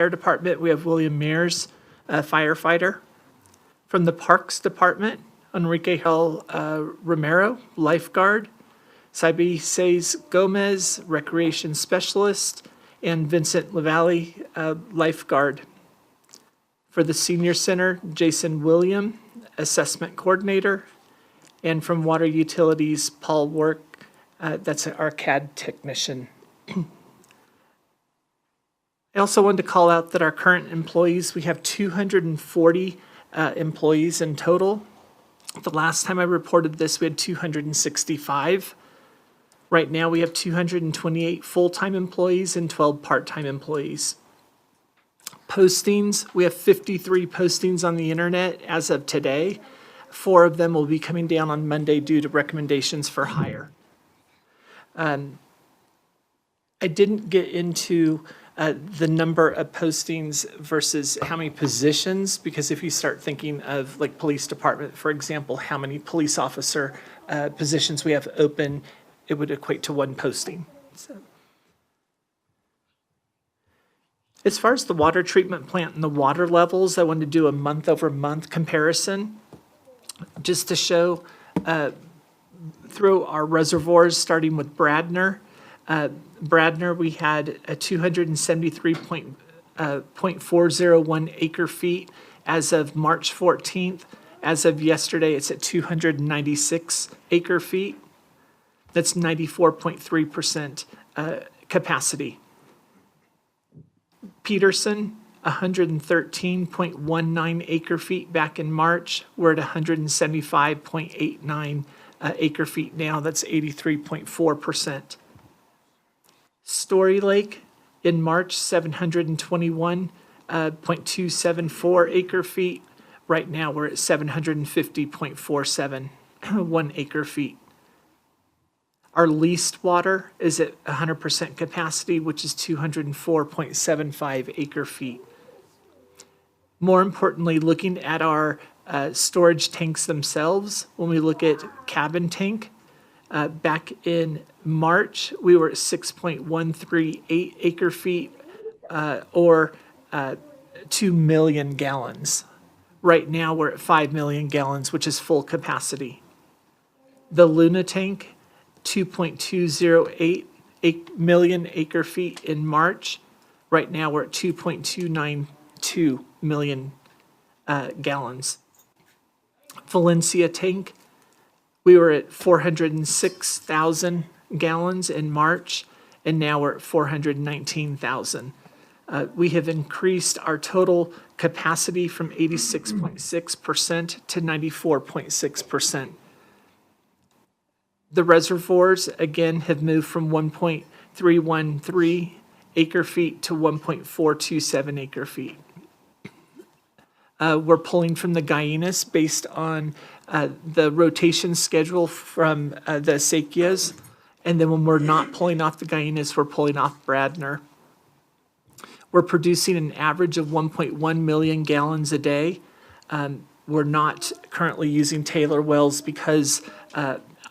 Fire Department, we have William Mears, a firefighter. From the Parks Department, Enrique Hel Romero, lifeguard. Saibi Says Gomez, recreation specialist, and Vincent Lavalle, lifeguard. For the Senior Center, Jason William, assessment coordinator. And from Water Utilities, Paul Work, that's our CAD technician. I also wanted to call out that our current employees, we have 240 employees in total. The last time I reported this, we had 265. Right now, we have 228 full-time employees and 12 part-time employees. Postings, we have 53 postings on the internet as of today. 4 of them will be coming down on Monday due to recommendations for hire. I didn't get into the number of postings versus how many positions, because if you start thinking of like police department, for example, how many police officer positions we have open, it would equate to 1 posting. So. As far as the water treatment plant and the water levels, I wanted to do a month-over-month comparison just to show through our reservoirs, starting with Bradner. Bradner, we had a 273.401 acre feet as of March 14th. As of yesterday, it's at 296 acre feet. That's 94.3% capacity. Peterson, 113.19 acre feet back in March. We're at 175.89 acre feet now. That's 83.4%. Story Lake in March, 721.274 acre feet. Right now, we're at 750.471 acre feet. Our leased water is at 100% capacity, which is 204.75 acre feet. More importantly, looking at our storage tanks themselves, when we look at cabin tank, back in March, we were at 6.138 acre feet, or 2 million gallons. Right now, we're at 5 million gallons, which is full capacity. The Luna tank, 2.208 million acre feet in March. Right now, we're at 2.292 million gallons. Valencia tank, we were at 406,000 gallons in March, and now we're at 419,000. We have increased our total capacity from 86.6% to 94.6%. The reservoirs, again, have moved from 1.313 acre feet to 1.427 acre feet. We're pulling from the Guyanus based on the rotation schedule from the acequias. And then when we're not pulling off the Guyanus, we're pulling off Bradner. We're producing an average of 1.1 million gallons a day. We're not currently using Taylor wells because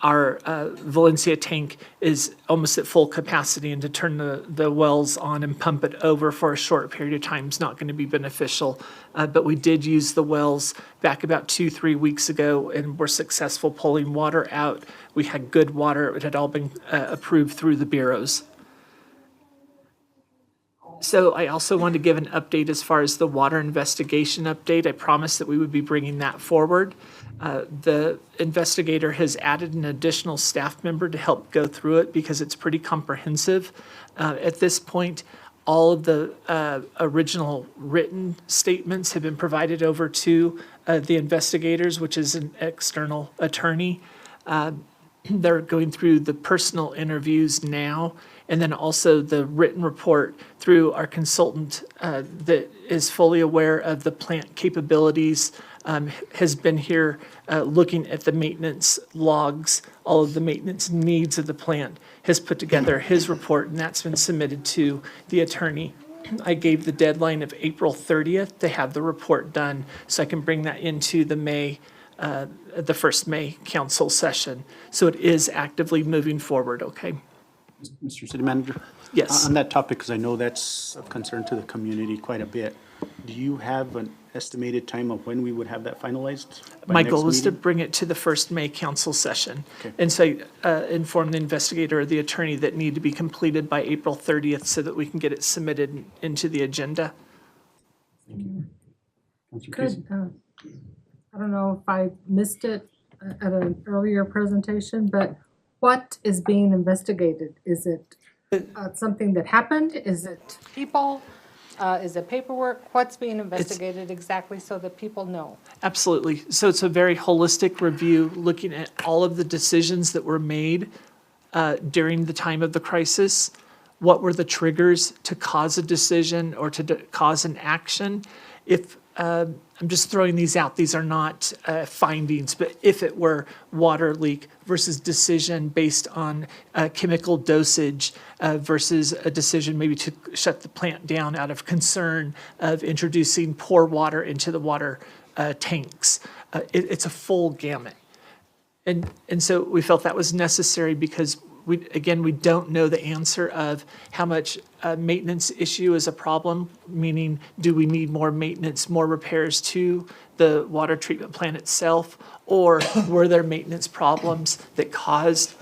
our Valencia tank is almost at full capacity, and to turn the wells on and pump it over for a short period of time is not going to be beneficial. But we did use the wells back about 2-3 weeks ago, and were successful pulling water out. We had good water. It had all been approved through the bureaus. So I also wanted to give an update as far as the water investigation update. I promised that we would be bringing that forward. The investigator has added an additional staff member to help go through it because it's pretty comprehensive. At this point, all of the original written statements have been provided over to the investigators, which is an external attorney. They're going through the personal interviews now, and then also the written report through our consultant that is fully aware of the plant capabilities, has been here looking at the maintenance logs, all of the maintenance needs of the plant, has put together his report, and that's been submitted to the attorney. I gave the deadline of April 30th to have the report done so I can bring that into the first May council session. So it is actively moving forward, okay? Mr. City Manager? Yes. On that topic, because I know that's of concern to the community quite a bit, do you have an estimated time of when we would have that finalized? By My next goal is to meeting? bring it to the first May council session. Okay. And so inform the investigator or the attorney that need to be completed by April 30th so that we can get it submitted into the agenda. Councilor Casey? Good. I don't know if I missed it at an earlier presentation, but what is being investigated? Is it something that happened? Is it people? Is it paperwork? What's being investigated exactly so that people know? Absolutely. So it's a very holistic review, looking at all of the decisions that were made during the time of the crisis. What were the triggers to cause a decision or to cause an action? If I'm just throwing these out, these are not findings, but if it were water leak versus decision based on chemical dosage versus a decision maybe to shut the plant down out of concern of introducing poor water into the water tanks. It's a full gamut. And so we felt that was necessary because we don't know the answer of how much maintenance issue is a problem, meaning do we need more maintenance, more repairs to the water treatment plant itself, or were there maintenance problems that caused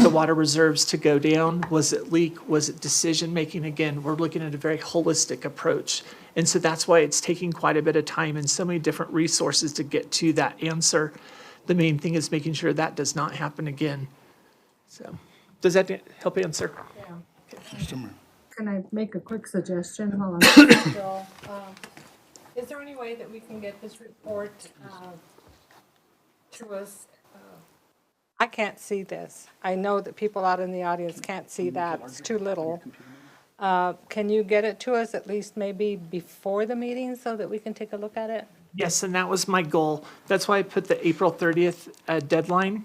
the water reserves to go down? Was it leak? Was it decision-making? Again, we're looking at a very holistic approach. And so that's why it's taking quite a bit of time and so many different resources to get to that answer. The main thing is making sure that does not happen again. So, does that help answer? Yeah. Can I make a quick suggestion while I'm still? Is there any way that we can get this report to us? I can't see this. I know that people out in the audience can't see that. It's too little. Can you get it to us at least maybe before the meeting so that we can take a look at it? Yes, and that was my goal. That's why I put the April 30th deadline.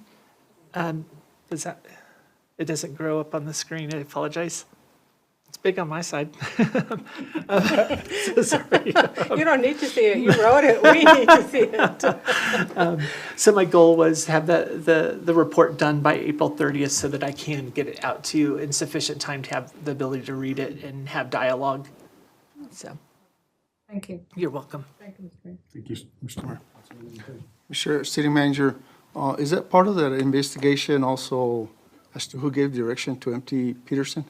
It doesn't grow up on the screen, I apologize. It's big on my side. So sorry. You don't need to see it. You wrote it. We need to see it. So my goal was to have the report done by April 30th so that I can get it out to you in sufficient time to have the ability to read it and have dialogue. So, Thank you. you're welcome. Thank you, Mr. Mayor. Thank you, Mr. Mayor. Mr. City Manager, is that part of that investigation also as to who gave direction to MT Peterson?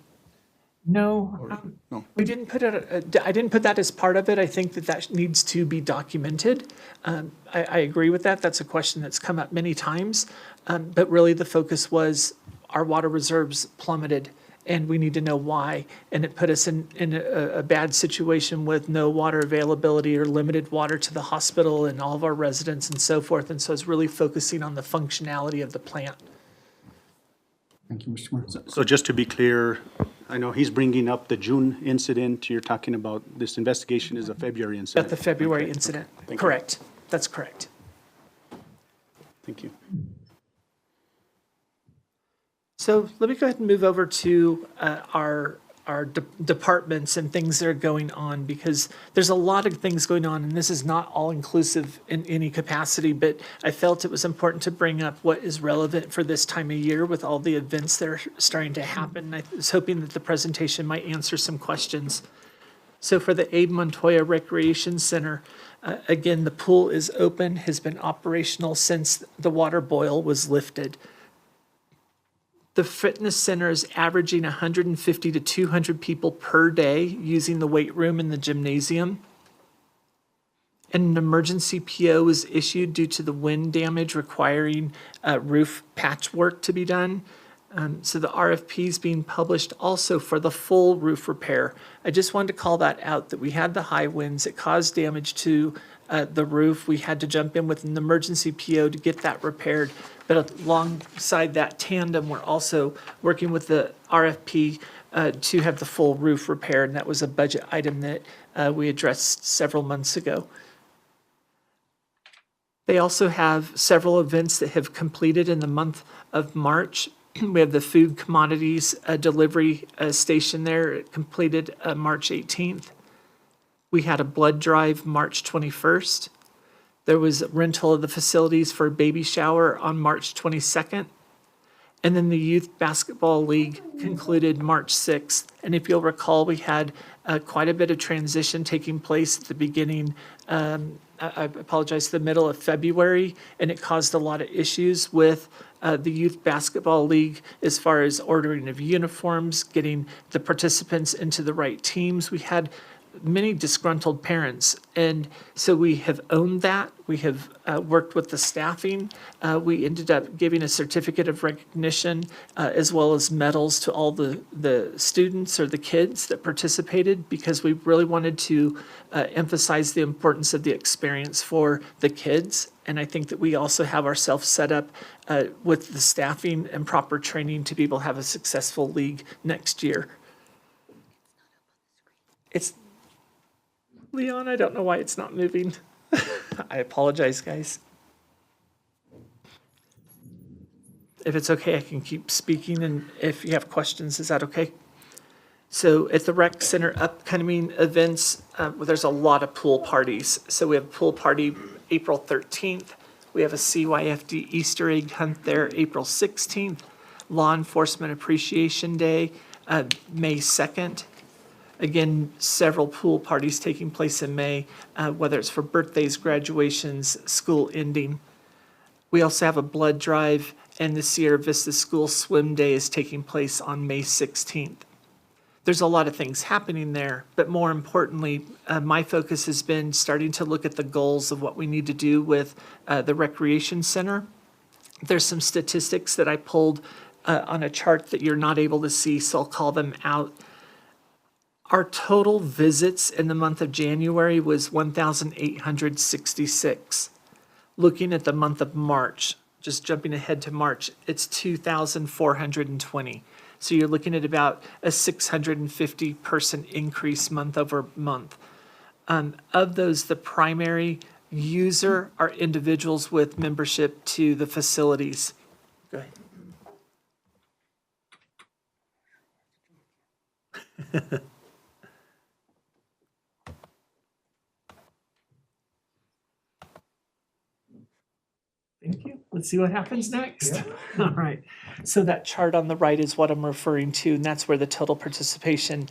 No, No. we didn't put it, I didn't put that as part of it. I think that needs to be documented. I agree with that. That's a question that's come up many times. But really the focus was our water reserves plummeted and we need to know why. And it put us in a bad situation with no water availability or limited water to the hospital and all of our residents and so forth. And so it's really focusing on the functionality of the plant. Thank you, Mr. Mayor. So just to be clear, I know he's bringing up the June incident. You're talking about this investigation is a February incident. At the February Okay. incident. Thank you. Correct. That's correct. Thank you. So let me go ahead and move over to our departments and things that are going on, because there's a lot of things going on, and this is not all inclusive in any capacity, but I felt it was important to bring up what is relevant for this time of year with all the events that are starting to happen. I was hoping that the presentation might answer some questions. So for the Abe Montoya Recreation Center, again, the pool is open, has been operational since the water boil was lifted. The fitness center is averaging 150 to 200 people per day using the weight room and the gymnasium. And an emergency PO was issued due to the wind damage requiring roof patchwork to be done. So the RFP is being published also for the full roof repair. I just wanted to call that out, that we had the high winds. It caused damage to the roof. We had to jump in with an emergency PO to get that repaired. But alongside that tandem, we're also working with the RFP to have the full roof repaired. And that was a budget item that we addressed several months ago. They also have several events that have completed in the month of March. We have the food commodities delivery station there. It completed March 18th. We had a blood drive March 21st. There was rental of the facilities for a baby shower on March 22nd. And then the Youth Basketball League concluded March 6th. And if you'll recall, we had quite a bit of transition taking place at the beginning, I apologize, the middle of February, and it caused a lot of issues with the Youth Basketball League as far as ordering of uniforms, getting the participants into the right teams. We had many disgruntled parents. And so we have owned that. We have worked with the staffing. We ended up giving a certificate of recognition as well as medals to all the students or the kids that participated because we really wanted to emphasize the importance of the experience for the kids. And I think that we also have ourselves set up with the staffing and proper training to be able to have a successful league next year. It's Leon, I don't know why it's not moving. I apologize, guys. If it's okay, I can keep speaking, and if you have questions, is that okay? So at the rec center upcoming events, there's a lot of pool parties. So we have a pool party April 13th. We have a CYFD Easter egg hunt there April 16th. Law Enforcement Appreciation Day, May 2nd. Again, several pool parties taking place in May, whether it's for birthdays, graduations, school ending. We also have a blood drive, and the Sierra Vista School Swim Day is taking place on May 16th. There's a lot of things happening there, but more importantly, my focus has been starting to look at the goals of what we need to do with the recreation center. There's some statistics that I pulled on a chart that you're not able to see, so I'll call them out. Our total visits in the month of January was 1,866. Looking at the month of March, just jumping ahead to March, it's 2,420. So you're looking at about a 650 person increase month over month. Of those, the primary user are individuals with membership to the facilities. Go ahead. Thank you. Let's see what happens next. All right. So that chart on the right is what I'm referring to, and that's where the total participation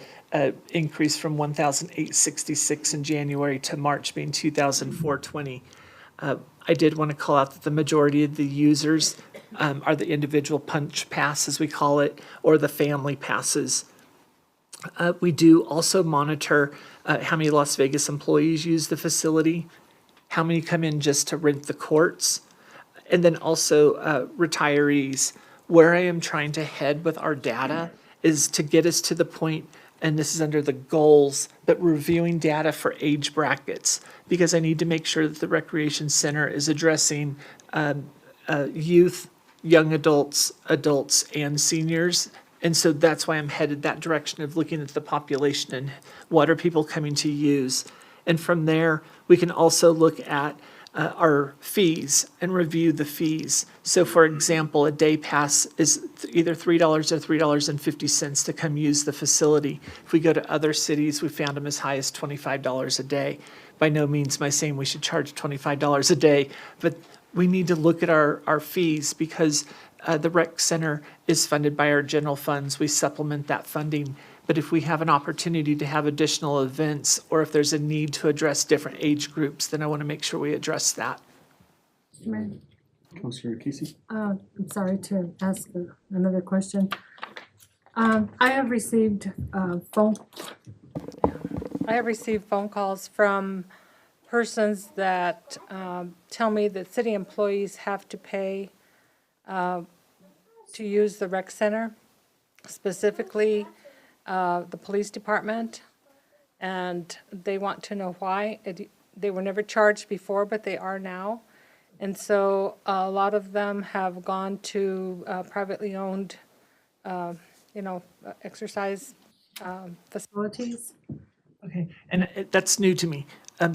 increased from 1,866 in January to March being 2,420. I did want to call out that the majority of the users are the individual punch pass, as we call it, or the family passes. We do also monitor how many Las Vegas employees use the facility, how many come in just to rent the courts, and then also retirees. Where I am trying to head with our data is to get us to the point, and this is under the goals, but reviewing data for age brackets, because I need to make sure that the recreation center is addressing youth, young adults, adults, and seniors. And so that's why I'm headed that direction of looking at the population and what are people coming to use. And from there, we can also look at our fees and review the fees. So for example, a day pass is either $3 or $3.50 to come use the facility. If we go to other cities, we found them as high as $25 a day. By no means am I saying we should charge $25 a day, but we need to look at our fees because the rec center is funded by our general funds. We supplement that funding. But if we have an opportunity to have additional events, or if there's a need to address different age groups, then I want to make sure we address that. Councilor Casey? I'm sorry to ask another question. I have received phone calls from persons that tell me that city employees have to pay to use the rec center, specifically the police department, and they want to know why. They were never charged before, but they are now. And so a lot of them have gone to privately owned, exercise facilities. Okay, and that's new to me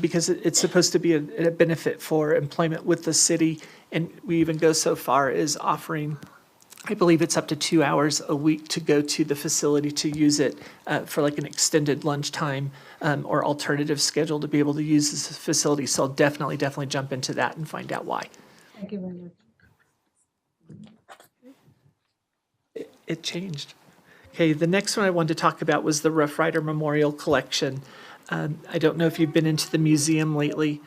because it's supposed to be a benefit for employment with the city. And we even go so far as offering, I believe it's up to 2 hours a week to go to the facility to use it for like an extended lunchtime or alternative schedule to be able to use this facility. So I'll definitely jump into that and find out why. Thank you very much. It changed. Okay, the next one I wanted to talk about was the Rough Rider Memorial Collection. I don't know if you've been into the museum lately,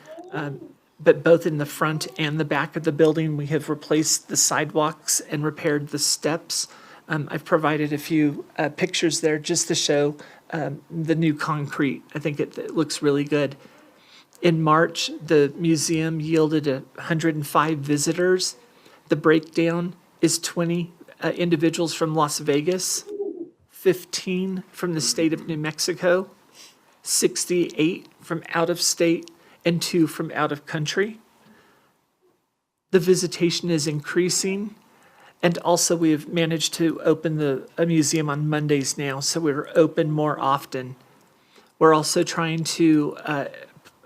but both in the front and the back of the building, we have replaced the sidewalks and repaired the steps. I've provided a few pictures there just to show the new concrete. I think it looks really good. In March, the museum yielded 105 visitors. The breakdown is 20 individuals from Las Vegas, 15 from the state of New Mexico, 68 from out of state, and 2 from out of country. The visitation is increasing, and also we have managed to open a museum on Mondays now, so we're open more often. We're also trying to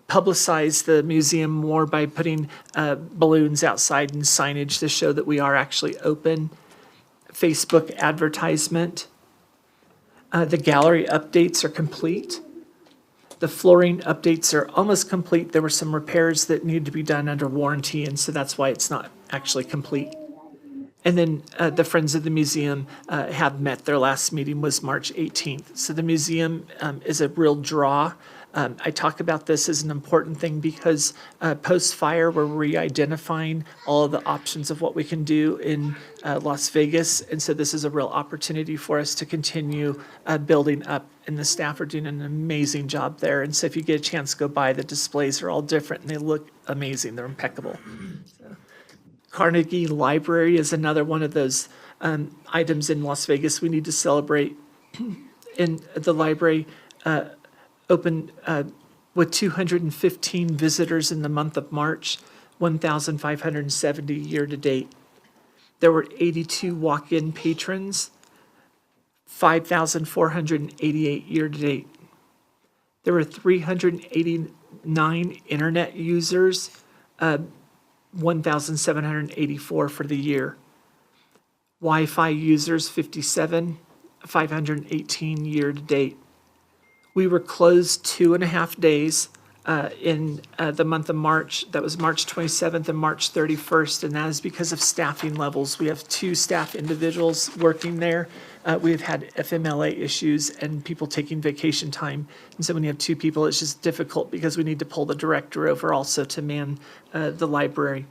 publicize the museum more by putting balloons outside and signage to show that we are actually open. Facebook advertisement. The gallery updates are complete. The flooring updates are almost complete. There were some repairs that need to be done under warranty, and so that's why it's not actually complete. And then the Friends of the Museum have met. Their last meeting was March 18th. So the museum is a real draw. I talk about this as an important thing because post-fire, we're re-identifying all of the options of what we can do in Las Vegas. And so this is a real opportunity for us to continue building up. And the staff are doing an amazing job there. And so if you get a chance to go by, the displays are all different and they look amazing. They're impeccable. Carnegie Library is another one of those items in Las Vegas we need to celebrate. In the library, opened with 215 visitors in the month of March, 1,570 year-to-date. There were 82 walk-in patrons, 5,488 year-to-date. There were 389 internet users, 1,784 for the year. Wi-Fi users, 57, 518 year-to-date. We were closed 2.5 days in the month of March. That was March 27th and March 31st, and that is because of staffing levels. We have 2 staff individuals working there. We've had FMLA issues and people taking vacation time. And so when you have 2 people, it's just difficult because we need to pull the director over also to man the library.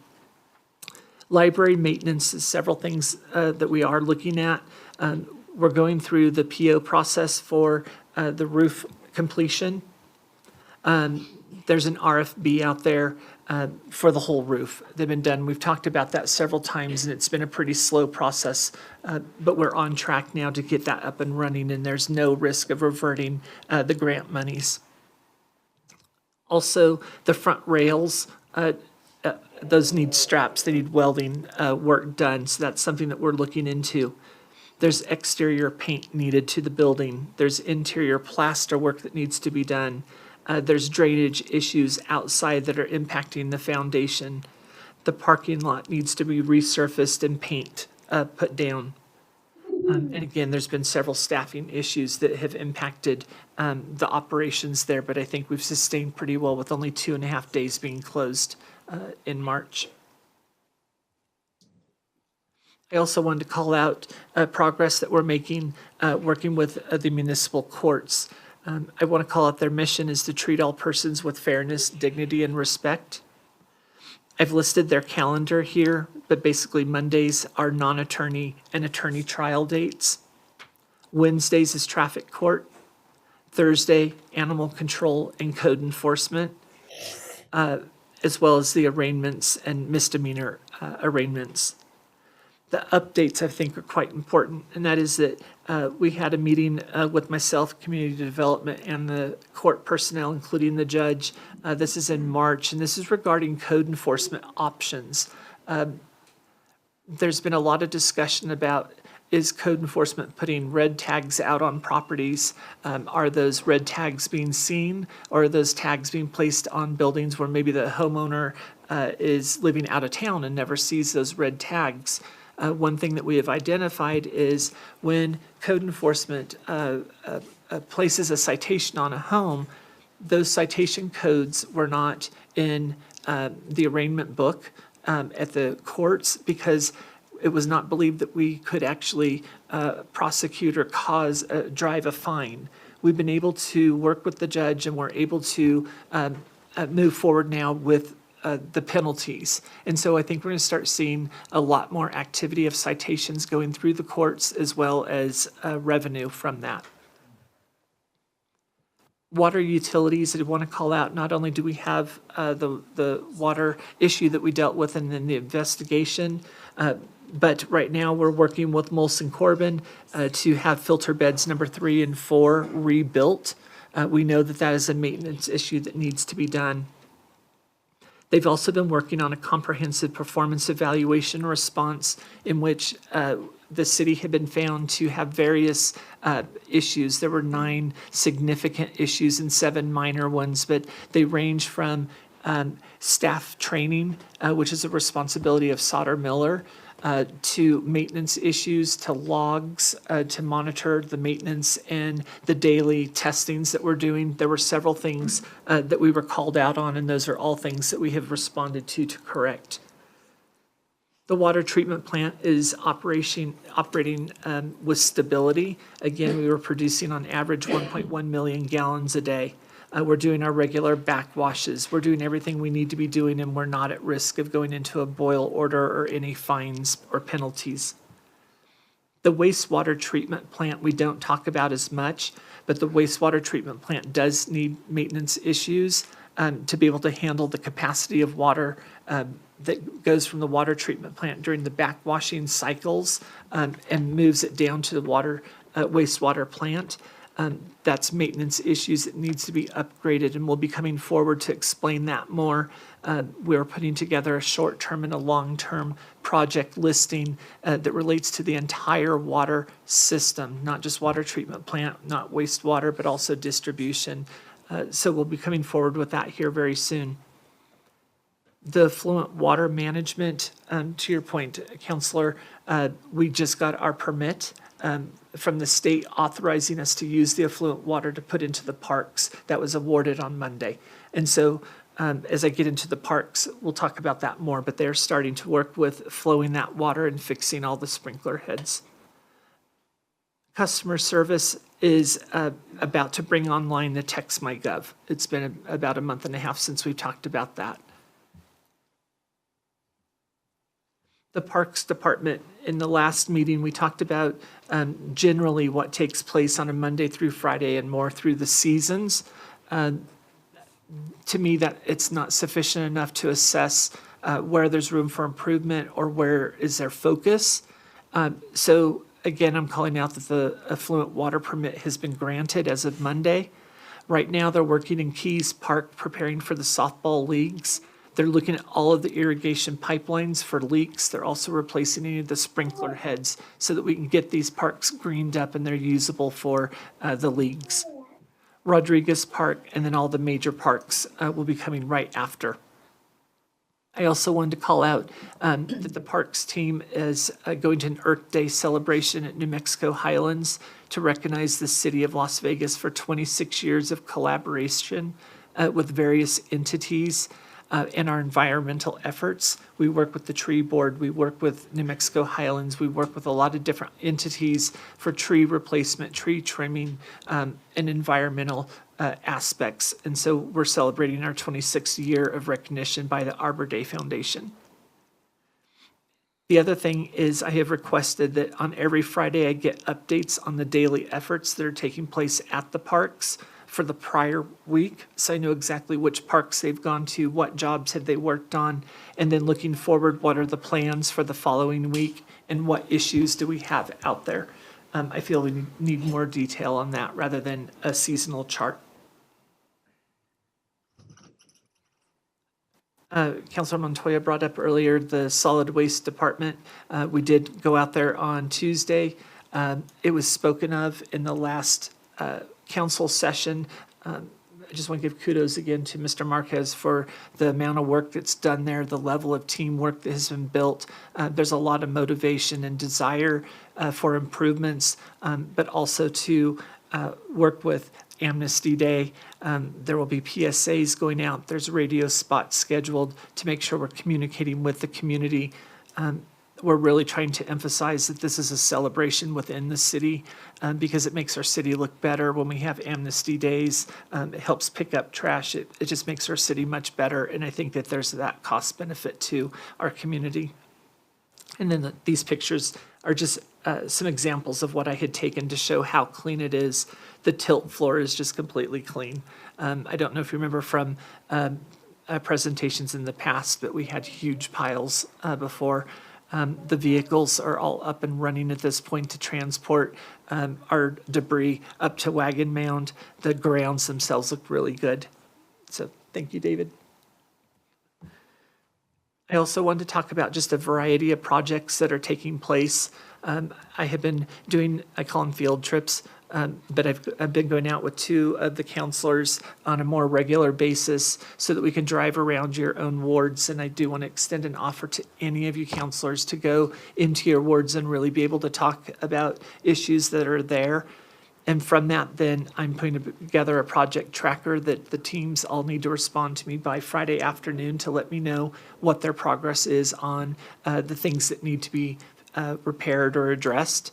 Library maintenance is several things that we are looking at. We're going through the PO process for the roof completion. There's an RFB out there for the whole roof. They've been done. We've talked about that several times, and it's been a pretty slow process, but we're on track now to get that up and running, and there's no risk of reverting the grant monies. Also, the front rails, those need straps. They need welding work done, so that's something that we're looking into. There's exterior paint needed to the building. There's interior plaster work that needs to be done. There's drainage issues outside that are impacting the foundation. The parking lot needs to be resurfaced and paint put down. And again, there's been several staffing issues that have impacted the operations there, but I think we've sustained pretty well with only 2.5 days being closed in March. I also wanted to call out progress that we're making working with the municipal courts. I want to call out their mission is to treat all persons with fairness, dignity, and respect. I've listed their calendar here, but basically Mondays are non-attorney and attorney trial dates. Wednesdays is traffic court. Thursday, animal control and code enforcement, as well as the arraignments and misdemeanor arraignments. The updates, I think, are quite important, and that is that we had a meeting with myself, community development, and the court personnel, including the judge. This is in March, and this is regarding code enforcement options. There's been a lot of discussion about, is code enforcement putting red tags out on properties? Are those red tags being seen, or are those tags being placed on buildings where maybe the homeowner is living out of town and never sees those red tags? One thing that we have identified is when code enforcement places a citation on a home, those citation codes were not in the arraignment book at the courts because it was not believed that we could actually prosecute or drive a fine. We've been able to work with the judge, and we're able to move forward now with the penalties. And so I think we're going to start seeing a lot more activity of citations going through the courts, as well as revenue from that. Water utilities, I want to call out, not only do we have the water issue that we dealt with in the investigation, but right now we're working with Molson Corbin to have filter beds number 3 and 4 rebuilt. We know that that is a maintenance issue that needs to be done. They've also been working on a comprehensive performance evaluation response in which the city had been found to have various issues. There were 9 significant issues and 7 minor ones, but they range from staff training, which is a responsibility of Sauter Miller, to maintenance issues, to logs, to monitor the maintenance and the daily testings that we're doing. There were several things that we were called out on, and those are all things that we have responded to correct. The water treatment plant is operating with stability. Again, we were producing on average 1.1 million gallons a day. We're doing our regular backwashes. We're doing everything we need to be doing, and we're not at risk of going into a boil order or any fines or penalties. The wastewater treatment plant we don't talk about as much, but the wastewater treatment plant does need maintenance issues to be able to handle the capacity of water that goes from the water treatment plant during the backwashing cycles and moves it down to the wastewater plant. That's maintenance issues that needs to be upgraded, and we'll be coming forward to explain that more. We're putting together a short-term and a long-term project listing that relates to the entire water system, not just water treatment plant, not wastewater, but also distribution. So we'll be coming forward with that here very soon. The effluent water management, to your point, Councilor, we just got our permit from the state authorizing us to use the effluent water to put into the parks. That was awarded on Monday. And so as I get into the parks, we'll talk about that more, but they're starting to work with flowing that water and fixing all the sprinkler heads. Customer service is about to bring online the TextMyGov. It's been about a month and a half since we talked about that. The Parks Department, in the last meeting, we talked about generally what takes place on a Monday through Friday and more through the seasons. To me, that it's not sufficient enough to assess where there's room for improvement or where is their focus. So again, I'm calling out that the effluent water permit has been granted as of Monday. Right now, they're working in Keys Park, preparing for the softball leagues. They're looking at all of the irrigation pipelines for leaks. They're also replacing any of the sprinkler heads so that we can get these parks greened up and they're usable for the leagues. Rodriguez Park and then all the major parks will be coming right after. I also wanted to call out that the parks team is going to an Earth Day celebration at New Mexico Highlands to recognize the city of Las Vegas for 26 years of collaboration with various entities. In our environmental efforts. We work with the tree board, we work with New Mexico Highlands, we work with a lot of different entities for tree replacement, tree trimming, and environmental aspects. And so we're celebrating our 26th year of recognition by the Arbor Day Foundation. The other thing is I have requested that on every Friday I get updates on the daily efforts that are taking place at the parks for the prior week, so I know exactly which parks they've gone to, what jobs have they worked on, and then looking forward, what are the plans for the following week, and what issues do we have out there. I feel we need more detail on that rather than a seasonal chart. Councilor Montoya brought up earlier the solid waste department. We did go out there on Tuesday. It was spoken of in the last council session. I just want to give kudos again to Mr. Marquez for the amount of work that's done there, the level of teamwork that has been built. There's a lot of motivation and desire for improvements, but also to work with Amnesty Day. There will be PSAs going out. There's radio spots scheduled to make sure we're communicating with the community. we're really trying to emphasize that this is a celebration within the city because it makes our city look better when we have amnesty days. It helps pick up trash. It just makes our city much better. And I think that there's that cost benefit to our community. And then these pictures are just some examples of what I had taken to show how clean it is. The tilt floor is just completely clean. I don't know if you remember from presentations in the past, but we had huge piles before. The vehicles are all up and running at this point to transport our debris up to Wagon Mound. The grounds themselves look really good. So thank you, David. I also wanted to talk about just a variety of projects that are taking place. I have been doing, I call them field trips, but I've been going out with 2 of the counselors on a more regular basis so that we can drive around your own wards. And I do want to extend an offer to any of you counselors to go into your wards and really be able to talk about issues that are there. And from that, then I'm putting together a project tracker that the teams all need to respond to me by Friday afternoon to let me know what their progress is on the things that need to be repaired or addressed.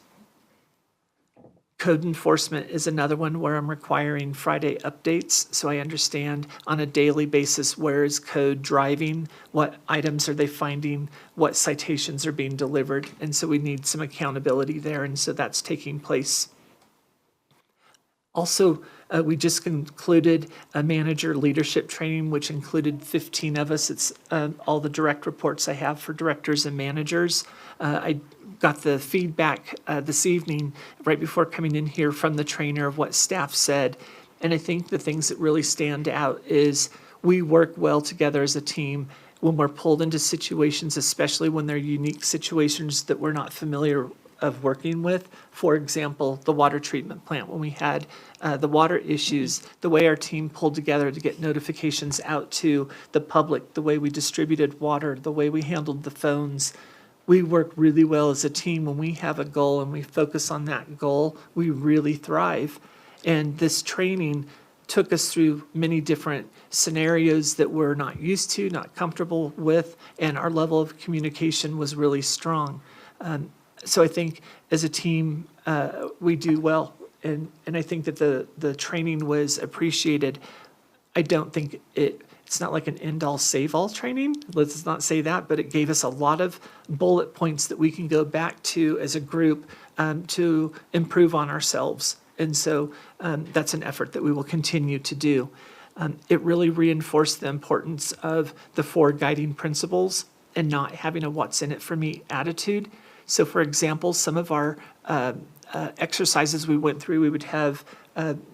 Code enforcement is another one where I'm requiring Friday updates, so I understand on a daily basis where is code driving, what items are they finding, what citations are being delivered, and so we need some accountability there, and so that's taking place. Also, we just concluded a manager leadership training, which included 15 of us. It's all the direct reports I have for directors and managers. I got the feedback this evening, right before coming in here, from the trainer of what staff said. And I think the things that really stand out is we work well together as a team when we're pulled into situations, especially when they're unique situations that we're not familiar of working with. For example, the water treatment plant, when we had the water issues, the way our team pulled together to get notifications out to the public, the way we distributed water, the way we handled the phones. We work really well as a team. When we have a goal and we focus on that goal, we really thrive. And this training took us through many different scenarios that we're not used to, not comfortable with, and our level of communication was really strong. So I think as a team, we do well, and I think that the training was appreciated. I don't think it's not like an end-all, save-all training, let's not say that, but it gave us a lot of bullet points that we can go back to as a group to improve on ourselves. And so that's an effort that we will continue to do. It really reinforced the importance of the 4 guiding principles and not having a what's in it for me attitude. So for example, some of our exercises we went through, we would have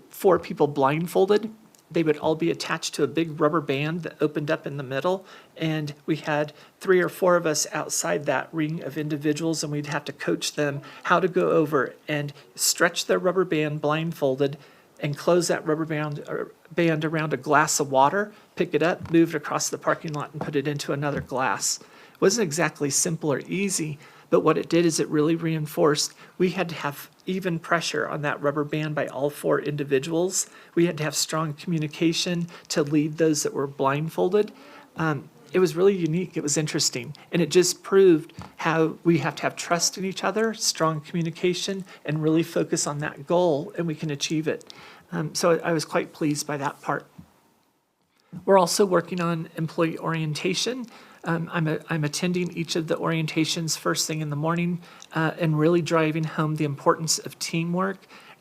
4 people blindfolded. They would all be attached to a big rubber band that opened up in the middle. And we had 3 or 4 of us outside that ring of individuals, and we'd have to coach them how to go over and stretch their rubber band blindfolded and close that rubber band around a glass of water, pick it up, move it across the parking lot, and put it into another glass. It wasn't exactly simple or easy, but what it did is it really reinforced we had to have even pressure on that rubber band by all 4 individuals. We had to have strong communication to lead those that were blindfolded. It was really unique. It was interesting. And it just proved how we have to have trust in each other, strong communication, and really focus on that goal, and we can achieve it. So I was quite pleased by that part. We're also working on employee orientation. I'm attending each of the orientations first thing in the morning and really driving home the importance of teamwork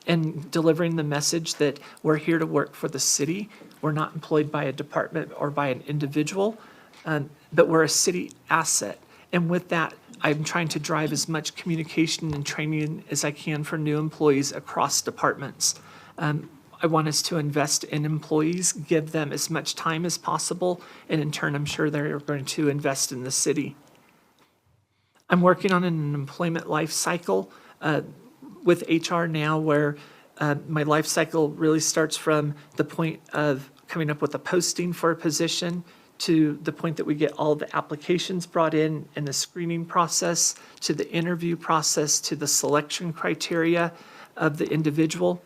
and delivering the message that we're here to work for the city. We're not employed by a department or by an individual, but we're a city asset. And with that, I'm trying to drive as much communication and training as I can for new employees across departments. I want us to invest in employees, give them as much time as possible, and in turn, I'm sure they're going to invest in the city. I'm working on an employment life cycle with HR now, where my life cycle really starts from the point of coming up with a posting for a position to the point that we get all the applications brought in and the screening process, to the interview process, to the selection criteria of the individual.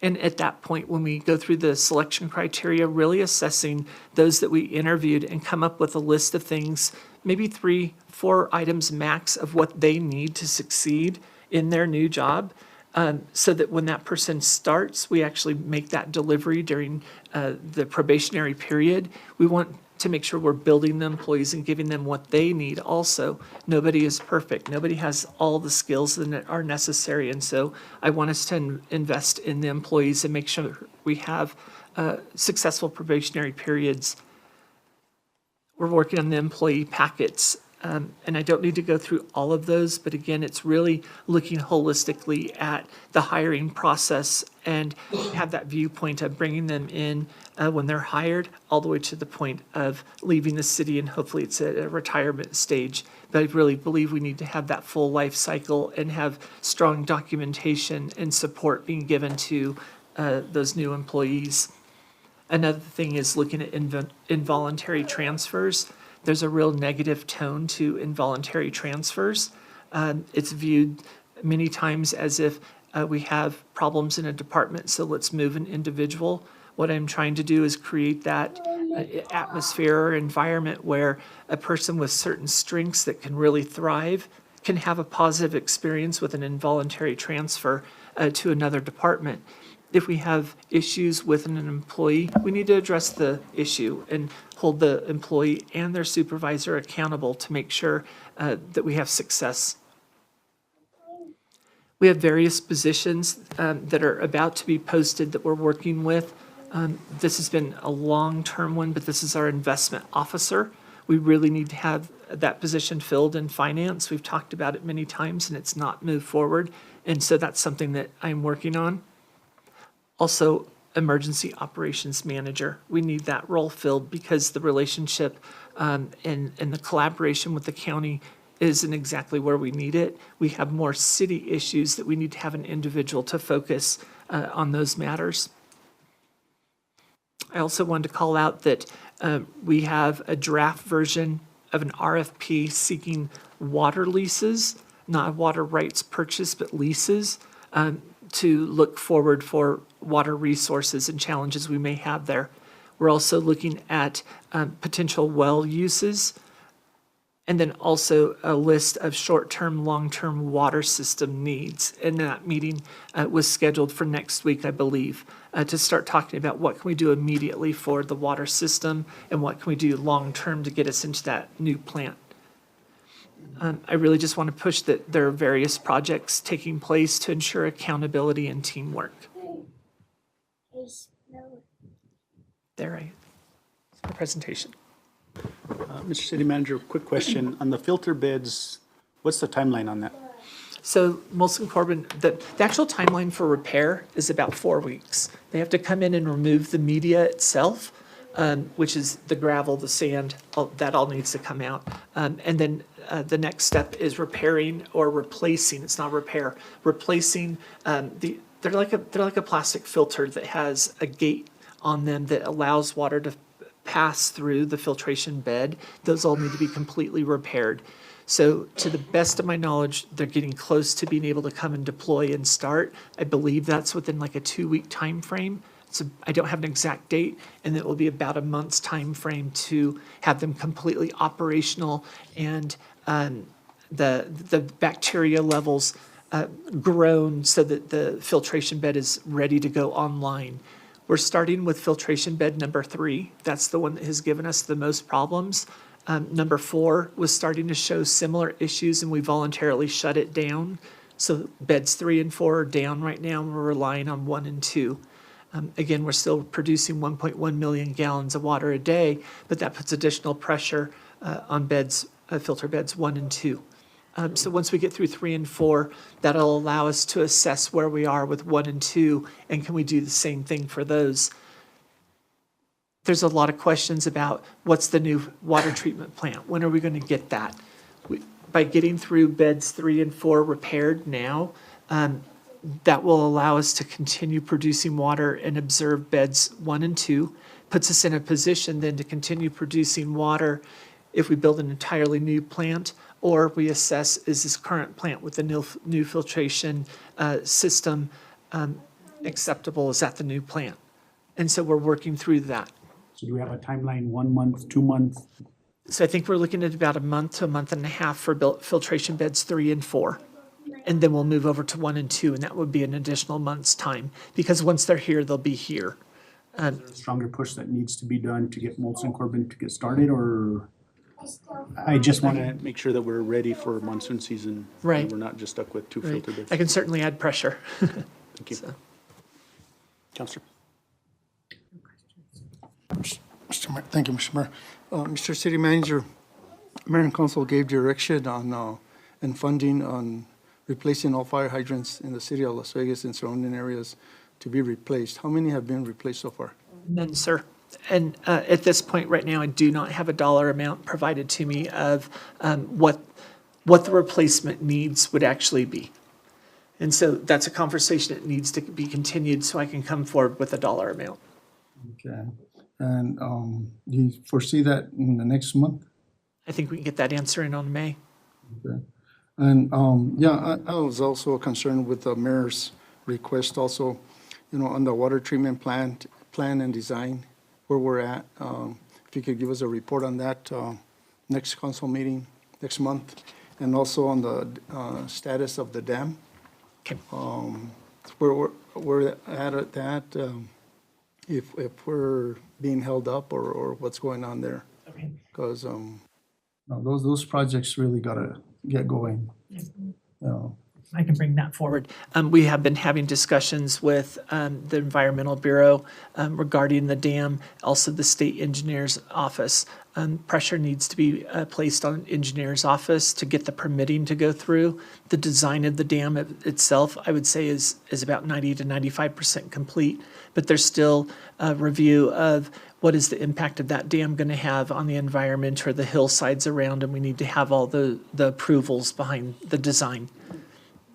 And at that point, when we go through the selection criteria, really assessing those that we interviewed and come up with a list of things, maybe 3, 4 items max of what they need to succeed in their new job, so that when that person starts, we actually make that delivery during the probationary period. We want to make sure we're building the employees and giving them what they need also. Nobody is perfect. Nobody has all the skills that are necessary. And so I want us to invest in the employees and make sure we have successful probationary periods. We're working on the employee packets. And I don't need to go through all of those, but again, it's really looking holistically at the hiring process and have that viewpoint of bringing them in when they're hired, all the way to the point of leaving the city, and hopefully it's at a retirement stage. But I really believe we need to have that full life cycle and have strong documentation and support being given to those new employees. Another thing is looking at involuntary transfers. There's a real negative tone to involuntary transfers. It's viewed many times as if we have problems in a department, so let's move an individual. What I'm trying to do is create that atmosphere or environment where a person with certain strengths that can really thrive can have a positive experience with an involuntary transfer to another department. If we have issues with an employee, we need to address the issue and hold the employee and their supervisor accountable to make sure that we have success. We have various positions that are about to be posted that we're working with. This has been a long-term one, but this is our investment officer. We really need to have that position filled in finance. We've talked about it many times and it's not moved forward. And so that's something that I'm working on. Also, emergency operations manager. We need that role filled because the relationship and the collaboration with the county isn't exactly where we need it. We have more city issues that we need to have an individual to focus on those matters. I also wanted to call out that we have a draft version of an RFP seeking water leases, not water rights purchase, but leases, to look forward for water resources and challenges we may have there. We're also looking at potential well uses, and then also a list of short-term, long-term water system needs. And that meeting was scheduled for next week, I believe, to start talking about what can we do immediately for the water system and what can we do long-term to get us into that new plant. I really just want to push that there are various projects taking place to ensure accountability and teamwork. My presentation. Mr. City Manager, quick question. On the filter beds, what's the timeline on that? So Molson Corbin, the actual timeline for repair is about 4 weeks. They have to come in and remove the media itself, which is the gravel, the sand, that all needs to come out. And then the next step is repairing or replacing. It's not repair. Replacing they're like a plastic filter that has a gate on them that allows water to pass through the filtration bed. Those all need to be completely repaired. So to the best of my knowledge, they're getting close to being able to come and deploy and start. I believe that's within like a 2-week time frame. So I don't have an exact date, and it will be about a month's time frame to have them completely operational and the bacteria levels grown so that the filtration bed is ready to go online. We're starting with filtration bed number 3. That's the one that has given us the most problems. Number 4 was starting to show similar issues, and we voluntarily shut it down. So beds 3 and 4 are down right now, and we're relying on 1 and 2. Again, we're still producing 1.1 million gallons of water a day, but that puts additional pressure on filter beds 1 and 2. So once we get through 3 and 4, that'll allow us to assess where we are with 1 and 2, and can we do the same thing for those? There's a lot of questions about what's the new water treatment plant? When are we going to get that? By getting through beds 3 and 4 repaired now, that will allow us to continue producing water and observe beds 1 and 2, puts us in a position then to continue producing water if we build an entirely new plant, or we assess, is this current plant with the new filtration system acceptable? Is that the new plant? And so we're working through that. So do we have a timeline, 1 month, 2 months? So I think we're looking at about a month to a month and a half for filtration beds 3 and 4. And then we'll move over to 1 and 2, and that would be an additional month's time. Because once they're here, they'll be here. A stronger push that needs to be done to get Molson Corbin to get started, or I just want to make sure that we're ready for monsoon season. Right. And we're not just stuck with 2 Right? filter beds. I can certainly add pressure. Thank you. So. Counselor. Mr. Mayor, thank you, Mr. Mayor. Mr. City Manager, Mayor and Council gave direction on, and funding on replacing all fire hydrants in the city of Las Vegas and surrounding areas to be replaced. How many have been replaced so far? None, sir. And at this point right now, I do not have a dollar amount provided to me of what the replacement needs would actually be. And so that's a conversation that needs to be continued so I can come forward with a dollar amount. Okay. And do you foresee that in the next month? I think we can get that answer in on May. Okay. And, yeah, I was also concerned with the mayor's request also, you know, on the water treatment plant, plan and design, where we're at. If you could give us a report on that, next council meeting, next month, and also on the, status of the dam. Okay. Where we're at that, if we're being held up or what's going on there. Okay. Because, those projects really gotta get going. I can bring that forward. We have been having discussions with the Environmental Bureau regarding the dam, also the state engineer's office. Pressure needs to be placed on engineer's office to get the permitting to go through. The design of the dam itself, I would say, is about 90 to 95% complete, but there's still a review of what is the impact of that dam going to have on the environment or the hillsides around, and we need to have all the approvals behind the design.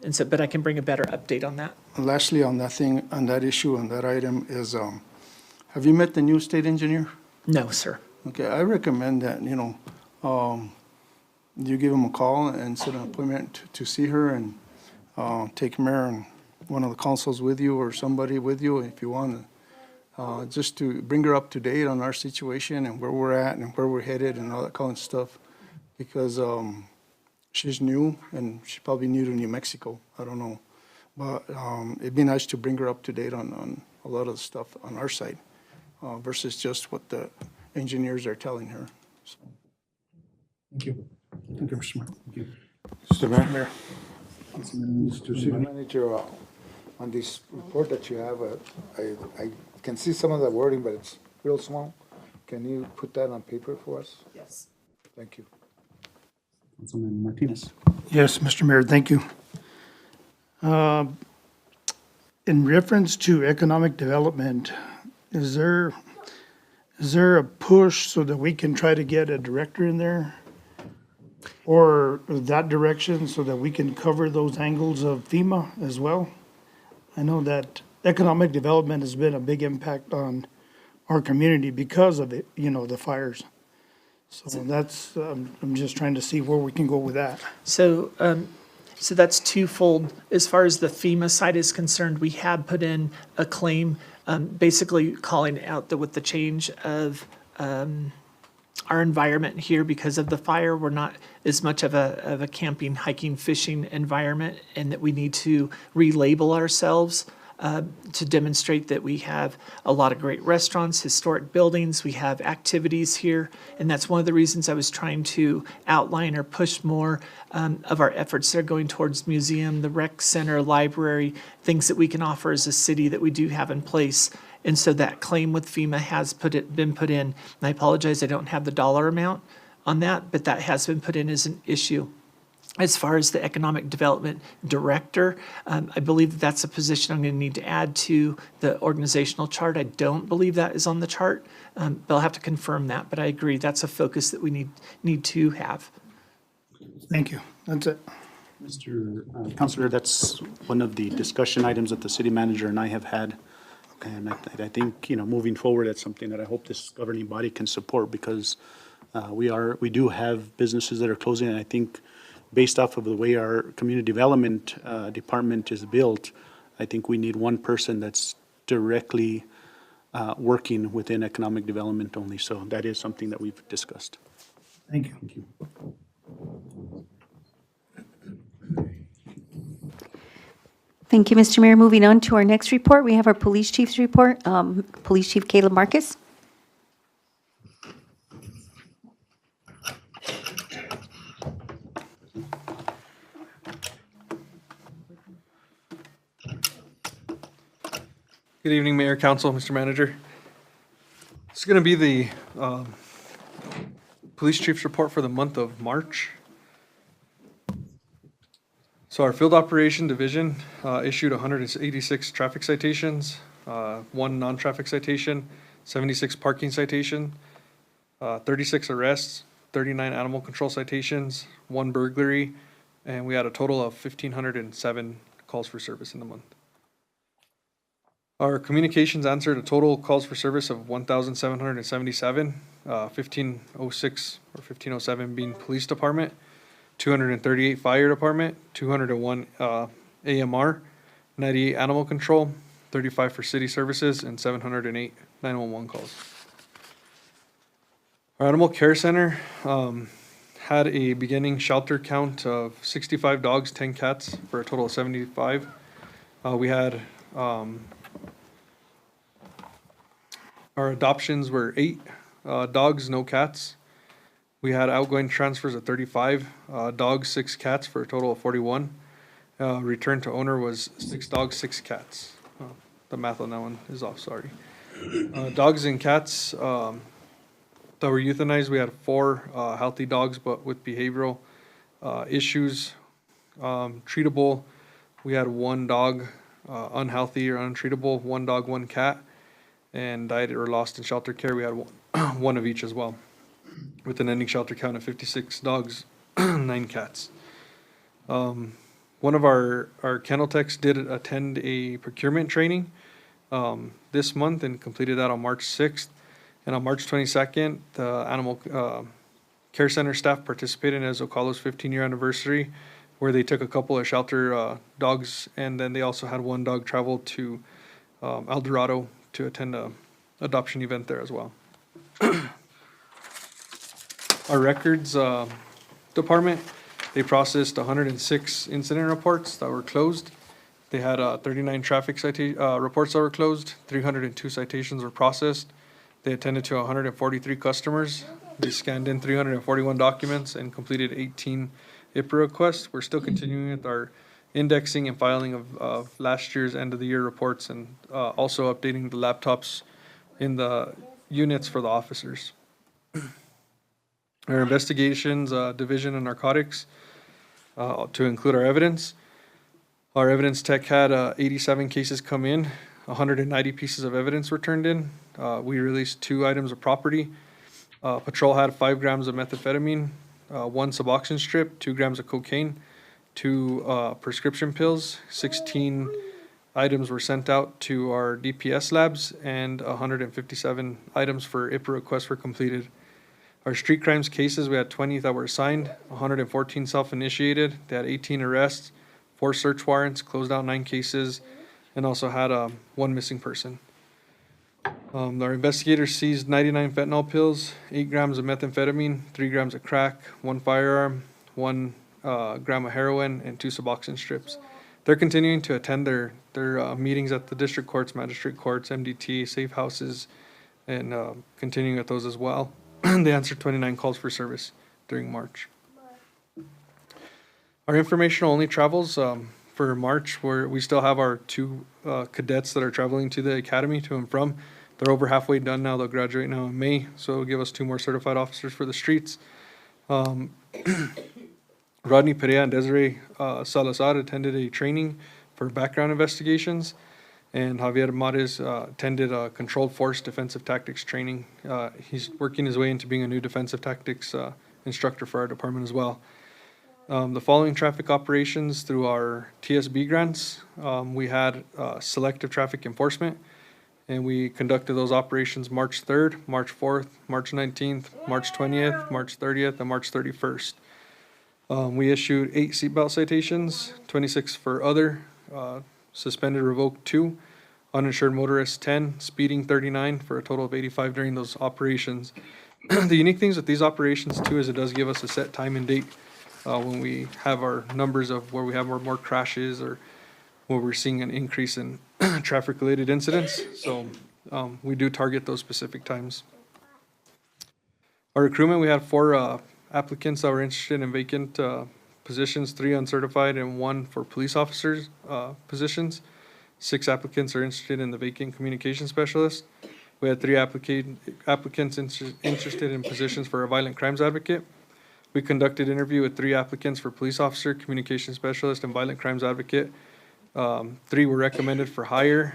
And so, but I can bring a better update on that. Lastly, on that thing, on that issue, on that item is, have you met the new state engineer? No, sir. Okay, I recommend that, you know, you give him a call and set an appointment to see her and take mayor and one of the councils with you or somebody with you if you want, just to bring her up to date on our situation and where we're at and where we're headed and all that kind of stuff. Because she's new and she's probably new to New Mexico, I don't know. But it'd be nice to bring her up to date on a lot of the stuff on our side versus just what the engineers are telling her. So, thank you. Thank you, Mr. Mayor. Thank you. Mr. Mayor. Mr. City Manager, on this report that you have, I can see some of the wording, but it's real small. Can you put that on paper for us? Yes. Thank you. Councilman Martinez. Yes, Mr. Mayor, thank you. In reference to economic development, is there a push so that we can try to get a director in there? Or that direction so that we can cover those angles of FEMA as well? I know that economic development has been a big impact on our community because of it, you know, the fires. So that's, I'm just trying to see where we can go with that. So, so that's twofold. As far as the FEMA side is concerned, we have put in a claim, basically calling out that with the change of our environment here because of the fire, we're not as much of a camping, hiking, fishing environment, and that we need to relabel ourselves to demonstrate that we have a lot of great restaurants, historic buildings, we have activities here, and that's one of the reasons I was trying to outline or push more of our efforts that are going towards museum, the rec center, library, things that we can offer as a city that we do have in place. And so that claim with FEMA has been put in, and I apologize, I don't have the dollar amount on that, but that has been put in as an issue. As far as the Economic Development Director, I believe that's a position I'm going to need to add to the organizational chart. I don't believe that is on the chart, but I'll have to confirm that. But I agree, that's a focus that we need to have. Thank you. That's it. Mr. Counselor, that's one of the discussion items that the city manager and I have had. And I think, you know, moving forward, that's something that I hope this governing body can support because we do have businesses that are closing, and I think based off of the way our community development department is built, I think we need one person that's directly working within economic development only. So that is something that we've discussed. Thank you. Thank you. Thank you, Mr. Mayor. Moving on to our next report, we have our police chief's report. Police Chief Caleb Marcus. Good evening, Mayor, Council, Mr. Manager. It's going to be the Police Chief's report for the month of March. So our Field Operation Division issued 186 traffic citations, 1 non-traffic citation, 76 parking citation, 36 arrests, 39 animal control citations, 1 burglary, and we had a total of 1,507 calls for service in the month. Our communications answered a total calls for service of 1,777, 1,506 or 1,507 being police department, 238 fire department, 201 AMR, 98 animal control, 35 for city services, and 708 911 calls. Our animal care center had a beginning shelter count of 65 dogs, 10 cats, for a total of 75. We had our adoptions were 8 dogs, no cats. We had outgoing transfers of 35 dogs, 6 cats, for a total of 41. Return to owner was 6 dogs, 6 cats. The math on that one is off, sorry. Dogs and cats that were euthanized, we had 4 healthy dogs but with behavioral issues. Treatable, we had 1 dog unhealthy or untreatable, 1 dog, 1 cat. And died or lost in shelter care, we had 1 of each as well, with an ending shelter count of 56 dogs, 9 cats. One of our kennel techs did attend a procurement training this month and completed that on March 6th. And on March 22nd, the Animal Care Center staff participated in Zocalo's 15-year anniversary, where they took a couple of shelter dogs, and then they also had 1 dog travel to El Dorado to attend a adoption event there as well. Our records department, they processed 106 incident reports that were closed. They had 39 traffic reports that were closed, 302 citations were processed. They attended to 143 customers. They scanned in 341 documents and completed 18 IPRA requests. We're still continuing with our indexing and filing of last year's end of the year reports, and also updating the laptops in the units for the officers. Our investigations division and narcotics, to include our evidence. Our evidence tech had 87 cases come in, 190 pieces of evidence were turned in. We released 2 items of property. Patrol had 5 grams of methamphetamine, 1 Suboxone strip, 2 grams of cocaine, 2 prescription pills, 16 items were sent out to our DPS labs, and 157 items for IPRA requests were completed. Our street crimes cases, we had 20 that were assigned, 114 self-initiated. They had 18 arrests, 4 search warrants, closed out 9 cases, and also had 1 missing person. Our investigators seized 99 fentanyl pills, 8 grams of methamphetamine, 3 grams of crack, 1 firearm, 1 gram of heroin, and 2 Suboxone strips. They're continuing to attend their meetings at the district courts, magistrate courts, MDT, safe houses, and continuing with those as well. They answered 29 calls for service during March. Our informational only travels for March, where we still have our 2 cadets that are traveling to the academy to and from. They're over halfway done now. They'll graduate now in May, so it'll give us 2 more certified officers for the streets. Rodney Perea and Desiree Salazar attended a training for background investigations, and Javier Mares attended a controlled force defensive tactics training. He's working his way into being a new defensive tactics instructor for our department as well. The following traffic operations through our TSB grants, we had selective traffic enforcement, and we conducted those operations March 3rd, March 4th, March 19th, March 20th, March 30th, and March 31st. We issued 8 seatbelt citations, 26 for other, suspended revoked 2, uninsured motorist 10, speeding 39, for a total of 85 during those operations. The unique things with these operations too is it does give us a set time and date when we have our numbers of where we have more crashes or where we're seeing an increase in traffic-related incidents. So we do target those specific times. Our recruitment, we had 4 applicants that were interested in vacant positions, 3 uncertified and 1 for police officers positions. 6 applicants are interested in the vacant communication specialist. We had 3 applicants interested in positions for a violent crimes advocate. We conducted interview with 3 applicants for police officer, communication specialist, and violent crimes advocate. 3 were recommended for hire.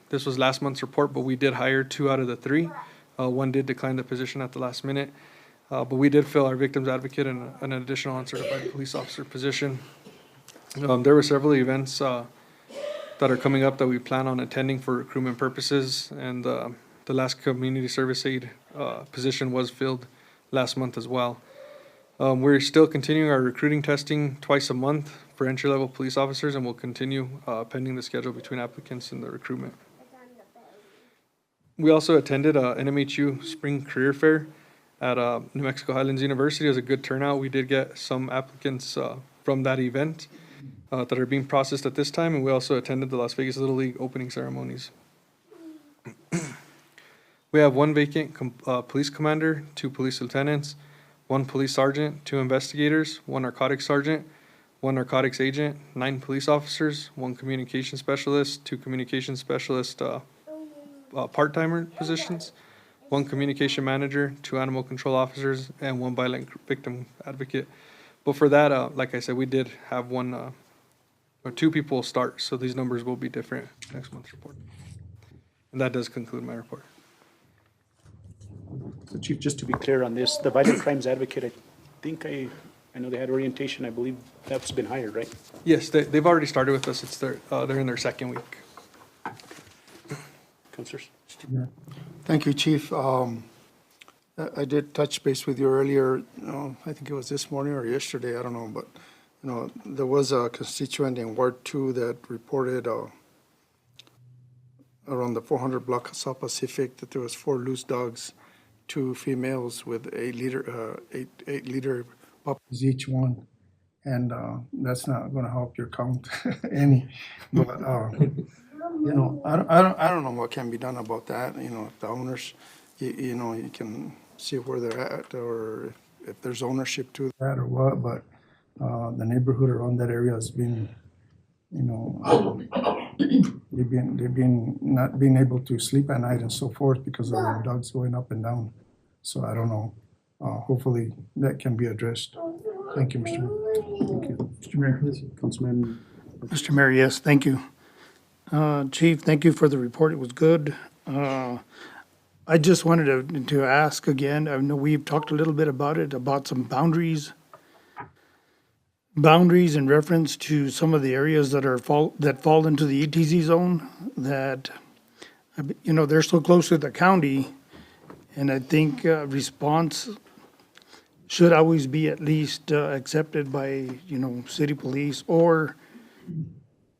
This was last month's report, but we did hire 2 out of the 3. 1 did decline the position at the last minute. But we did fill our victims advocate and an additional uncertified police officer position. There were several events that are coming up that we plan on attending for recruitment purposes. And the last community service aide position was filled last month as well. We're still continuing our recruiting testing twice a month for entry-level police officers, and we'll continue pending the schedule between applicants and the recruitment. We also attended a NMHU Spring Career Fair at New Mexico Highlands University. It was a good turnout. We did get some applicants from that event that are being processed at this time, and we also attended the Las Vegas Little League opening ceremonies. We have 1 vacant police commander, 2 police lieutenants, 1 police sergeant, 2 investigators, 1 narcotics sergeant, 1 narcotics agent, 9 police officers, 1 communication specialist, 2 communication specialist part-timer positions, 1 communication manager, 2 animal control officers, and 1 violent victim advocate. But for that, like I said, we did have 1 or 2 people start, so these numbers will be different next month's report. And that does conclude my report. So Chief, just to be clear on this, the violent crimes advocate, I think I know they had orientation, I believe that's been hired, right? Yes, they've already started with us. It's they're in their 2nd week. Counselors? Thank you, Chief. I did touch base with you earlier, I think it was this morning or yesterday, I don't know, but, there was a constituent in Ward 2 that reported around the 400 block of South Pacific that there was 4 loose dogs, 2 females with 8 liter puppies each one. And that's not gonna help your count any, but, I don't know what can be done about that, if the owners, you can see where they're at, or if there's ownership to that or what, but the neighborhood around that area has been, they've been not being able to sleep at night and so forth because of the dogs going up and down. So I don't know. Hopefully that can be addressed. Thank you, Mr. Mayor. Thank you. Mr. Mayor, Councilman. Mr. Mayor, yes, thank you. Chief, thank you for the report. It was good. I just wanted to ask again, I know we've talked a little bit about it, about some boundaries in reference to some of the areas that fall into the ETZ zone that, they're so close to the county. And I think response should always be at least accepted by, city police or,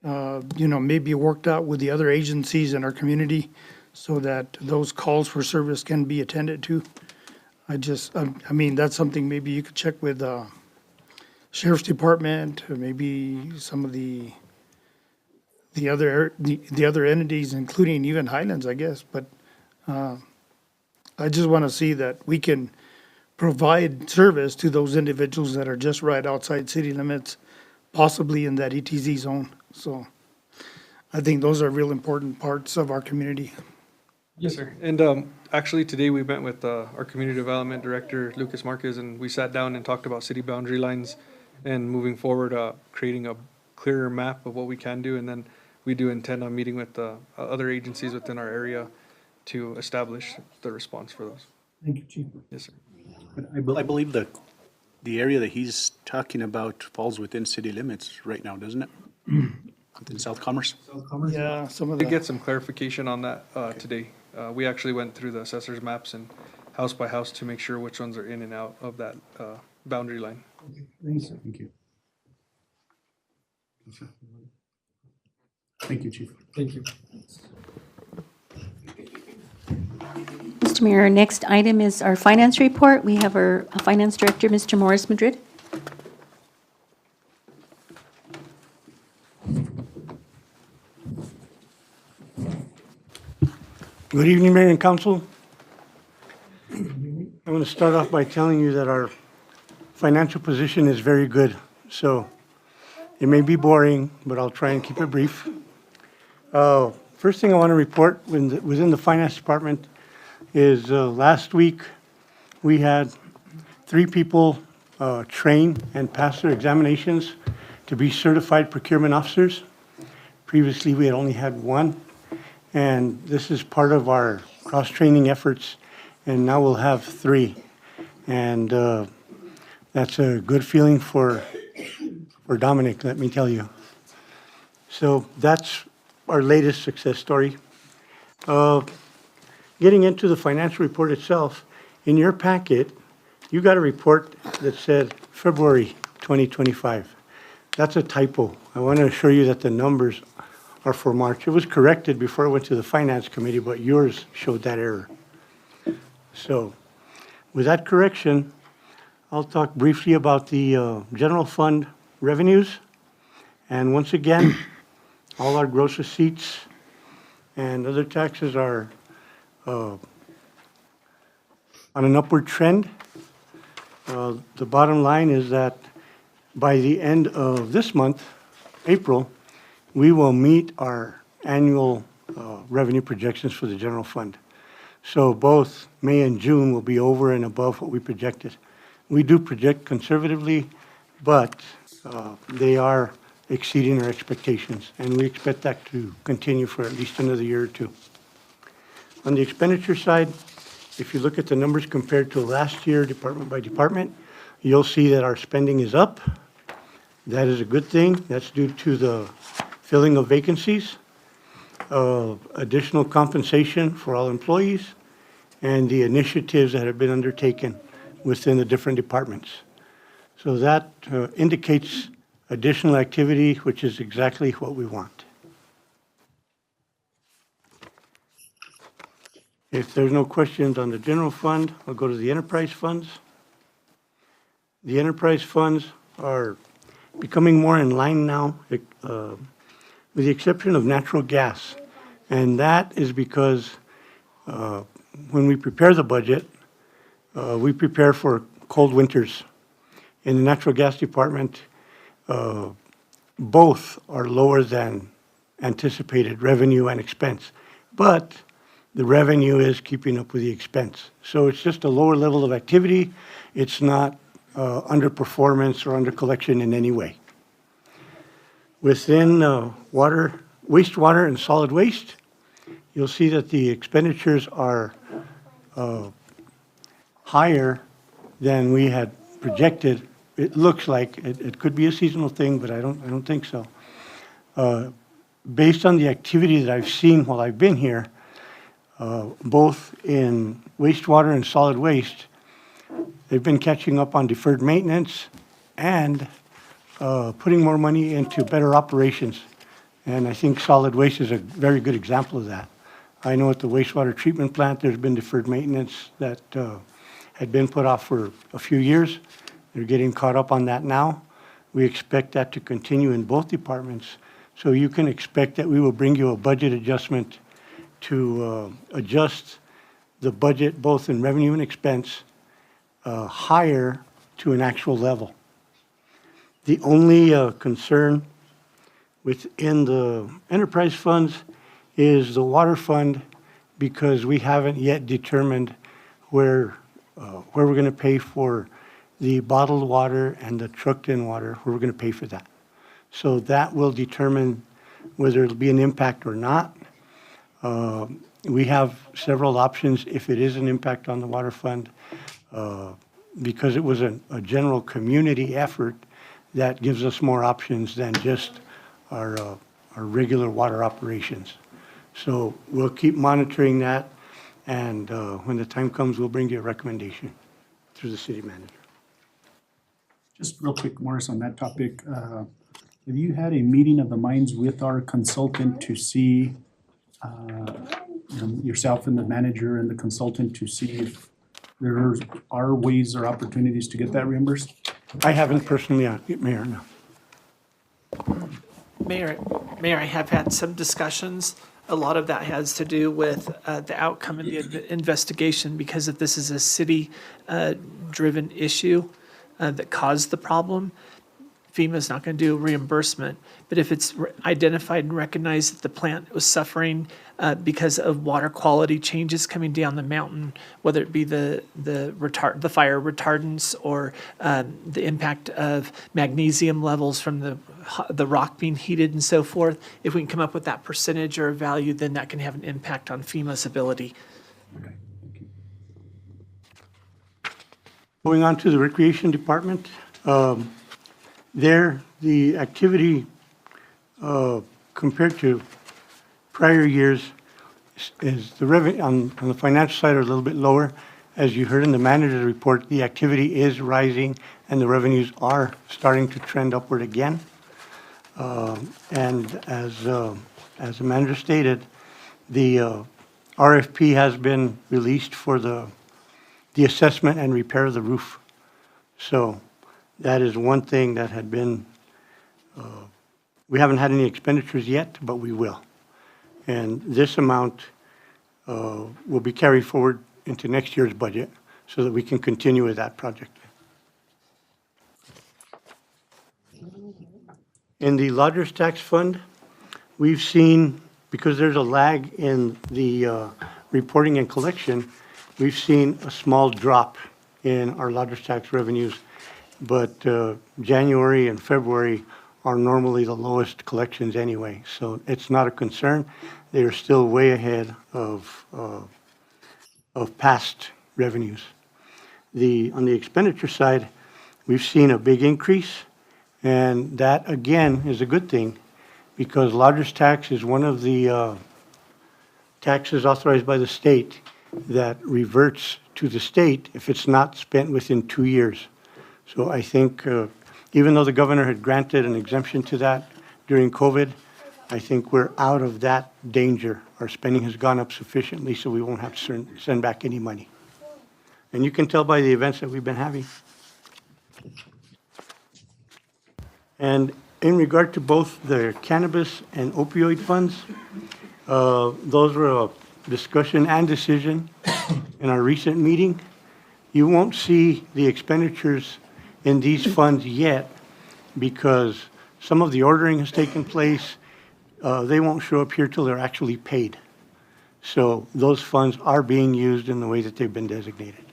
maybe worked out with the other agencies in our community so that those calls for service can be attended to. That's something maybe you could check with Sheriff's Department, or maybe some of the other entities, including even Highlands, I guess. But I just want to see that we can provide service to those individuals that are just right outside city limits, possibly in that ETZ zone. So I think those are real important parts of our community. Yes, sir. And actually, today we met with our Community Development Director, Lucas Marquez, and we sat down and talked about city boundary lines and moving forward, creating a clearer map of what we can do. And then we do intend on meeting with other agencies within our area to establish the response for those. Thank you, Chief. Yes, sir. But I believe the area that he's talking about falls within city limits right now, doesn't it? In South Commerce? Yeah, some of We the, get some clarification on that today. We actually went through the assessor's maps and house by house to make sure which ones are in and out of that boundary line. Thank you. Thank you, Chief. Thank you. Mr. Mayor. Our next item is our finance report. We have our Finance Director, Mr. Morris Madrid. Good evening, Mayor and Council. I'm going to start off by telling you that our financial position is very good. So it may be boring, but I'll try and keep it brief. First thing I want to report within the Finance Department is last week, we had 3 people train and pass their examinations to be certified procurement officers. Previously, we had only had 1. And this is part of our cross-training efforts, and now we'll have 3. And that's a good feeling for Dominic, let me tell you. So that's our latest success story. Getting into the financial report itself, in your packet, you got a report that said February 2025. That's a typo. I want to assure you that the numbers are for March. It was corrected before it went to the Finance Committee, but yours showed that error. So with that correction, I'll talk briefly about the general fund revenues. And once again, all our gross receipts and other taxes are on an upward trend. The bottom line is that by the end of this month, April, we will meet our annual revenue projections for the general fund. So both May and June will be over and above what we projected. We do project conservatively, but they are exceeding our expectations, and we expect that to continue for at least another year or 2. On the expenditure side, if you look at the numbers compared to last year, department by department, you'll see that our spending is up. That is a good thing. That's due to the filling of vacancies, additional compensation for all employees, and the initiatives that have been undertaken within the different departments. So that indicates additional activity, which is exactly what we want. If there's no questions on the general fund, I'll go to the enterprise funds. The enterprise funds are becoming more in line now, with the exception of natural gas. And that is because when we prepare the budget, we prepare for cold winters. In the natural gas department, both are lower than anticipated revenue and expense. But the revenue is keeping up with the expense. So it's just a lower level of activity. It's not underperformance or under collection in any way. Within wastewater and solid waste, you'll see that the expenditures are higher than we had projected. It looks like it could be a seasonal thing, but I don't think so. Based on the activity that I've seen while I've been here, both in wastewater and solid waste, they've been catching up on deferred maintenance and putting more money into better operations. And I think solid waste is a very good example of that. I know at the wastewater treatment plant, there's been deferred maintenance that had been put off for a few years. They're getting caught up on that now. We expect that to continue in both departments. So you can expect that we will bring you a budget adjustment to adjust the budget both in revenue and expense higher to an actual level. The only concern within the enterprise funds is the water fund, because we haven't yet determined where we're going to pay for the bottled water and the trucked-in water, where we're going to pay for that. So that will determine whether it'll be an impact or not. We have several options if it is an impact on the water fund, because it was a general community effort. That gives us more options than just our regular water operations. So we'll keep monitoring that, and when the time comes, we'll bring you a recommendation through the city manager. Just real quick, Morris, on that topic, have you had a meeting of the minds with our consultant to see yourself and the manager and the consultant to see if there are ways or opportunities to get that reimbursed? I haven't personally, Mayor, no. Mayor, I have had some discussions. A lot of that has to do with the outcome of the investigation, because if this is a city-driven issue that caused the problem, FEMA's not going to do a reimbursement. But if it's identified and recognized that the plant was suffering because of water quality changes coming down the mountain, whether it be the fire retardants or the impact of magnesium levels from the rock being heated and so forth, if we can come up with that percentage or a value, then that can have an impact on FEMA's ability. Going on to the Recreation Department, there, the activity compared to prior years is the revenue on the financial side are a little bit lower. As you heard in the manager's report, the activity is rising and the revenues are starting to trend upward again. And as the manager stated, the RFP has been released for the assessment and repair of the roof. So that is one thing that had been, we haven't had any expenditures yet, but we will. And this amount will be carried forward into next year's budget so that we can continue with that project. In the Lodgers Tax Fund, we've seen, because there's a lag in the reporting and collection, we've seen a small drop in our Lodgers Tax revenues. But January and February are normally the lowest collections anyway, so it's not a concern. They are still way ahead of past revenues. On the expenditure side, we've seen a big increase, and that again is a good thing, because Lodgers Tax is one of the taxes authorized by the state that reverts to the state if it's not spent within 2 years. So I think even though the governor had granted an exemption to that during COVID, I think we're out of that danger. Our spending has gone up sufficiently so we won't have to send back any money. And you can tell by the events that we've been having. And in regard to both the cannabis and opioid funds, those were a discussion and decision in our recent meeting. You won't see the expenditures in these funds yet because some of the ordering has taken place. They won't show up here till they're actually paid. So those funds are being used in the way that they've been designated.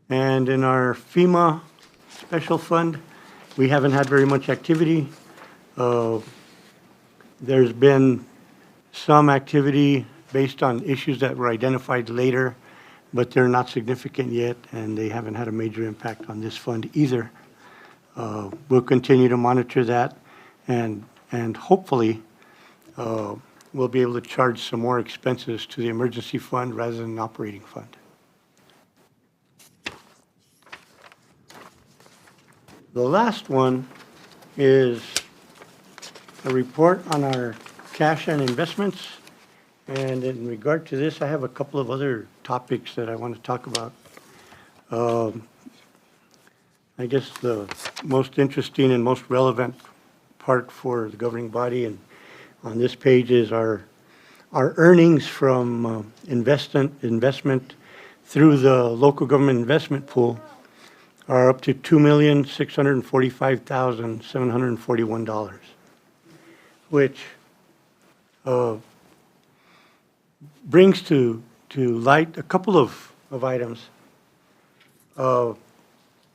And in our FEMA special fund, we haven't had very much activity. There's been some activity based on issues that were identified later, but they're not significant yet, and they haven't had a major impact on this fund either. We'll continue to monitor that, and hopefully we'll be able to charge some more expenses to the emergency fund rather than an operating fund. The last one is a report on our cash and investments. And in regard to this, I have a couple of other topics that I want to talk about. I guess the most interesting and most relevant part for the governing body and on this page is our earnings from investment through the local government investment pool are up to $2,645,741, which brings to light a couple of items,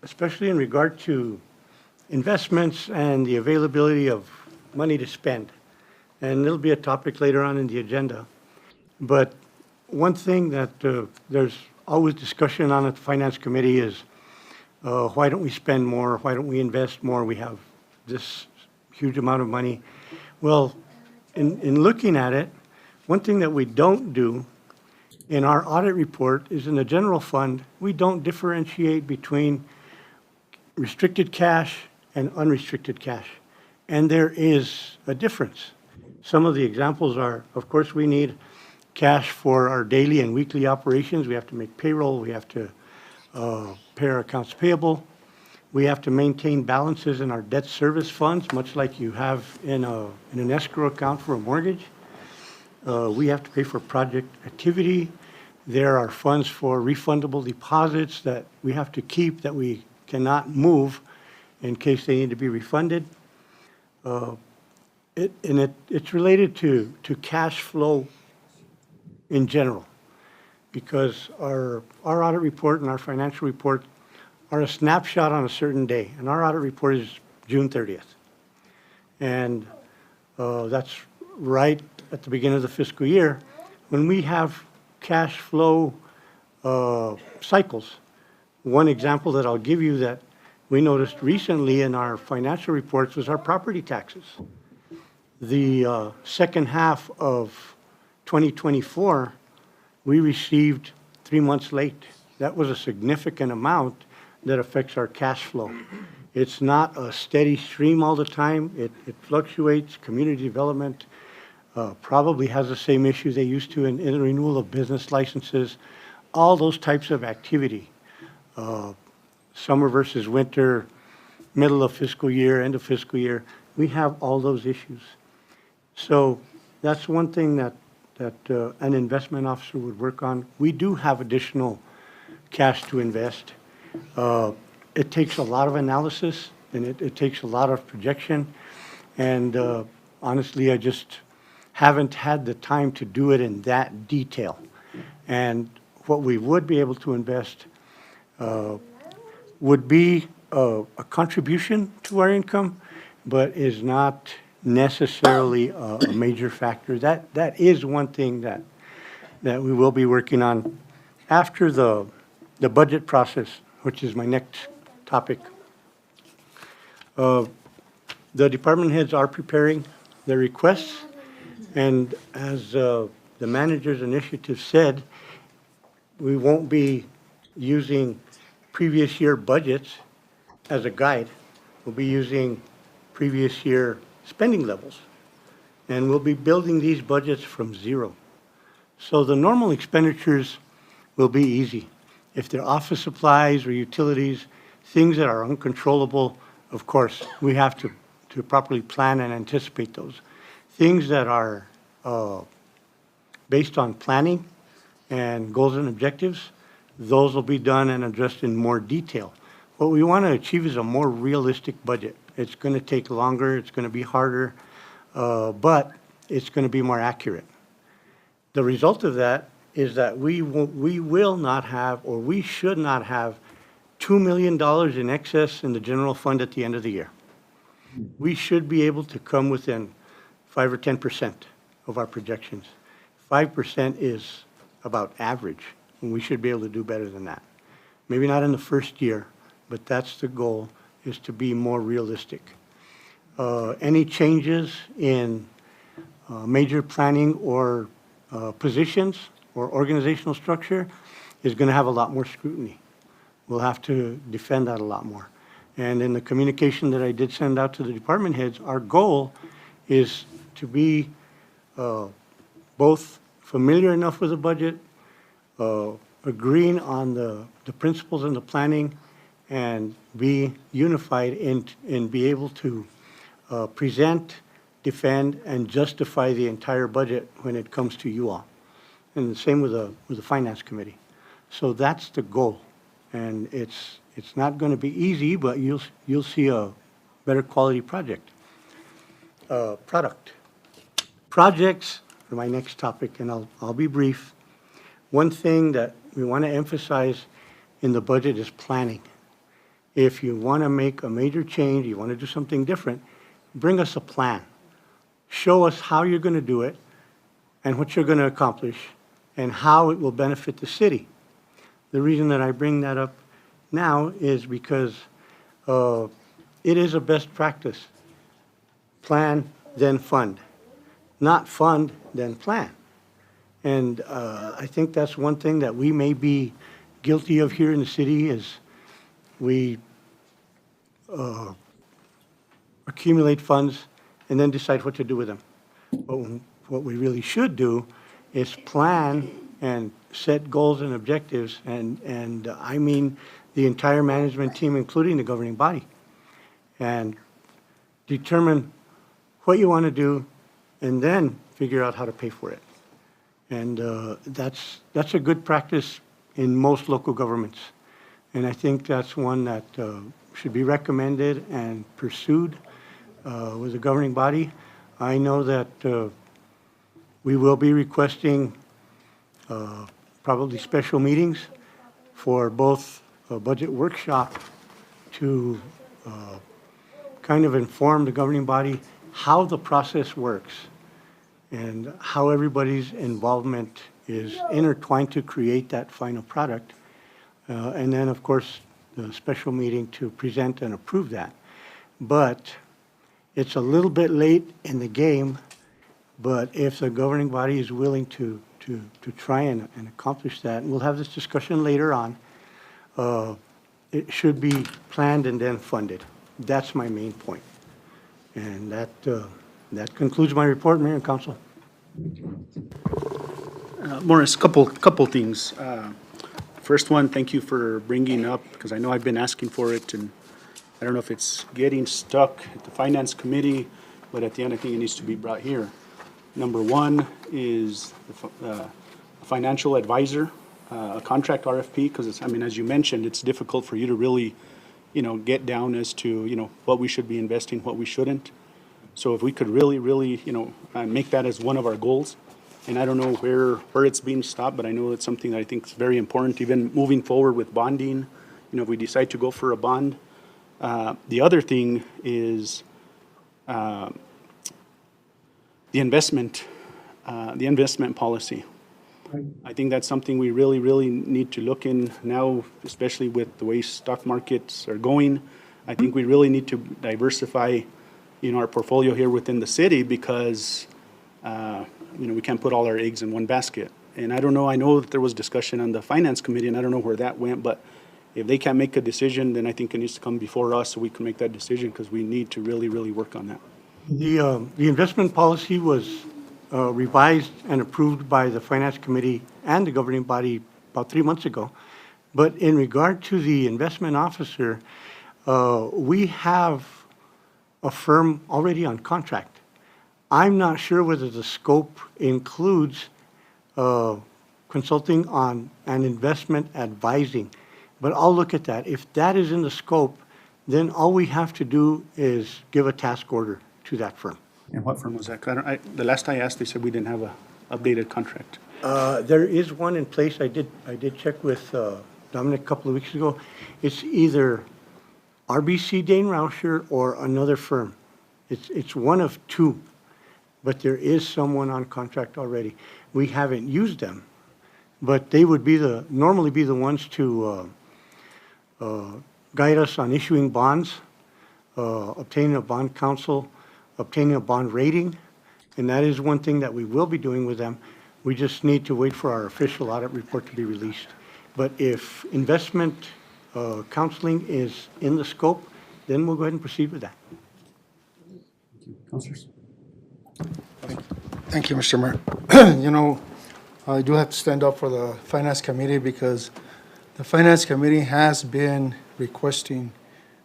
especially in regard to investments and the availability of money to spend. And it'll be a topic later on in the agenda. But one thing that there's always discussion on at the Finance Committee is why don't we spend more? Why don't we invest more? We have this huge amount of money. Well, in looking at it, one thing that we don't do in our audit report is in the general fund, we don't differentiate between restricted cash and unrestricted cash. and there is a difference. Some of the examples are, of course, we need cash for our daily and weekly operations. We have to make payroll, we have to pay our accounts payable. We have to maintain balances in our debt service funds, much like you have in an escrow account for a mortgage. We have to pay for project activity. There are funds for refundable deposits that we have to keep that we cannot move in case they need to be refunded. It's related to cash flow in general, because our audit report and our financial report are a snapshot on a certain day, and our audit report is June 30th. And that's right at the beginning of the fiscal year. When we have cash flow cycles, one example that I'll give you that we noticed recently in our financial reports was our property taxes. The second half of 2024, we received 3 months late. That was a significant amount that affects our cash flow. It's not a steady stream all the time. It fluctuates. Community development probably has the same issue they used to in the renewal of business licenses, all those types of activity. Summer versus winter, middle of fiscal year, end of fiscal year, we have all those issues. So that's one thing that an investment officer would work on. We do have additional cash to invest. It takes a lot of analysis, and it takes a lot of projection. And honestly, I just haven't had the time to do it in that detail. And what we would be able to invest would be a contribution to our income, but is not necessarily a major factor. That is one thing that we will be working on after the budget process, which is my next topic. The department heads are preparing their requests, and as the manager's initiative said, we won't be using previous year budgets as a guide. We'll be using previous year spending levels, and we'll be building these budgets from zero. So the normal expenditures will be easy. If they're office supplies or utilities, things that are uncontrollable, of course, we have to properly plan and anticipate those. Things that are based on planning and goals and objectives, those will be done and addressed in more detail. What we want to achieve is a more realistic budget. It's going to take longer, it's going to be harder, but it's going to be more accurate. The result of that is that we will not have, or we should not have, $2 million in excess in the general fund at the end of the year. We should be able to come within 5 or 10% of our projections. 5% is about average, and we should be able to do better than that. Maybe not in the first year, but that's the goal, is to be more realistic. Any changes in major planning or positions or organizational structure is going to have a lot more scrutiny. We'll have to defend that a lot more. And in the communication that I did send out to the department heads, our goal is to be both familiar enough with the budget, agreeing on the principles and the planning, and be unified and be able to present, defend, and justify the entire budget when it comes to you all. And the same with the finance committee. So that's the goal. And it's not going to be easy, but you'll see a better quality product. Projects are my next topic, and I'll be brief. One thing that we want to emphasize in the budget is planning. If you want to make a major change, you want to do something different, bring us a plan. Show us how you're going to do it and what you're going to accomplish and how it will benefit the city. The reason that I bring that up now is because it is a best practice. Plan, then fund. Not fund, then plan. And I think that's one thing that we may be guilty of here in the city is we accumulate funds, and then decide what to do with them. But what we really should do is plan and set goals and objectives, and I mean the entire management team, including the governing body, and determine what you want to do, and then figure out how to pay for it. And that's a good practice in most local governments. And I think that's one that should be recommended and pursued with the governing body. I know that we will be requesting probably special meetings for both a budget workshop to kind of inform the governing body how the process works and how everybody's involvement is intertwined to create that final product. And then, of course, the special meeting to present and approve that. But it's a little bit late in the game, but if the governing body is willing to try and accomplish that, and we'll have this discussion later on, it should be planned and then funded. That's my main point. And that concludes my report, Mayor and Council. Morris, couple things. First one, thank you for bringing up, because I know I've been asking for it, and I don't know if it's getting stuck at the Finance Committee, but at the end, I think it needs to be brought here. Number one is the financial advisor, a contract RFP, because it's, I mean, as you mentioned, it's difficult for you to really, get down as to, what we should be investing, what we shouldn't. So if we could really, make that as one of our goals. And I don't know where it's being stopped, but I know it's something that I think is very important, even moving forward with bonding. If we decide to go for a bond. The other thing is the investment policy. I think that's something we really, really need to look in now, especially with the way stock markets are going. I think we really need to diversify, our portfolio here within the city, because we can't put all our eggs in one basket. And I don't know, I know that there was discussion on the Finance Committee, and I don't know where that went, but if they can't make a decision, then I think it needs to come before us so we can make that decision, because we need to really, really work on that. The investment policy was revised and approved by the Finance Committee and the governing body about 3 months ago. But in regard to the investment officer, we have a firm already on contract. I'm not sure whether the scope includes consulting on and investment advising, but I'll look at that. If that is in the scope, then all we have to do is give a task order to that firm. And what firm was that? 'Cause the last I asked, they said we didn't have a updated contract. There is one in place. I did check with Dominic a couple of weeks ago. It's either RBC Dane Rauscher or another firm. It's one of two, but there is someone on contract already. We haven't used them, but they would normally be the ones to guide us on issuing bonds, obtaining a bond counsel, obtaining a bond rating, and that is one thing that we will be doing with them. We just need to wait for our official audit report to be released. But if investment counseling is in the scope, then we'll go ahead and proceed with that. Councilors? Thank you, Mr. Mayor. I do have to stand up for the Finance Committee, because the Finance Committee has been requesting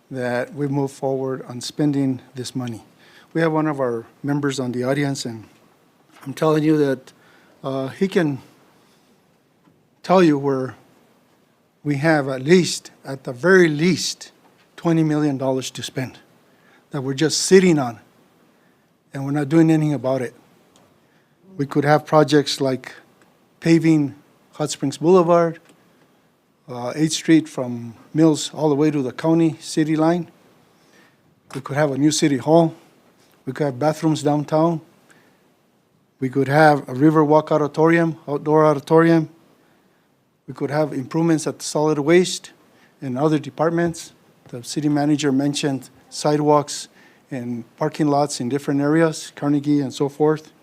that we move forward on spending this money. We have one of our members on the audience, and I'm telling you that he can tell you where we have at the very least, $20 million to spend that we're just sitting on, and we're not doing anything about it. We could have projects like paving Hot Springs Boulevard, 8th Street from Mills all the way to the county city line. We could have a new city hall. We could have bathrooms downtown. We could have a Riverwalk auditorium, outdoor auditorium. We could have improvements at the solid waste and other departments. The city manager mentioned sidewalks and parking lots in different areas, Carnegie and so forth.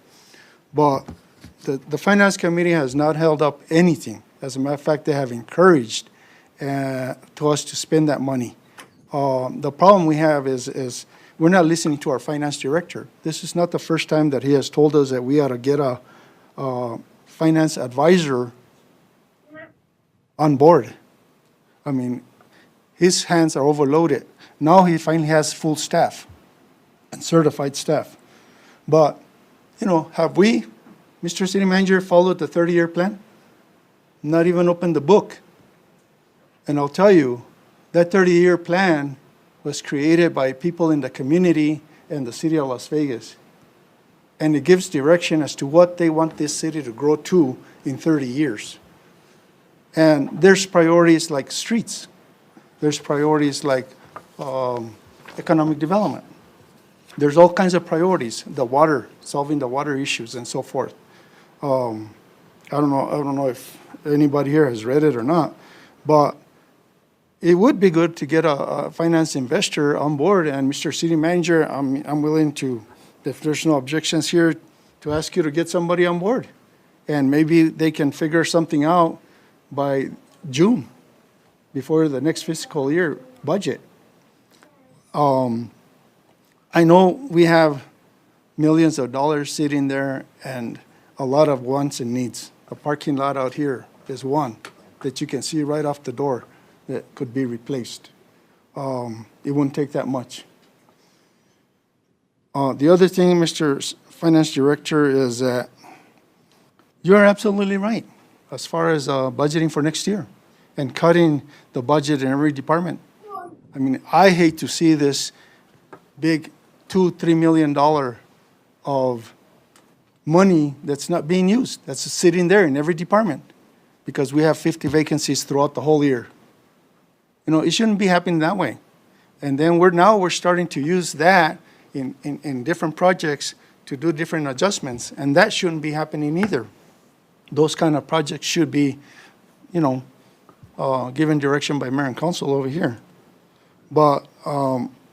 But the Finance Committee has not held up anything. As a matter of fact, they have encouraged to us to spend that money. The problem we have is we're not listening to our finance director. This is not the first time that he has told us that we ought to get a finance advisor on board. I mean, his hands are overloaded. Now he finally has full staff and certified staff. But, you know, have we, Mr. City Manager, followed the 30-year plan? Not even opened the book. And I'll tell you, that 30-year plan was created by people in the community and the city of Las Vegas. And it gives direction as to what they want this city to grow to in 30 years. And there's priorities like streets. There's priorities like economic development. There's all kinds of priorities, the water, solving the water issues and so forth. I don't know if anybody here has read it or not, but it would be good to get a finance investor on board. And Mr. City Manager, I'm willing to, if there's no objections here, to ask you to get somebody on board. And maybe they can figure something out by June, before the next fiscal year budget. I know we have millions of dollars sitting there and a lot of wants and needs. A parking lot out here is one that you can see right off the door that could be replaced. It wouldn't take that much. The other thing, Mr. Finance Director, is that you're absolutely right as far as budgeting for next year and cutting the budget in every department. I mean, I hate to see this big $2-3 million of money that's not being used, that's sitting there in every department, because we have 50 vacancies throughout the whole year. You know, it shouldn't be happening that way. And then we're starting to use that in different projects to do different adjustments, and that shouldn't be happening either. Those kind of projects should be, you know, given direction by mayor and council over here. But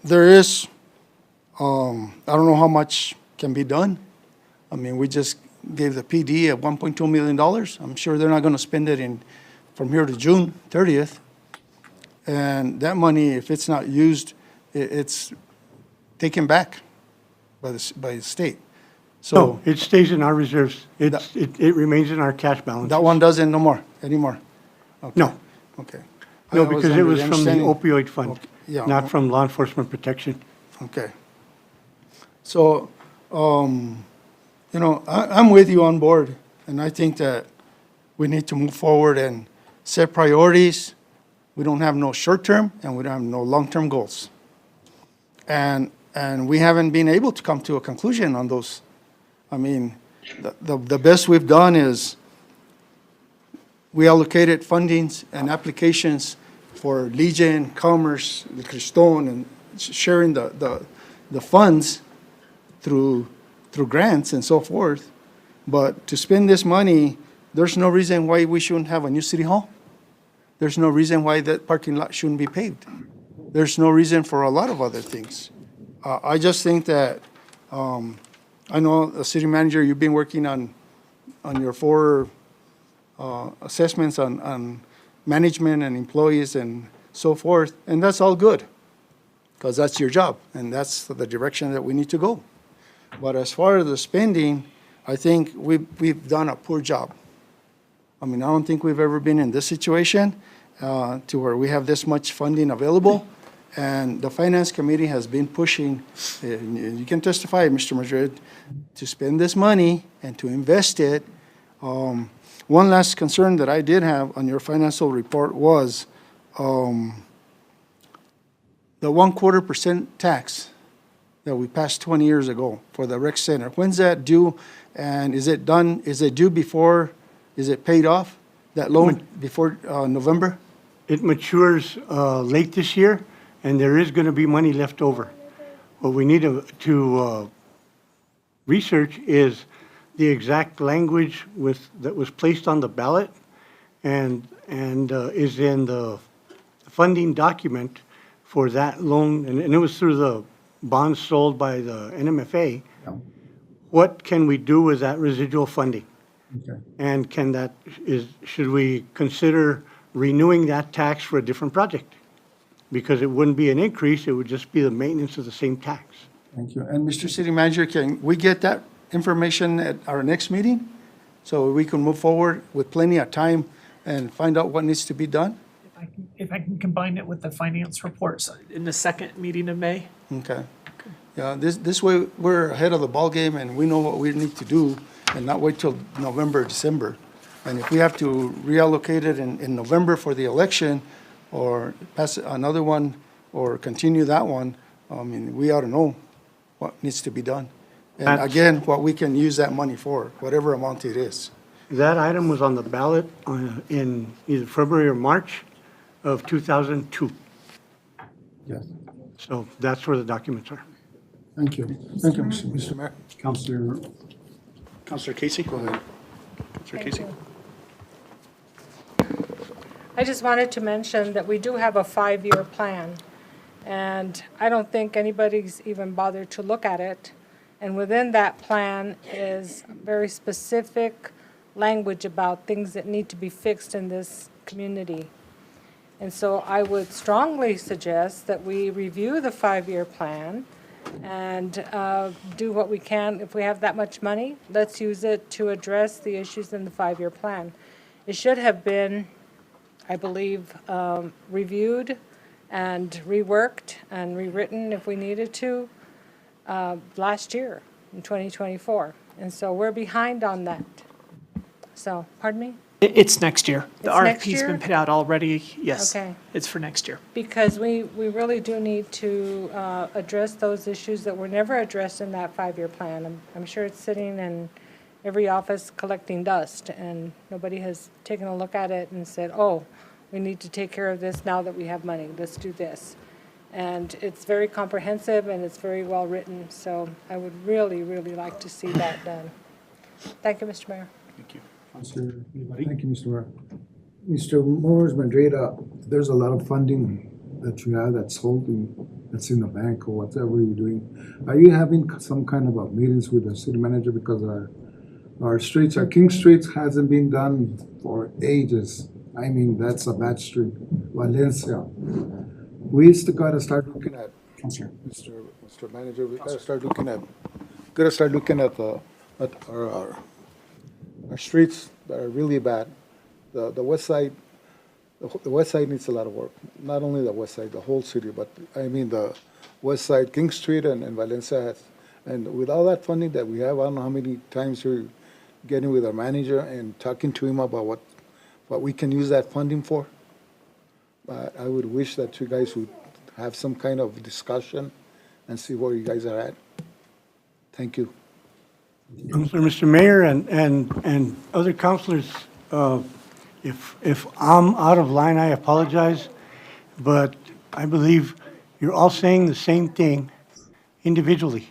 there is, I don't know how much can be done. I mean, we just gave the PD a $1.2 million. I'm sure they're not going to spend it from here to June 30th. And that money, if it's not used, it's taken back by the state. So No, it stays in our reserves. It remains in our cash balance. that one doesn't anymore? Okay. No. Okay. No, I was because it under was the from the understanding- opioid fund, Okay, yeah. not from law enforcement protection. Okay. So, you know, I'm with you on board, and I think that we need to move forward and set priorities. We don't have no short-term, and we don't have no long-term goals. And we haven't been able to come to a conclusion on those. I mean, the best we've done is we allocated fundings and applications for Legion, Commerce, the Cristone, and sharing the funds through grants and so forth. But to spend this money, there's no reason why we shouldn't have a new city hall. There's no reason why that parking lot shouldn't be paved. There's no reason for a lot of other things. I just think that, I know, the city manager, you've been working on your 4 assessments on management and employees and so forth, and that's all good, because that's your job, and that's the direction that we need to go. But as far as the spending, I think we've done a poor job. I mean, I don't think we've ever been in this situation to where we have this much funding available, and the Finance Committee has been pushing, you can testify, Mr. Madrid, to spend this money and to invest it. One last concern that I did have on your financial report was the 1/4% tax that we passed 20 years ago for the rec center. When's that due, and is it done, is it due before, is it paid off, that loan, before November? It matures late this year, and there is going to be money left over. What we need to research is the exact language that was placed on the ballot and is in the funding document for that loan, and it was through the bonds sold by the NMFA. What can we do with that residual funding? Okay. And should we consider renewing that tax for a different project? because it wouldn't be an increase, it would just be the maintenance of the same tax. Thank you. And Mr. City Manager, can we get that information at our next meeting? So we can move forward with plenty of time and find out what needs to be done? If I can combine it with the finance reports in the second meeting of May. Okay. Yeah, this way, we're ahead of the ballgame and we know what we need to do and not wait till November, December. And if we have to reallocate it in November for the election or pass another one or continue that one, I mean, we ought to know what needs to be done. And That's- again, what we can use that money for, whatever amount it is. That item was on the ballot in either February or March of 2002. Yes. So that's where the documents are. Thank you. Thank you, Mr. Mayor. Counselor Casey? Go ahead. Counselor Casey? I just wanted to mention that we do have a 5-year plan, and I don't think anybody's even bothered to look at it. And within that plan is very specific language about things that need to be fixed in this community. And so I would strongly suggest that we review the 5-year plan and do what we can. If we have that much money, let's use it to address the issues in the 5-year plan. It should have been, I believe, reviewed and reworked and rewritten if we needed to last year in 2024. And so we're behind on that. So, pardon me? It's next year. The It's next RFP's year? been put out already, yes. Okay. It's for next year. Because we really do need to address those issues that were never addressed in that 5-year plan. I'm sure it's sitting in every office collecting dust, and nobody has taken a look at it and said, oh, we need to take care of this now that we have money, let's do this. And it's very comprehensive and it's very well-written, so I would really, really like to see that done. Thank you, Mr. Mayor. Thank you. Thank you, Mr. Mayor. Mr. Morris Madrida, there's a lot of funding that you have that's holding, that's in the bank or whatever you're doing. Are you having some kind of a meetings with the city manager because our streets, our King Street hasn't been done for ages. I mean, that's a bad street. Valencia. We still gotta start looking at, Mr. Manager, we gotta start looking at our streets that are really bad. The west side, the west side needs a lot of work. Not only the west side, the whole city, but I mean the west side, King Street and Valencia has. And with all that funding that we have, I don't know how many times we're getting with our manager and talking to him about what we can use that funding for. But I would wish that you guys would have some kind of discussion and see where you guys are at. Thank you. Councilor, Mr. Mayor, and other councilors, if I'm out of line, I apologize, but I believe you're all saying the same thing individually.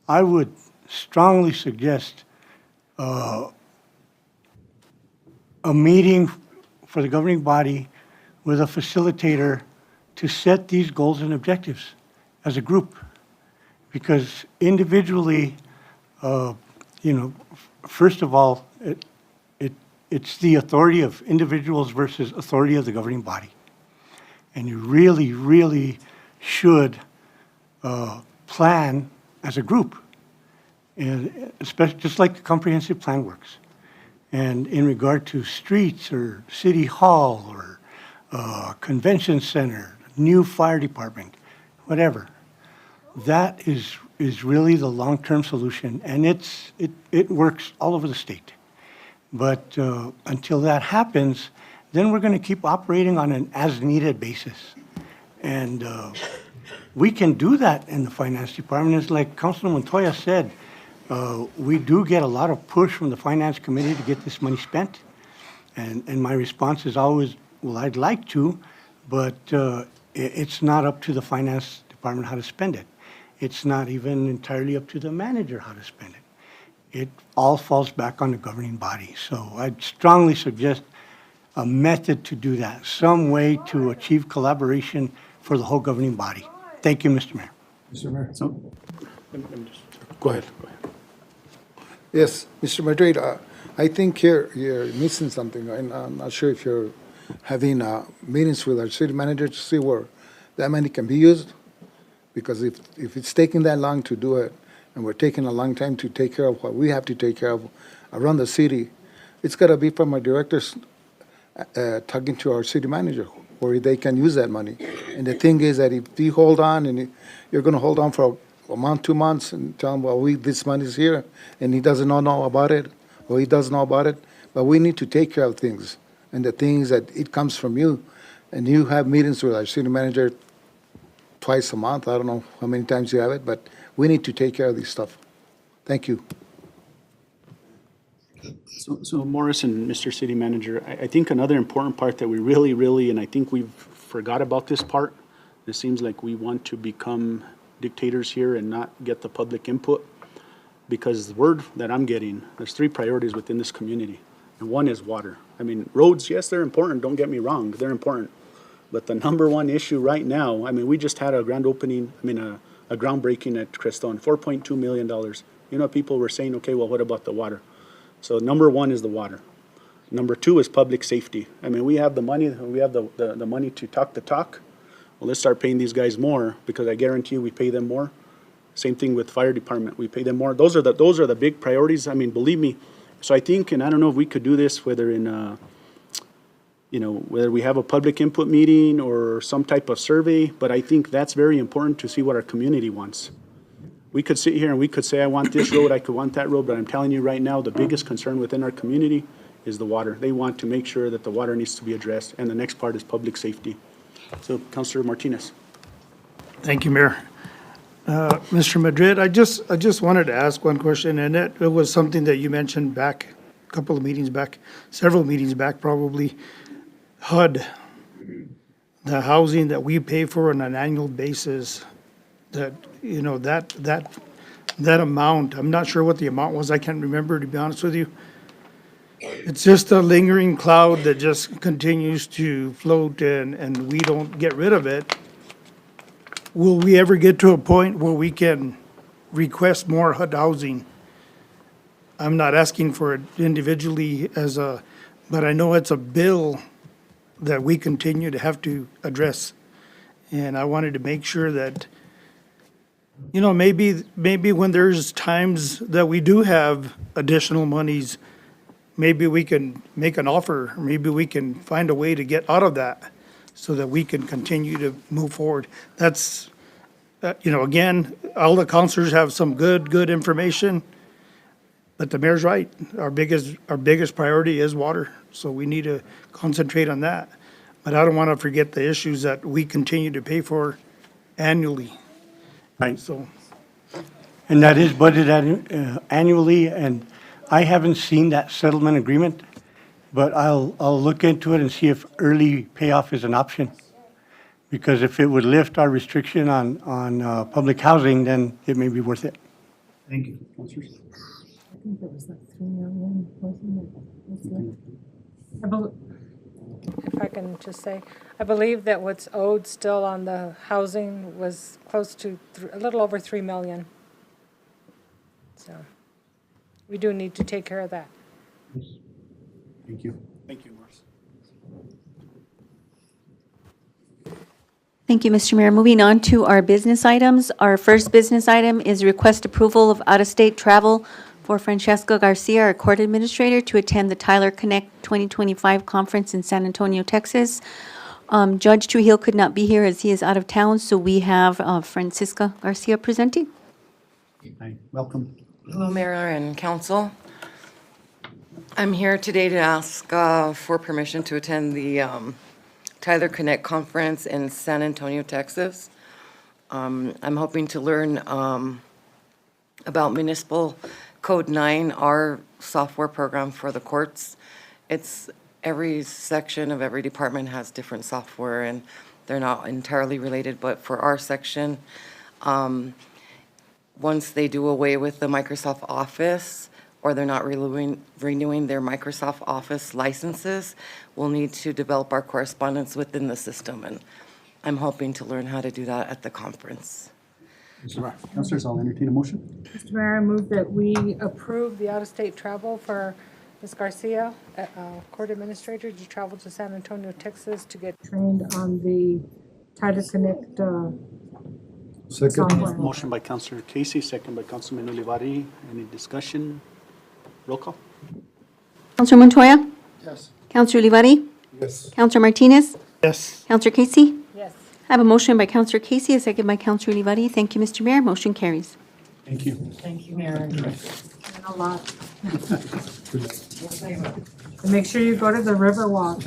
I would strongly suggest a meeting for the governing body with a facilitator to set these goals and objectives as a group. Because individually, first of all, it's the authority of individuals versus authority of the governing body. And you really, really should plan as a group, and especially just like the comprehensive plan works. And in regard to streets or city hall or convention center, new fire department, whatever, that is really the long-term solution, and it works all over the state. But until that happens, then we're going to keep operating on an as-needed basis. And we can do that in the finance department. It's like Councilor Montoya said, we do get a lot of push from the finance committee to get this money spent. And my response is always, well, I'd like to, but it's not up to the finance department how to spend it. It's not even entirely up to the manager how to spend it. It all falls back on the governing body. So I'd strongly suggest a method to do that, some way to achieve collaboration for the whole governing body. Thank you, Mr. Mayor. Mr. Mayor. Go ahead. Yes, Mr. Madrid, I think you're missing something, and I'm not sure if you're having meetings with our city manager to see where that money can be used. Because if it's taking that long to do it, and we're taking a long time to take care of what we have to take care of around the city, it's gotta be from our directors talking to our city manager, where they can use that money. And the thing is that if you hold on, and you're gonna hold on for a month, 2 months, and tell him, well, this money's here, and he doesn't know about it, or he doesn't know about it, but we need to take care of things. And the things that it comes from you, and you have meetings with our city manager twice a month. I don't know how many times you have it, but we need to take care of this stuff. Thank you. So Morris and Mr. City Manager, I think another important part that we really, and I think we've forgot about this part, it seems like we want to become dictators here and not get the public input. Because the word that I'm getting, there's 3 priorities within this community, and one is water. I mean, roads, yes, they're important, don't get me wrong, they're important. But the number one issue right now, I mean, we just had a grand opening, a groundbreaking at Crestone, $4.2 million. You know, people were saying, okay, well, what about the water? So number 1 is the water. Number 2 is public safety. I mean, we have the money, we have the money to talk the talk. Well, let's start paying these guys more, because I guarantee you we pay them more. Same thing with fire department, we pay them more. Those are the big priorities. I mean, believe me. So I think, and I don't know if we could do this, whether in, whether we have a public input meeting or some type of survey, but I think that's very important to see what our community wants. We could sit here and we could say, I want this road, I could want that road, but I'm telling you right now, the biggest concern within our community is the water. They want to make sure that the water needs to be addressed, and the next part is public safety. So, Councilor Martinez. Thank you, Mayor. Mr. Madrid, I just wanted to ask one question, and it was something that you mentioned back, a couple of meetings back, several meetings back probably. HUD, the housing that we pay for on an annual basis, that, that amount, I'm not sure what the amount was, I can't remember, to be honest with you. It's just a lingering cloud that just continues to float, and we don't get rid of it. Will we ever get to a point where we can request more HUD housing? I'm not asking for it individually but I know it's a bill that we continue to have to address. And I wanted to make sure that, maybe when there's times that we do have additional monies, maybe we can make an offer, maybe we can find a way to get out of that so that we can continue to move forward. That's, again, all the counselors have some good information, but the mayor's right. Our biggest priority is water, so we need to concentrate on that. But I don't want to forget the issues that we continue to pay for annually. Right. So, And that is budgeted annually, and I haven't seen that settlement agreement, but I'll look into it and see if early payoff is an option. Because if it would lift our restriction on public housing, then it may be worth it. Thank you. Councilors? I think it was like 3 million, wasn't it? If I can just say, I believe that what's owed still on the housing was close to a little over 3 million. So we do need to take care of that. Thank you. Thank you, Morris. Thank you, Mr. Mayor. Moving on to our business items. Our first business item is request approval of out-of-state travel for Francesca Garcia, our court administrator, to attend the Tyler Connect 2025 conference in San Antonio, Texas. Judge Trujillo could not be here as he is out of town, so we have Francisca Garcia presenting. Hi, welcome. Hello, Mayor and Council. I'm here today to ask for permission to attend the Tyler Connect Conference in San Antonio, Texas. I'm hoping to learn about Municipal Code 9, our software program for the courts. It's every section of every department has different software, and they're not entirely related, but for our section, once they do away with the Microsoft Office, or they're not renewing their Microsoft Office licenses, we'll need to develop our correspondence within the system, and I'm hoping to learn how to do that at the conference. Councilors, I'll entertain a motion. Mr. Mayor, I move that we approve the out-of-state travel for Ms. Garcia, Court Administrator, to travel to San Antonio, Texas to get Trained on the Tyler Connect, Second. software. Motion by Counselor Casey, second by Councilman Olivari. Any discussion? Roll call. Counselor Montoya? Yes. Counselor Olivari? Yes. Counselor Martinez? Yes. Counselor Casey? yes. I have a motion by Counselor Casey, a second by Counselor Olivari. Thank you, Mr. Mayor. Motion carries. Thank you. Thank you, Mayor. And a lot. And make sure you go to the river walk.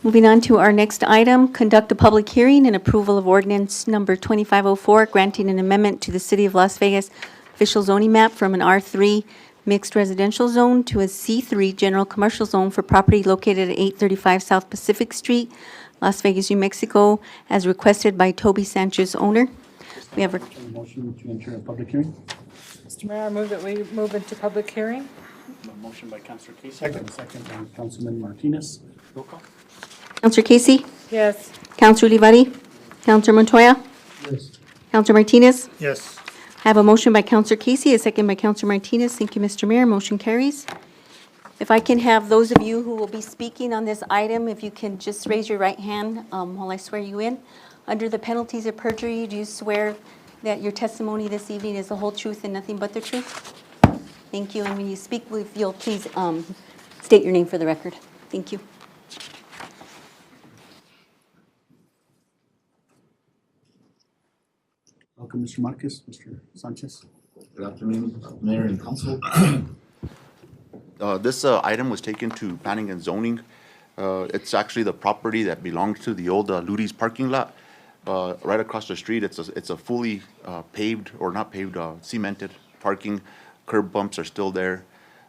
Moving on to our next item, conduct a public hearing and approval of ordinance number 2504, granting an amendment to the City of Las Vegas official zoning map from an R3 mixed residential zone to a C3 general commercial zone for property located at 835 South Pacific Street, Las Vegas, New Mexico, as requested by Toby Sanchez, owner. We have a Motion to enter a public hearing. Mr. Mayor, I move that we move into public hearing. Motion by Counselor Casey, second by Councilman Martinez. Roll call. Counselor Casey, Yes. Counselor Olivari, Counselor Montoya, Yes. Counselor Martinez. Yes. I have a motion by Counselor Casey, a second by Counselor Martinez. Thank you, Mr. Mayor. Motion carries. If I can have those of you who will be speaking on this item, if you can just raise your right hand while I swear you in. Under the penalties of perjury, do you swear that your testimony this evening is the whole truth and nothing but the truth? Thank you. And when you speak, if you'll please state your name for the record. Thank you. Welcome, Mr. Marquez, Mr. Sanchez. Good afternoon, Mayor and Council. This item was taken to Planning and Zoning. It's actually the property that belongs to the old Ludy's parking lot. Right across the street, it's a fully paved, or not paved, cemented parking. Curb bumps are still there.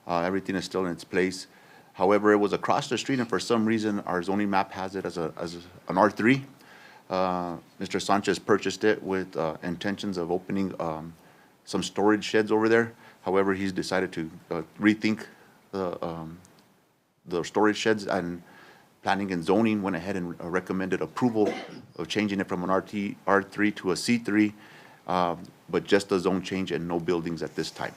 Everything is still in its place. However, it was across the street, and for some reason, our zoning map has it as an R3. Mr. Sanchez purchased it with intentions of opening some storage sheds over there. However, he's decided to rethink the storage sheds, and Planning and Zoning went ahead and recommended approval of changing it from an R3 to a C3, but just a zone change and no buildings at this time.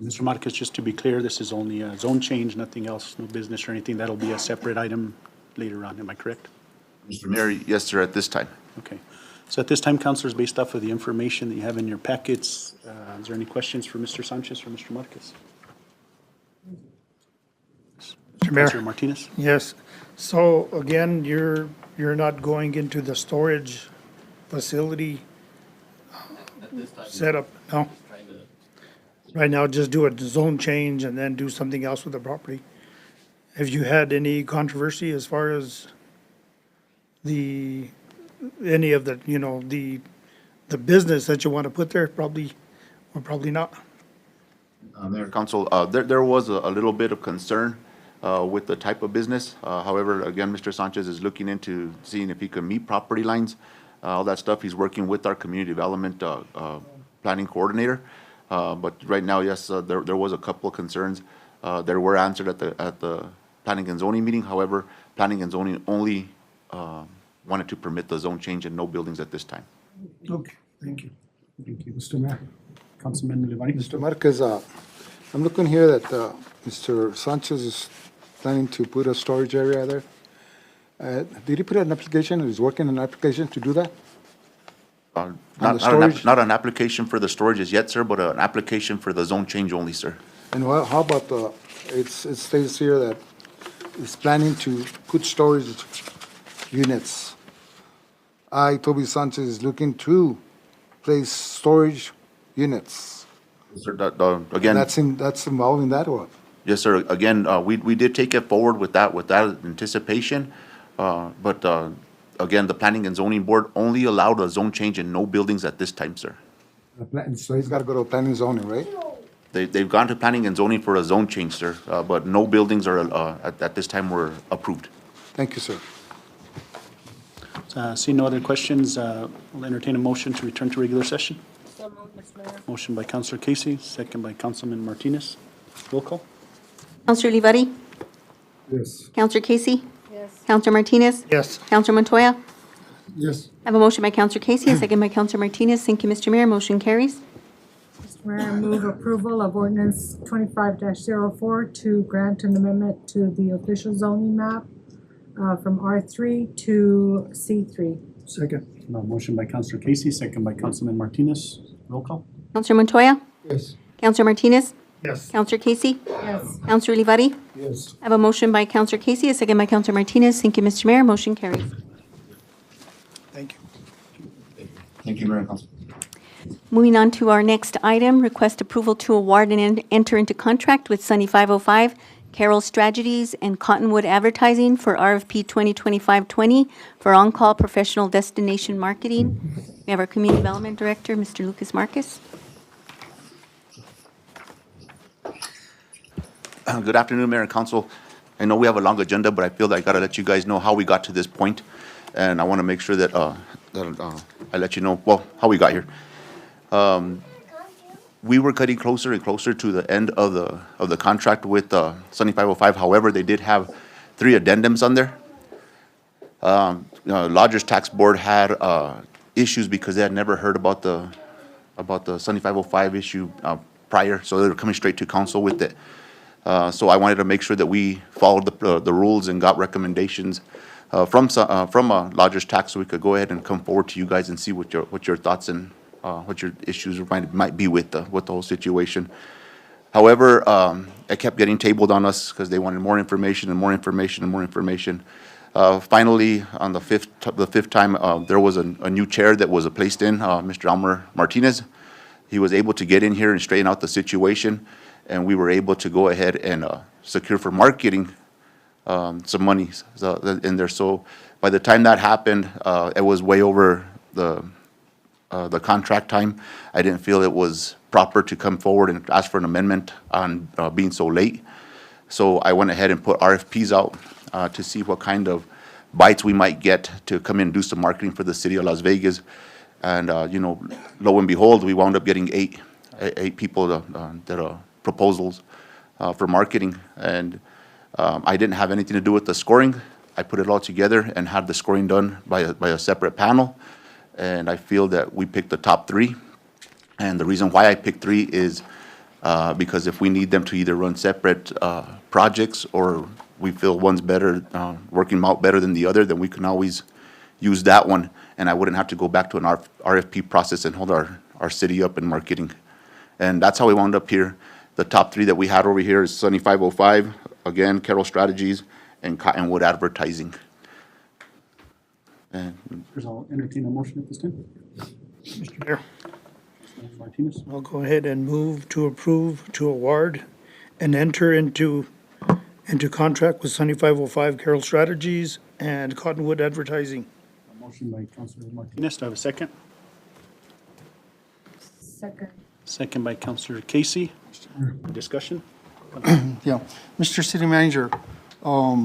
Mr. Marquez, just to be clear, this is only a zone change, nothing else, no business or anything. That'll be a separate item later on. Am I correct? Mr. Mayor, yes, sir, at this time. Okay. So at this time, councilors, based off of the information that you have in your packets, is there any questions for Mr. Sanchez or Mr. Marquez? Mr. Mayor. Councilor Martinez? Yes. So again, you're not going into the storage facility setup, no? Right now, just do a zone change and then do something else with the property. Have you had any controversy as far as any of the, the business that you want to put there? Probably, or probably not. Mayor, Council, there was a little bit of concern with the type of business. However, again, Mr. Sanchez is looking into seeing if he can meet property lines, all that stuff. He's working with our community development planning coordinator. But right now, yes, there was a couple of concerns. There were answered at the Planning and Zoning meeting. However, Planning and Zoning only wanted to permit the zone change and no buildings at this time. Okay, thank you. Thank you. Mr. Mayor, Councilman Olivari? Mr. Marquez, I'm looking here that Mr. Sanchez is planning to put a storage area there. Did he put an application, or is working on an application to do that? Not an application for the storages yet, sir, but an application for the zone change only, sir. And how about it states here that it's planning to put storage units. Toby Sanchez is looking to place storage units. Sir, again, That's involved in that or what? yes, sir. Again, we did take it forward with that anticipation. But again, the Planning and Zoning Board only allowed a zone change and no buildings at this time, sir. So he's got to go to planning and zoning, right? They've gone to Planning and Zoning for a zone change, sir, but no buildings are, at this time were approved. Thank you, sir. Seeing no other questions, we'll entertain a motion to return to regular session. So moved, Mr. Mayor. Motion by Councilor Casey, second by Councilman Martinez. Roll call. Counselor Olivari? Yes. Counselor Casey? Yes. Counselor Martinez? Yes. Counselor Montoya? Yes. I have a motion by Counselor Casey, a second by Counselor Martinez. Thank you, Mr. Mayor. Motion carries. Mayor, I move approval of ordinance 25-04 to grant an amendment to the official zoning map from R3 to C3. Second. Motion by Counselor Casey, second by Councilman Martinez. Roll call. Counselor Montoya? Yes. Counselor Martinez? Yes. Counselor Casey? Yes. Counselor Olivari? Yes. I have a motion by Counselor Casey, a second by Counselor Martinez. Thank you, Mr. Mayor. Motion carries. Thank you. Thank you, Mayor and Council. Moving on to our next item, request approval to award and enter into contract with Sunny 505, Carroll Strategies, and Cottonwood Advertising for RFP 2025-20 for on-call professional destination marketing. We have our Community Development Director, Mr. Lucas Marcus. Good afternoon, Mayor and Council. I know we have a long agenda, but I feel that I gotta let you guys know how we got to this point, and I want to make sure that I let you know, well, how we got here. We were getting closer and closer to the end of the contract with Sunny 505. However, they did have 3 addendums on there. Lodgers Tax Board had issues because they had never heard about the Sunny 505 issue prior, so they were coming straight to council with it. So I wanted to make sure that we followed the rules and got recommendations from Lodgers Tax, so we could go ahead and come forward to you guys and see what your thoughts and what your issues might be with the whole situation. However, it kept getting tabled on us because they wanted more information and more information and more information. Finally, on the fifth time, there was a new chair that was placed in, Mr. Elmer Martinez. He was able to get in here and straighten out the situation, and we were able to go ahead and secure for marketing some money in there. So by the time that happened, it was way over the contract time. I didn't feel it was proper to come forward and ask for an amendment on being so late. So I went ahead and put RFPs out to see what kind of bites we might get to come in and do some marketing for the city of Las Vegas. And, lo and behold, we wound up getting eight people that proposals for marketing. And I didn't have anything to do with the scoring. I put it all together and had the scoring done by a separate panel. And I feel that we picked the top 3. And the reason why I picked 3 is because if we need them to either run separate projects, or we feel one's better, working out better than the other, then we can always use that one, and I wouldn't have to go back to an RFP process and hold our city up in marketing. And that's how we wound up here. The top 3 that we had over here is Sunny 505, again, Carroll Strategies, and Cottonwood Advertising. And I'll entertain a motion at this time. Mr. Mayor, Martinez. I'll go ahead and move to approve to award and enter into contract with Sunny 505 Carroll Strategies and Cottonwood Advertising. A motion by Councilor Martinez. Do I have a second? Second. Second by Councilor Casey. Discussion? Yeah. Mr. City Manager, how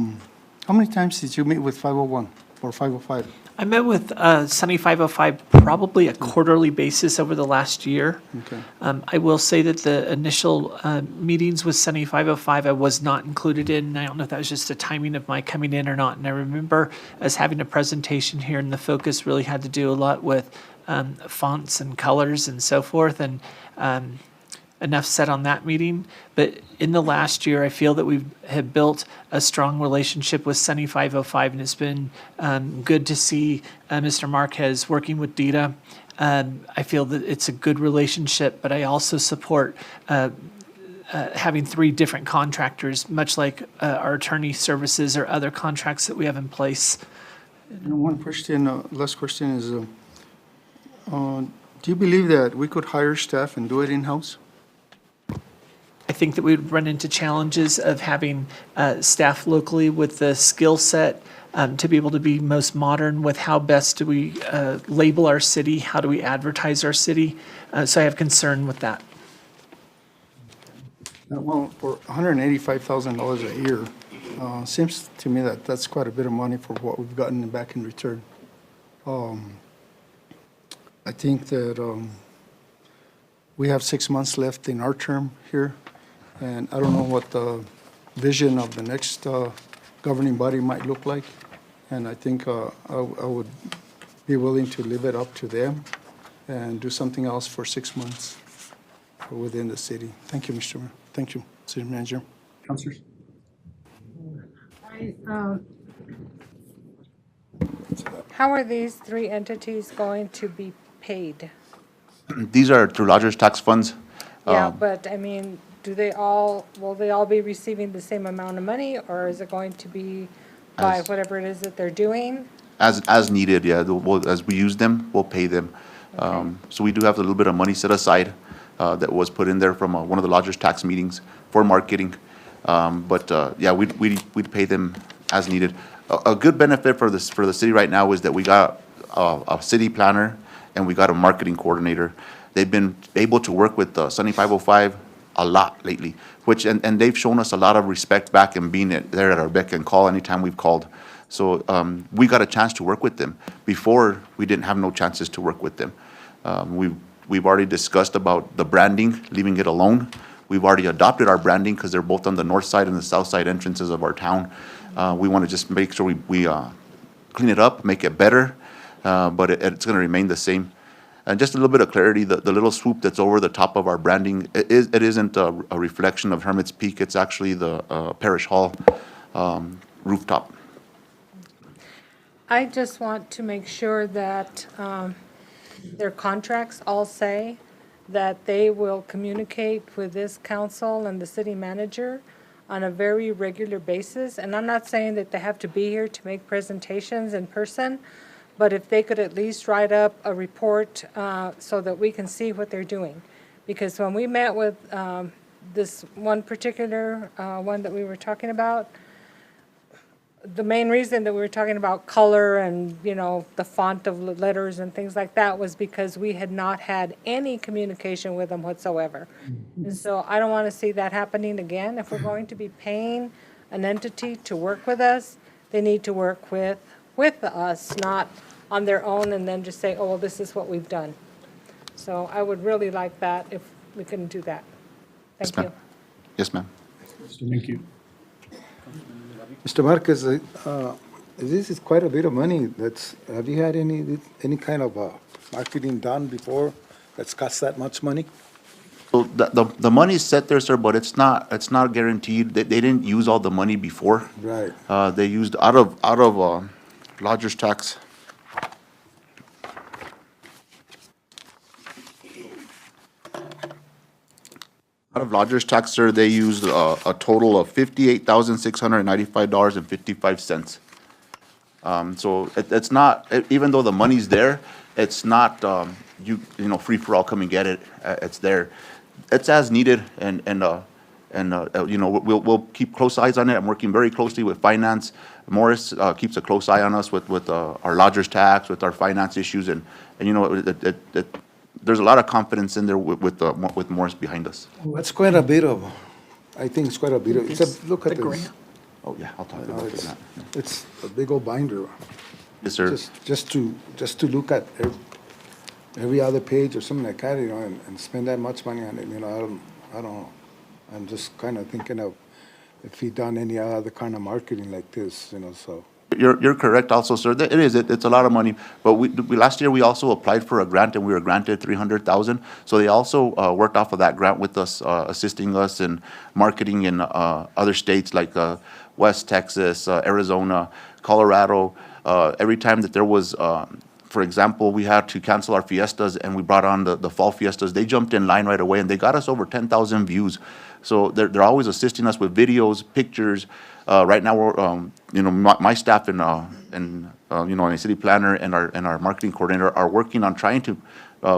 many times did you meet with 501 or 505? I met with Sunny 505 probably a quarterly basis over the last year. Okay. I will say that the initial meetings with Sunny 505 I was not included in. And I don't know if that was just the timing of my coming in or not. And I remember us having a presentation here, and the focus really had to do a lot with fonts and colors and so forth. And enough said on that meeting. But in the last year, I feel that we have built a strong relationship with Sunny 505, and it's been good to see Mr. Marquez working with Dita. I feel that it's a good relationship, but I also support having 3 different contractors, much like our attorney services or other contracts that we have in place. One question, last question is, do you believe that we could hire staff and do it in-house? I think that we would run into challenges of having staff locally with the skill set to be able to be most modern with how best do we label our city, how do we advertise our city. So I have concern with that. Well, for $185,000 a year, seems to me that that's quite a bit of money for what we've gotten back in return. I think that we have 6 months left in our term here, and I don't know what the vision of the next governing body might look like. And I think I would be willing to leave it up to them and do something else for 6 months. within the city. Thank you, Mr. Mayor. Thank you, City Manager. Councilors? How are these three entities going to be paid? These are through lodgers tax funds. Yeah, but I mean, will they all be receiving the same amount of money, or is it going to be by As- whatever it is that they're doing? As needed, yeah, as we use them, we'll pay them. So we do have a little bit of money set aside that was put in there from one of the lodgers tax meetings for marketing. Yeah, we'd pay them as needed. A good benefit for the city right now is that we got a city planner and we got a marketing coordinator. They've been able to work with Sunny 505 a lot lately, and they've shown us a lot of respect back and being there at our beck and call anytime we've called. So we got a chance to work with them. Before, we didn't have no chances to work with them. We've already discussed about the branding, leaving it alone. We've already adopted our branding because they're both on the north side and the south side entrances of our town. We want to just make sure we clean it up, make it better, but it's going to remain the same. And just a little bit of clarity, the little swoop that's over the top of our branding, it isn't a reflection of Hermit's Peak. It's actually the Parish Hall rooftop. I just want to make sure that their contracts all say that they will communicate with this council and the city manager on a very regular basis. And I'm not saying that they have to be here to make presentations in person, but if they could at least write up a report so that we can see what they're doing. Because when we met with this one particular one that we were talking about, the main reason that we were talking about color and, you know, the font of letters and things like that was because we had not had any communication with them whatsoever. And so I don't want to see that happening again. If we're going to be paying an entity to work with us, they need to work with us, not on their own and then just say, oh, well, this is what we've done. So I would really like that if we can do that. Thank you. Yes, ma'am. Thank you. Mr. Marquez, this is quite a bit of money. Have you had any kind of marketing done before that's cost that much money? So the money's set there, sir, but it's not guaranteed. They didn't use all the money before. Right. They used out of lodgers tax. Out of lodgers tax, sir, they used a total of $58,695.55. So it's not, even though the money's there, it's not, you know, free for all, come and get it. It's there. It's as needed, and you know, we'll keep close eyes on it. I'm working very closely with finance. Morris keeps a close eye on us with our lodgers tax, with our finance issues, and you know, there's a lot of confidence in there with Morris behind us. Well, that's quite a bit of, I think it's quite a bit of, look at The this. grant. Oh, yeah, I'll talk You know, about It's that. it's a big old binder. Yes, sir. Just to look at every other page or something like that, you know, and spend that much money on it, you know, I don't know. I'm just kind of thinking of if he done any other kind of marketing like this, you know, so. You're correct also, sir. It's a lot of money. But last year, we also applied for a grant, and we were granted $300,000. So they also worked off of that grant with us, assisting us in marketing in other states like West Texas, Arizona, Colorado. Every time that there was, for example, we had to cancel our fiestas and we brought on the fall fiestas, they jumped in line right away and they got us over 10,000 views. So they're always assisting us with videos, pictures. Right now, we're, you know, my staff and you know, and city planner and our marketing coordinator are working on trying to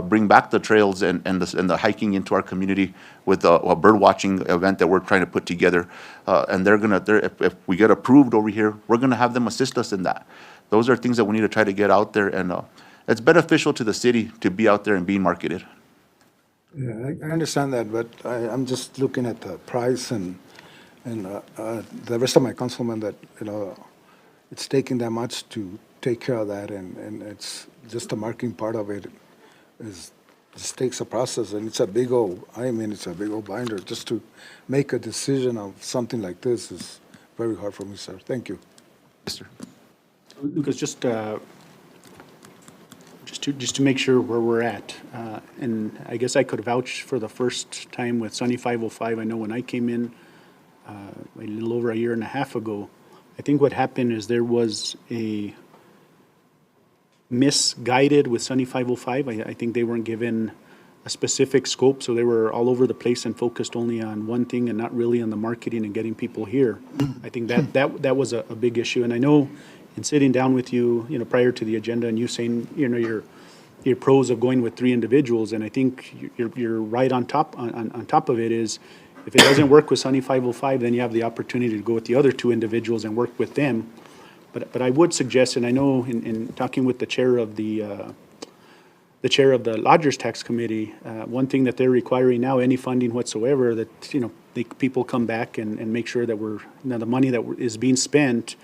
bring back the trails and the hiking into our community with a bird watching event that we're trying to put together. And if we get approved over here, we're gonna have them assist us in that. Those are things that we need to try to get out there, and it's beneficial to the city to be out there and being marketed. Yeah, I understand that, but I'm just looking at the price and the rest of my councilmen that, you know, it's taking that much to take care of that, and it's just the marking part of it just takes a process, and it's a big old, it's a big old binder. Just to make a decision of something like this is very hard for me, sir. Thank you. Yes, sir. Lucas, just to just to make sure where we're at. And I guess I could vouch for the first time with Sunny 505. I know when I came in a little over a year and a half ago, I think what happened is there was a misguided with Sunny 505. I think they weren't given a specific scope, so they were all over the place and focused only on one thing and not really on the marketing and getting people here. I think that was a big issue. And I know in sitting down with you, prior to the agenda and you saying, your pros of going with 3 individuals, and I think you're right on top of it is, if it doesn't work with Sunny 505, then you have the opportunity to go with the other 2 individuals and work with them. But I would suggest, and I know in talking with the chair of the Lodgers Tax Committee, one thing that they're requiring now, any funding whatsoever, that, people come back and make sure that the money that is being spent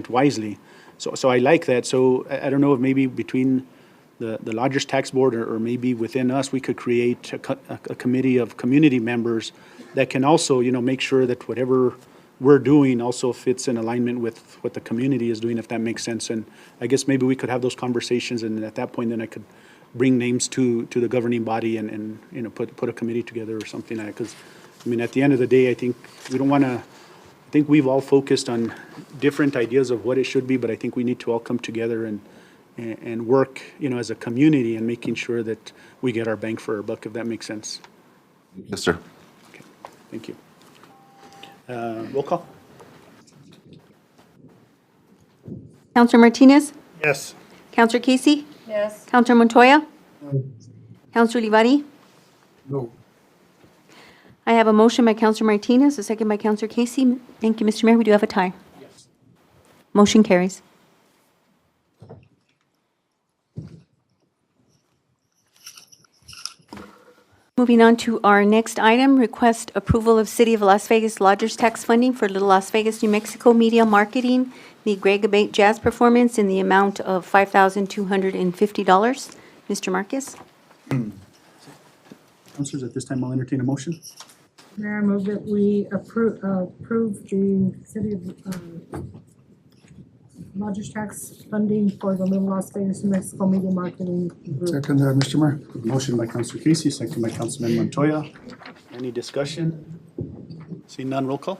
wisely. So I like that. So I don't know if maybe between the Lodgers Tax Board or maybe within us, we could create a committee of community members that can also, make sure that whatever we're doing also fits in alignment with what the community is doing, if that makes sense. And I guess maybe we could have those conversations, and at that point, then I could bring names to the governing body and put a committee together or something like that. Because, at the end of the day, I think we don't want to, I think we've all focused on different ideas of what it should be, but I think we need to all come together and work, as a community and making sure that we get our bang for our buck, if that makes sense. Yes, sir. Okay, thank you. Roll call? Counselor Martinez? Yes. Counselor Casey? Yes. Counselor Montoya? Counselor Olivari? No. I have a motion by Counselor Martinez, a second by Counselor Casey. Thank you, Mr. Mayor. We do have a tie. Yes. Motion carries. Moving on to our next item, request approval of City of Las Vegas Lodgers Tax funding for Little Las Vegas, New Mexico Media Marketing, the Greg Abate Jazz Performance in the amount of $5,250. Mr. Marcus? Councilors, at this time, I'll entertain a motion. Mayor, I move that we approve the city of Lodgers Tax funding for the Little Las Vegas, New Mexico Media Marketing Group. Second that, Mr. Mayor. Motion by Councilor Casey, second by Councilman Montoya. Any discussion? Seeing none, roll call?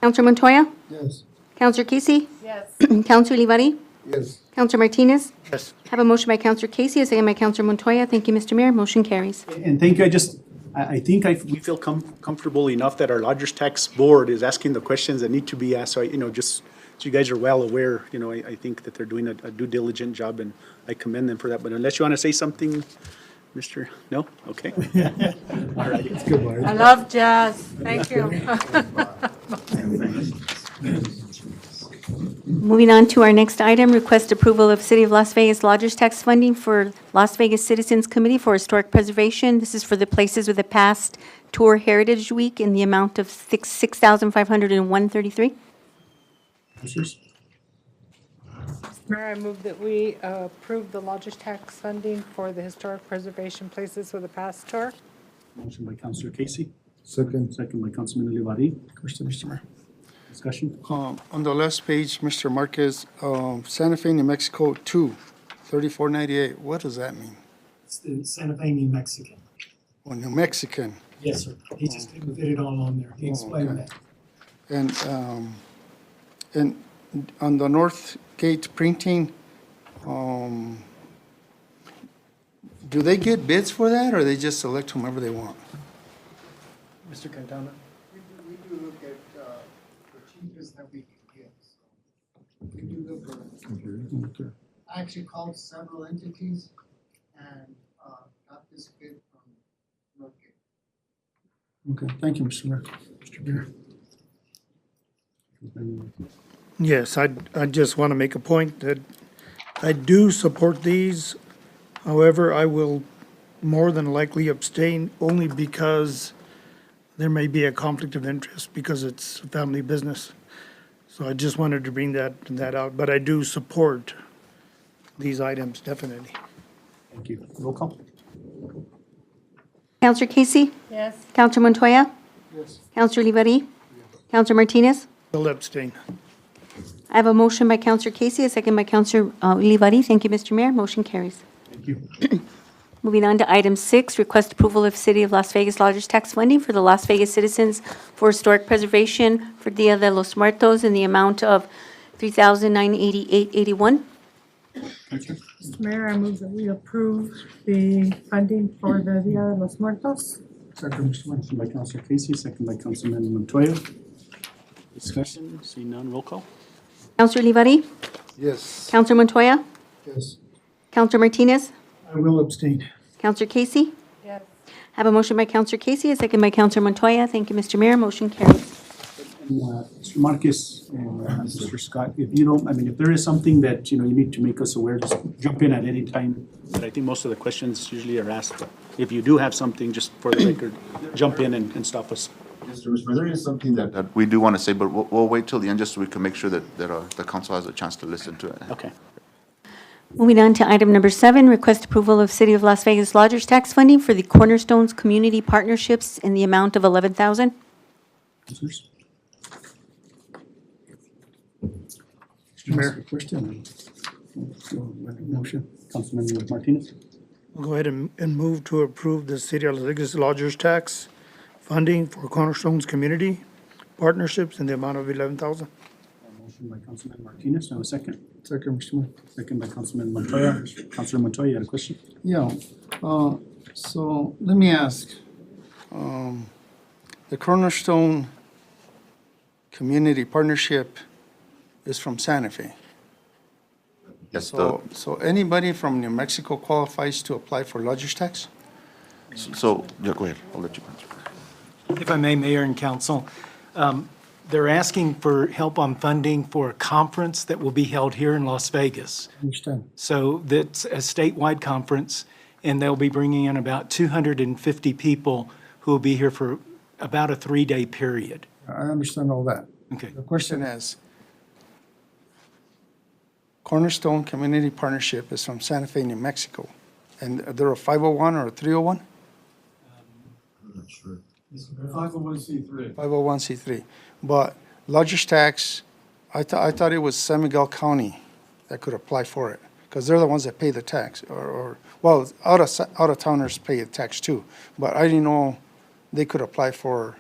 Counselor Montoya? Yes. Counselor Casey? Yes. Counselor Olivari? Yes. Counselor Martinez? Yes. Have a motion by Counselor Casey, a second by Counselor Montoya. Thank you, Mr. Mayor. Motion carries. And thank you, I think we feel comfortable enough that our Lodgers Tax Board is asking the questions that need to be asked, so just so you guys are well aware, I think that they're doing a due diligent job, and I commend them for that, but unless you want to say something, Mr., no? Okay. All right. It's good, Barry. I love jazz. Thank you. Moving on to our next item, request approval of City of Las Vegas Lodgers Tax funding for Las Vegas Citizens Committee for Historic Preservation. This is for the Places with the Past Tour Heritage Week in the amount of $6,501.33. Councilors? Mayor, I move that we approve the Lodgers Tax funding for the Historic Preservation Places with a Past tour. Motion by Councilor Casey, Second. second by Councilman Olivari. Question, Mr. Mayor. Discussion? On the last page, Mr. Marquez, Santa Fe, New Mexico, 3498, what does that mean? It's the Santa Fe, New Mexican. Oh, New Mexican. Yes, sir. He just couldn't fit it all on there. He explained okay. that. And on the North Gate printing, do they get bids for that, or they just select whomever they want? Mr. Cantana? We do look at the cheapest that we can get. So we do look at, I actually called several entities and got this bid from Northgate. Okay, thank you, Mr. Mayor. Mr. Beer? Yes, I just want to make a point that I do support these. However, I will more than likely abstain only because there may be a conflict of interest because it's a family business. So I just wanted to bring that out, but I do support these items, definitely. Thank you. Roll call? Counselor Casey? Yes. Counselor Montoya? Yes. Counselor Olivari? Counselor Martinez? Will abstain. I have a motion by Counselor Casey, a second by Counselor Ulivari. Thank you, Mr. Mayor. Motion carries. Thank you. Moving on to item 6, request approval of City of Las Vegas Lodgers Tax funding for the Las Vegas citizens for historic preservation for Dia de los Muertos in the amount of $3,988.81. Mr. Mayor, I move that we approve the funding for the Dia de los Muertos. Second, motion by Councilor Casey, second by Councilman Montoya. Discussion, seeing none, roll call. Counselor Ulivari? Yes. Counselor Montoya? Yes. Counselor Martinez? I will abstain. Counselor Casey? Yes. I have a motion by Counselor Casey, a second by Counselor Montoya. Thank you, Mr. Mayor. Motion carries. Mr. Marquez and Mr. Scott, if you don't, I mean, if there is something that, you need to make us aware, just jump in at any time. But I think most of the questions usually are asked. If you do have something, just for the record, jump in and stop us. Mr. Richmond, there is something that we do want to say, but we'll wait till the end just so we can make sure that the council has a chance to listen to it. Okay. Moving on to item number 7, request approval of City of Las Vegas Lodgers Tax funding for the Cornerstones Community Partnerships in the amount of $11,000. Councilors? Mr. Mayor, Question. Motion. Councilman Martinez? I'll go ahead and move to approve the City of Las Vegas Lodgers Tax funding for Cornerstones Community Partnerships in the amount of $11,000. Motion by Councilman Martinez, have a second? Second, Mr. Mayor. Second by Councilman Montoya. Councilor Montoya, you had a question? Yeah, so let me ask, the Cornerstone Community Partnership is from Santa Fe. Yes, So anybody from New Mexico qualifies to apply for lodgers tax? yeah, go ahead, I'll let you answer. If I may, Mayor and Council, they're asking for help on funding for a conference that will be held here in Las Vegas. Understand. So that's a statewide conference, and they'll be bringing in about 250 people who will be here for about a 3-day period. I understand all that. Okay. The question is, Cornerstone Community Partnership is from Santa Fe, New Mexico, and they're a 501 or a 301? 501c3. 501c3. But lodgers tax, I thought it was San Miguel County that could apply for it, because they're the ones that pay the tax, well, out-of-towners pay the tax too, but I didn't know they could apply for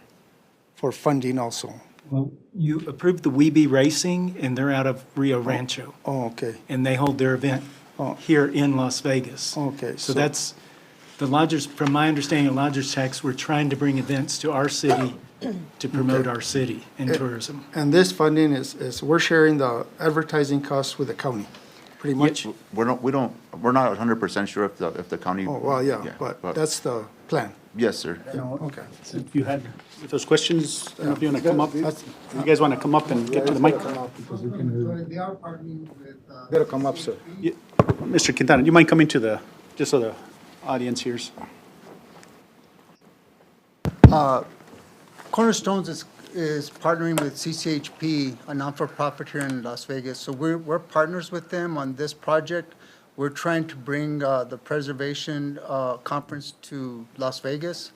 funding also. Well, you approved the Weeby Racing, and they're out of Rio Rancho, Oh, okay, and they hold their event Oh. here in Las Vegas. okay. So that's, the lodgers, from my understanding of lodgers tax, we're trying to bring events to our city to promote our city and tourism. And this funding is we're sharing the advertising costs with the county, pretty much? We're not 100% sure if the county. Oh, well, yeah, but that's the plan. Yes, sir. Okay. If you had, if those questions, I don't know if you want to come up, if you guys want to come up and get to the mic. They are partnering with. Gotta come up, sir. Mr. Quintana, do you mind coming to the, just so the audience hears? Cornerstones is partnering with CCHP, a non-for-profit here in Las Vegas. So we're partners with them on this project. We're trying to bring the preservation conference to Las Vegas.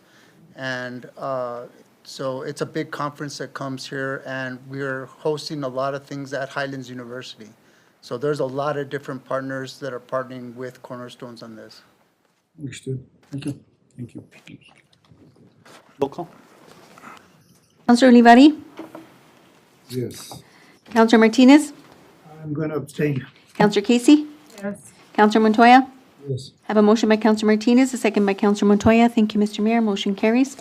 And so it's a big conference that comes here, and we're hosting a lot of things at Highlands University. So there's a lot of different partners that are partnering with Cornerstones on this. Understood. Thank you. Thank you. Roll call. Counselor Ulivari? Yes. Counselor Martinez? I'm going to abstain. Counselor Casey? Yes. Counselor Montoya? Yes. I have a motion by Counselor Martinez, a second by Counselor Montoya. Thank you, Mr. Mayor. Motion carries.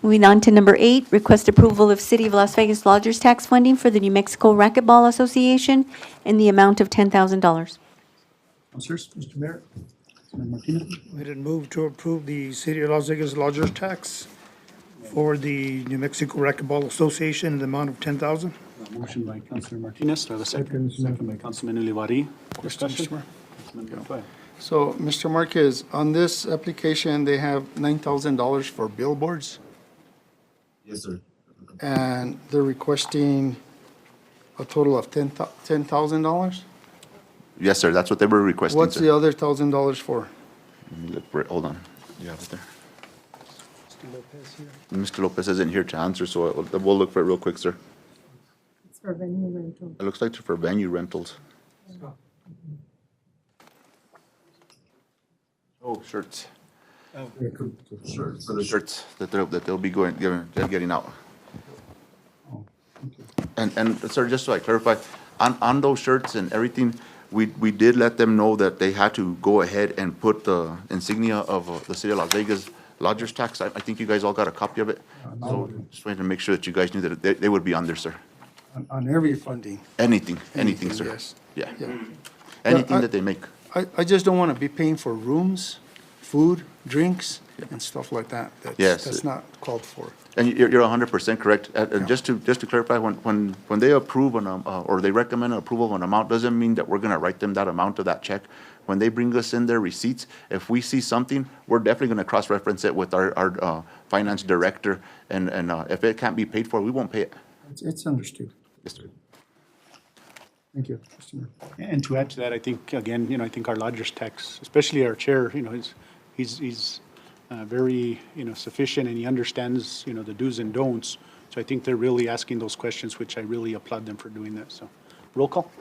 Moving on to number 8, request approval of City of Las Vegas Lodgers Tax funding for the New Mexico Racquetball Association in the amount of $10,000. Councilors, Mr. Mayor, Councilman Martinez. We did move to approve the City of Las Vegas Lodgers Tax for the New Mexico Racquetball Association in the amount of $10,000. Motion by Councilor Martinez, do I have a second? Second by Councilman Ulivari. Discussion? Councilman Montoya. So, Mr. Marquez, on this application, they have $9,000 for billboards, Yes, sir. and they're requesting a total of $10,000? Yes, sir, that's what they were requesting, What's sir. the other $1,000 for? Let me look for it. Hold on. You have it there. Mr. Lopez isn't here to answer, so we'll look for it real quick, sir. For venue rental. It looks like for venue rentals. Oh, shirts. For the shirts that they'll be getting out. And sir, just so I clarify, on those shirts and everything, we did let them know that they had to go ahead and put the insignia of the city of Las Vegas lodgers tax. I think you guys all got a copy of it. So just wanted to make sure that you guys knew that they would be on there, sir. On every funding. Anything, Anything, sir. yes. Yeah. Yeah. Anything I- that they make. I just don't want to be paying for rooms, food, drinks, and stuff like that. Yes. That's not called for. And you're 100% correct. And just to clarify, when they approve or they recommend an approval of an amount, doesn't mean that we're gonna write them that amount of that check. When they bring us in their receipts, if we see something, we're definitely gonna cross-reference it with our finance director. And if it can't be paid for, we won't pay it. It's understood. Yes, sir. Thank you, Mr. Mayor. And to add to that, I think, again, I think our lodgers tax, especially our chair, he's very, sufficient, and he understands, the do's and don'ts. So I think they're really asking those questions, which I really applaud them for doing that, so. Roll call?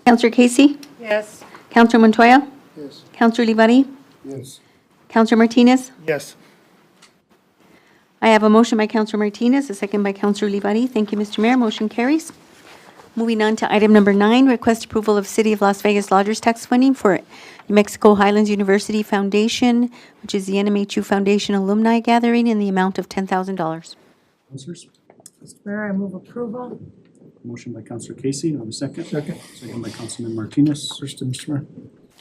Counselor Casey? Yes. Counselor Montoya? Yes. Counselor Olivari? Yes. Counselor Martinez? Yes. I have a motion by Counselor Martinez, a second by Counselor Olivari. Thank you, Mr. Mayor. Motion carries. Moving on to item number 9, request approval of City of Las Vegas Lodgers Tax funding for New Mexico Highlands University Foundation, which is the NMHU Foundation Alumni Gathering, in the amount of $10,000. Counselors? Mr. Mayor, I move approval. Motion by Counselor Casey, do I have a second? Second. Second by Councilman Martinez. First, Mr. Mayor.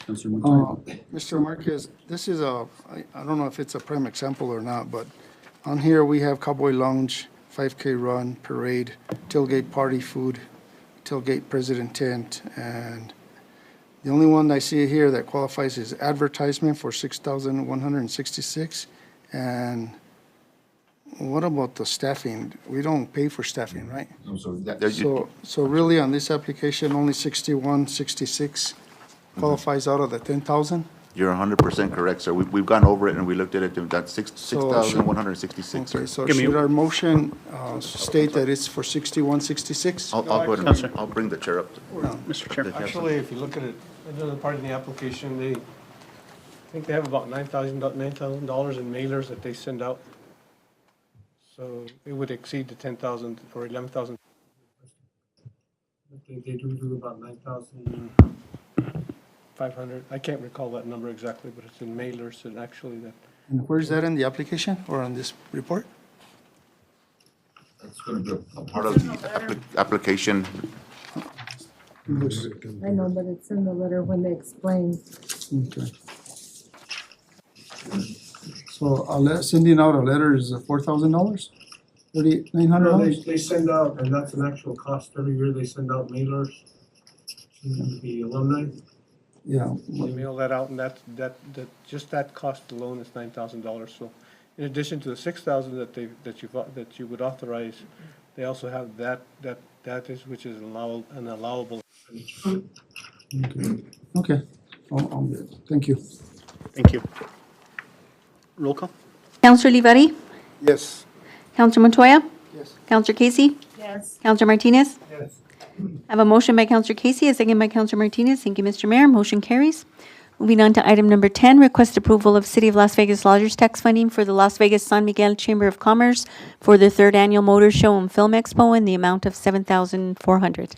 Counselor Montoya. Mr. Marquez, this is I don't know if it's a prime example or not, but on here, we have Cowboy Lounge, 5K run, parade, tailgate party food, tailgate president tent, and the only one I see here that qualifies is advertisement for $6,166. And what about the staffing? We don't pay for staffing, right? So really on this application, only 6166 qualifies out of the 10,000? You're 100% correct, sir. We've gone over it and we looked at it, and that's 6,166, sir. Okay, so Give me- should our motion state that it's for 6166? I'll go ahead Counselor. and I'll bring the chair up. Mr. Chair. Actually, if you look at it, another part of the application, I think they have about $9,000 in mailers that they send out. So it would exceed the 10,000 or 11,000. I think they do about 9,500. I can't recall that number exactly, but it's in mailers and actually that. And where's that in the application or on this report? That's going to be a part of the application. I know, but it's in the letter when they explain. Okay. So sending out a letter is $4,000? $3,900? They send out, and that's an actual cost every year, they send out mailers to the alumni. Yeah. They mail that out, and just that cost alone is $9,000. So in addition to the $6,000 that you would authorize, they also have which is an allowable. Okay. I'll be it. Thank you. Thank you. Roll call? Counselor Olivari? Yes. Counselor Montoya? Yes. Counselor Casey? Yes. Counselor Martinez? Yes. I have a motion by Counselor Casey, a second by Counselor Martinez. Thank you, Mr. Mayor. Motion carries. Moving on to item number 10, request approval of City of Las Vegas Lodgers Tax funding for the Las Vegas San Miguel Chamber of Commerce for the 3rd Annual Motor Show and Film Expo in the amount of $7,400.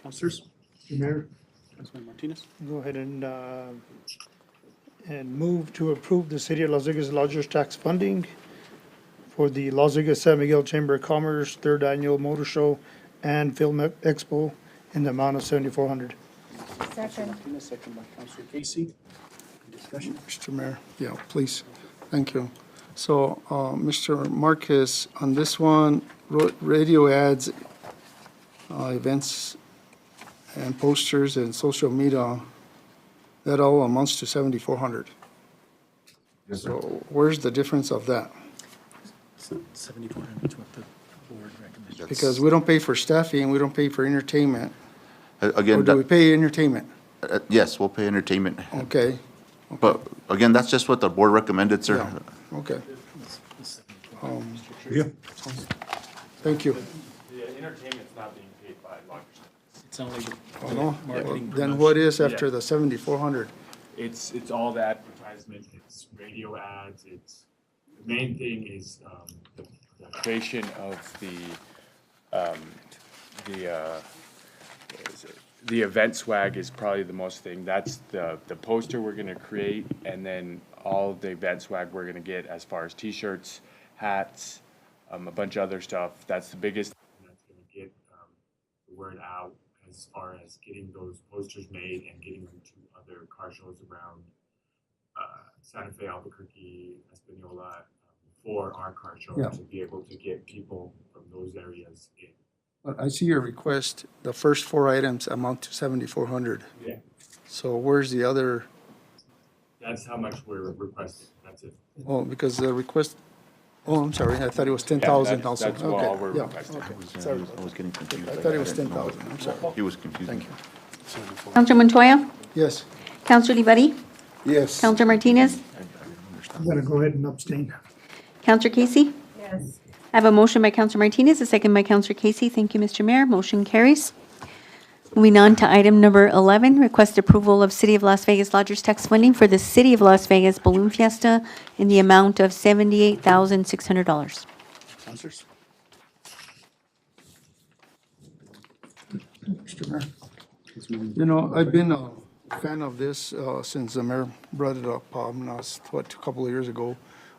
Counselors? Mayor, Councilman Martinez? go ahead and move to approve the City of Las Vegas Lodgers Tax funding for the Las Vegas San Miguel Chamber of Commerce 3rd Annual Motor Show and Film Expo in the amount of $7,400. Second. Martinez, second by Counselor Casey. Discussion? Mr. Mayor, yeah, please. Thank you. So, Mr. Marquez, on this one, radio ads, events, and posters and social media, that all amounts to $7,400. Yes, sir. So where's the difference of that? 7,400 is what the board recommends. Because we don't pay for staffing, we don't pay for entertainment. Or Again, do we pay entertainment? yes, we'll pay entertainment. Okay, But again, that's just what the board recommended, sir. yeah, okay. Thank you. entertainment's not being paid by Lodgers. It's only the Oh, no? marketing Then what is Yeah. after the 7,400? It's all the advertisement, it's radio ads, the main thing is, the creation of the event swag is probably the most thing. That's the poster we're gonna create, and then all of the event swag we're gonna get as far as t-shirts, hats, a bunch of other stuff. That's the biggest. And that's gonna get, the word out as far as getting those posters made and getting them to other car shows around, Santa Fe, Albuquerque, Espanola, for our car show, Yeah. to be able to get people from those areas in. But I see your request, the first 4 items amount to 7,400. Yeah. So where's the other, That's how much we're requesting, that's it. oh, because the request, oh, I'm sorry, I thought it was 10,000 also. That's all Okay, we're yeah, requesting. okay. Sorry about I was getting confused. I thought it was didn't know. 10,000, I'm sorry. He was confused. Thank you. Counselor Montoya? Yes. Counselor Olivari? Yes. Counselor Martinez? I'm gonna go ahead and abstain. Counselor Casey? Yes. I have a motion by Counselor Martinez, a second by Counselor Casey. Thank you, Mr. Mayor. Motion carries. Moving on to item number 11, request approval of City of Las Vegas Lodgers tax funding for the City of Las Vegas Balloon Fiesta in the amount of $78,600. Councilors? Mr. Mayor. You know, I've been a fan of this since the mayor brought it up, now, a couple of years ago.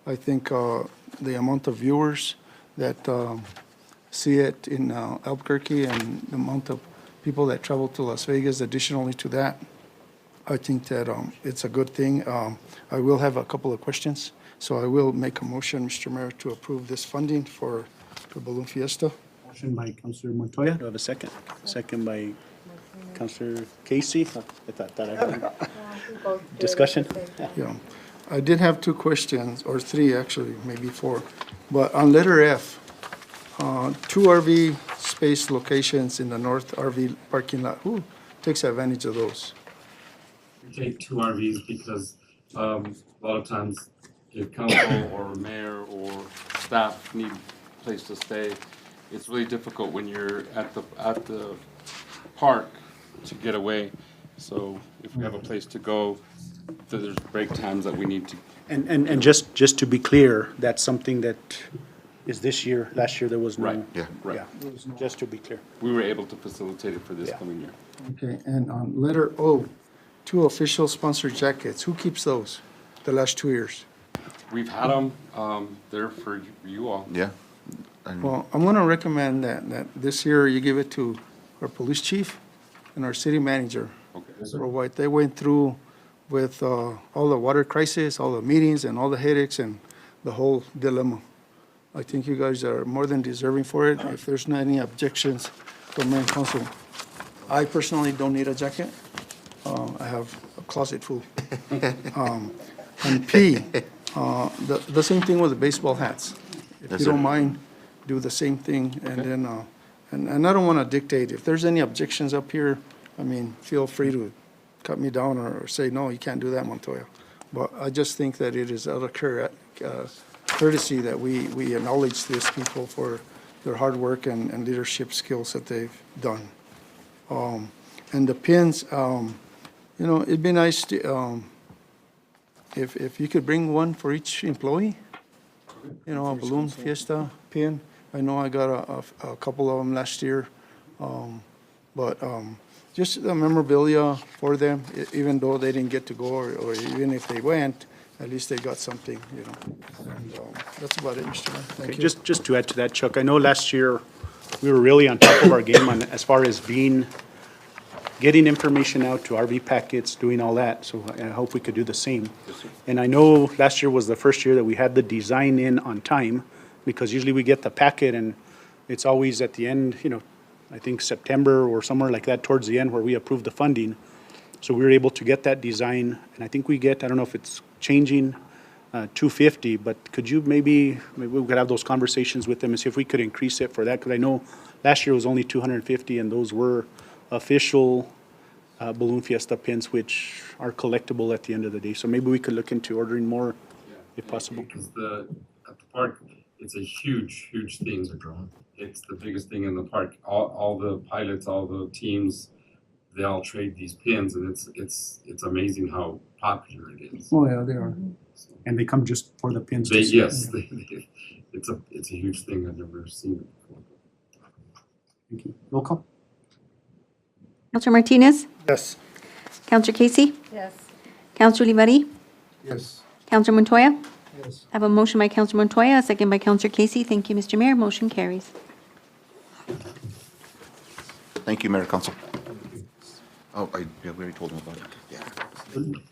I think the amount of viewers that see it in Albuquerque and the amount of people that travel to Las Vegas additionally to that, I think that it's a good thing. I will have a couple of questions, so I will make a motion, Mr. Mayor, to approve this funding for Balloon Fiesta. Motion by Councilor Montoya. Do I have a second? Second by Councilor Casey. I thought that I heard. Discussion? Yeah, I did have 2 questions, or 3 actually, maybe 4. But on letter F, 2 RV space locations in the north RV parking lot, who takes advantage of those? We take 2 RVs because, a lot of times if council or mayor or staff need a place to stay, it's really difficult when you're at the park to get away. So if we have a place to go, there's break times that we need to. And just to be clear, that's something that is this year. Last year, there was no. Right, Yeah. right. Yeah, just to be clear. We were able to facilitate it for this Yeah. coming year. Okay, and on letter O, 2 official sponsored jackets, who keeps those the last 2 years? We've had them, there for you all. Yeah. And Well, I'm gonna recommend that this year you give it to our police chief and our city manager. Okay. For what they went through with all the water crisis, all the meetings and all the headaches and the whole dilemma. I think you guys are more than deserving for it. If there's not any objections from mayor and council. I personally don't need a jacket. I have a closet full. And P, the same thing with the baseball hats. If Yes, you sir. don't mind, do the same thing, and then, and I don't want to dictate. If there's any objections up here, I mean, feel free to cut me down or say, no, you can't do that, Montoya. But I just think that it is out of courtesy that we acknowledge these people for their hard work and leadership skills that they've done. And the pins, you know, it'd be nice to, if you could bring one for each employee, you know, a balloon fiesta pin. I know I got a couple of them last year. But just the memorabilia for them, even though they didn't get to go, or even if they went, at least they got something, you know. And that's about it, Mr. Mayor. Thank Okay, you. just to add to that, Chuck, I know last year, we were really on top of our game on, as far as getting information out to RV packets, doing all that, so I hope we could do the same. And I know last year was the first year that we had the design in on time, because usually we get the packet and it's always at the end, you know, I think September or somewhere like that towards the end where we approve the funding. So we were able to get that design, and I think we get, I don't know if it's changing, 250, but could you maybe we could have those conversations with them and see if we could increase it for that, because I know last year was only 250, and those were official Balloon Fiesta pins, which are collectible at the end of the day. So maybe we could look into ordering more if possible. Because at the park, it's a huge thing. it's the biggest thing in the park. All the pilots, all the teams, they all trade these pins, and it's amazing how popular it is. Oh, yeah, they are. And they come just for the pins. They, to see. yes, it's a huge thing. I've never seen it before. Thank you. Roll call? Counselor Martinez? Yes. Counselor Casey? Yes. Counselor Olivari? Yes. Counselor Montoya? Yes. I have a motion by Counselor Montoya, a second by Counselor Casey. Thank you, Mr. Mayor. Motion carries. Thank you, Mayor, Council. Oh, yeah, we already told them about it. Yeah.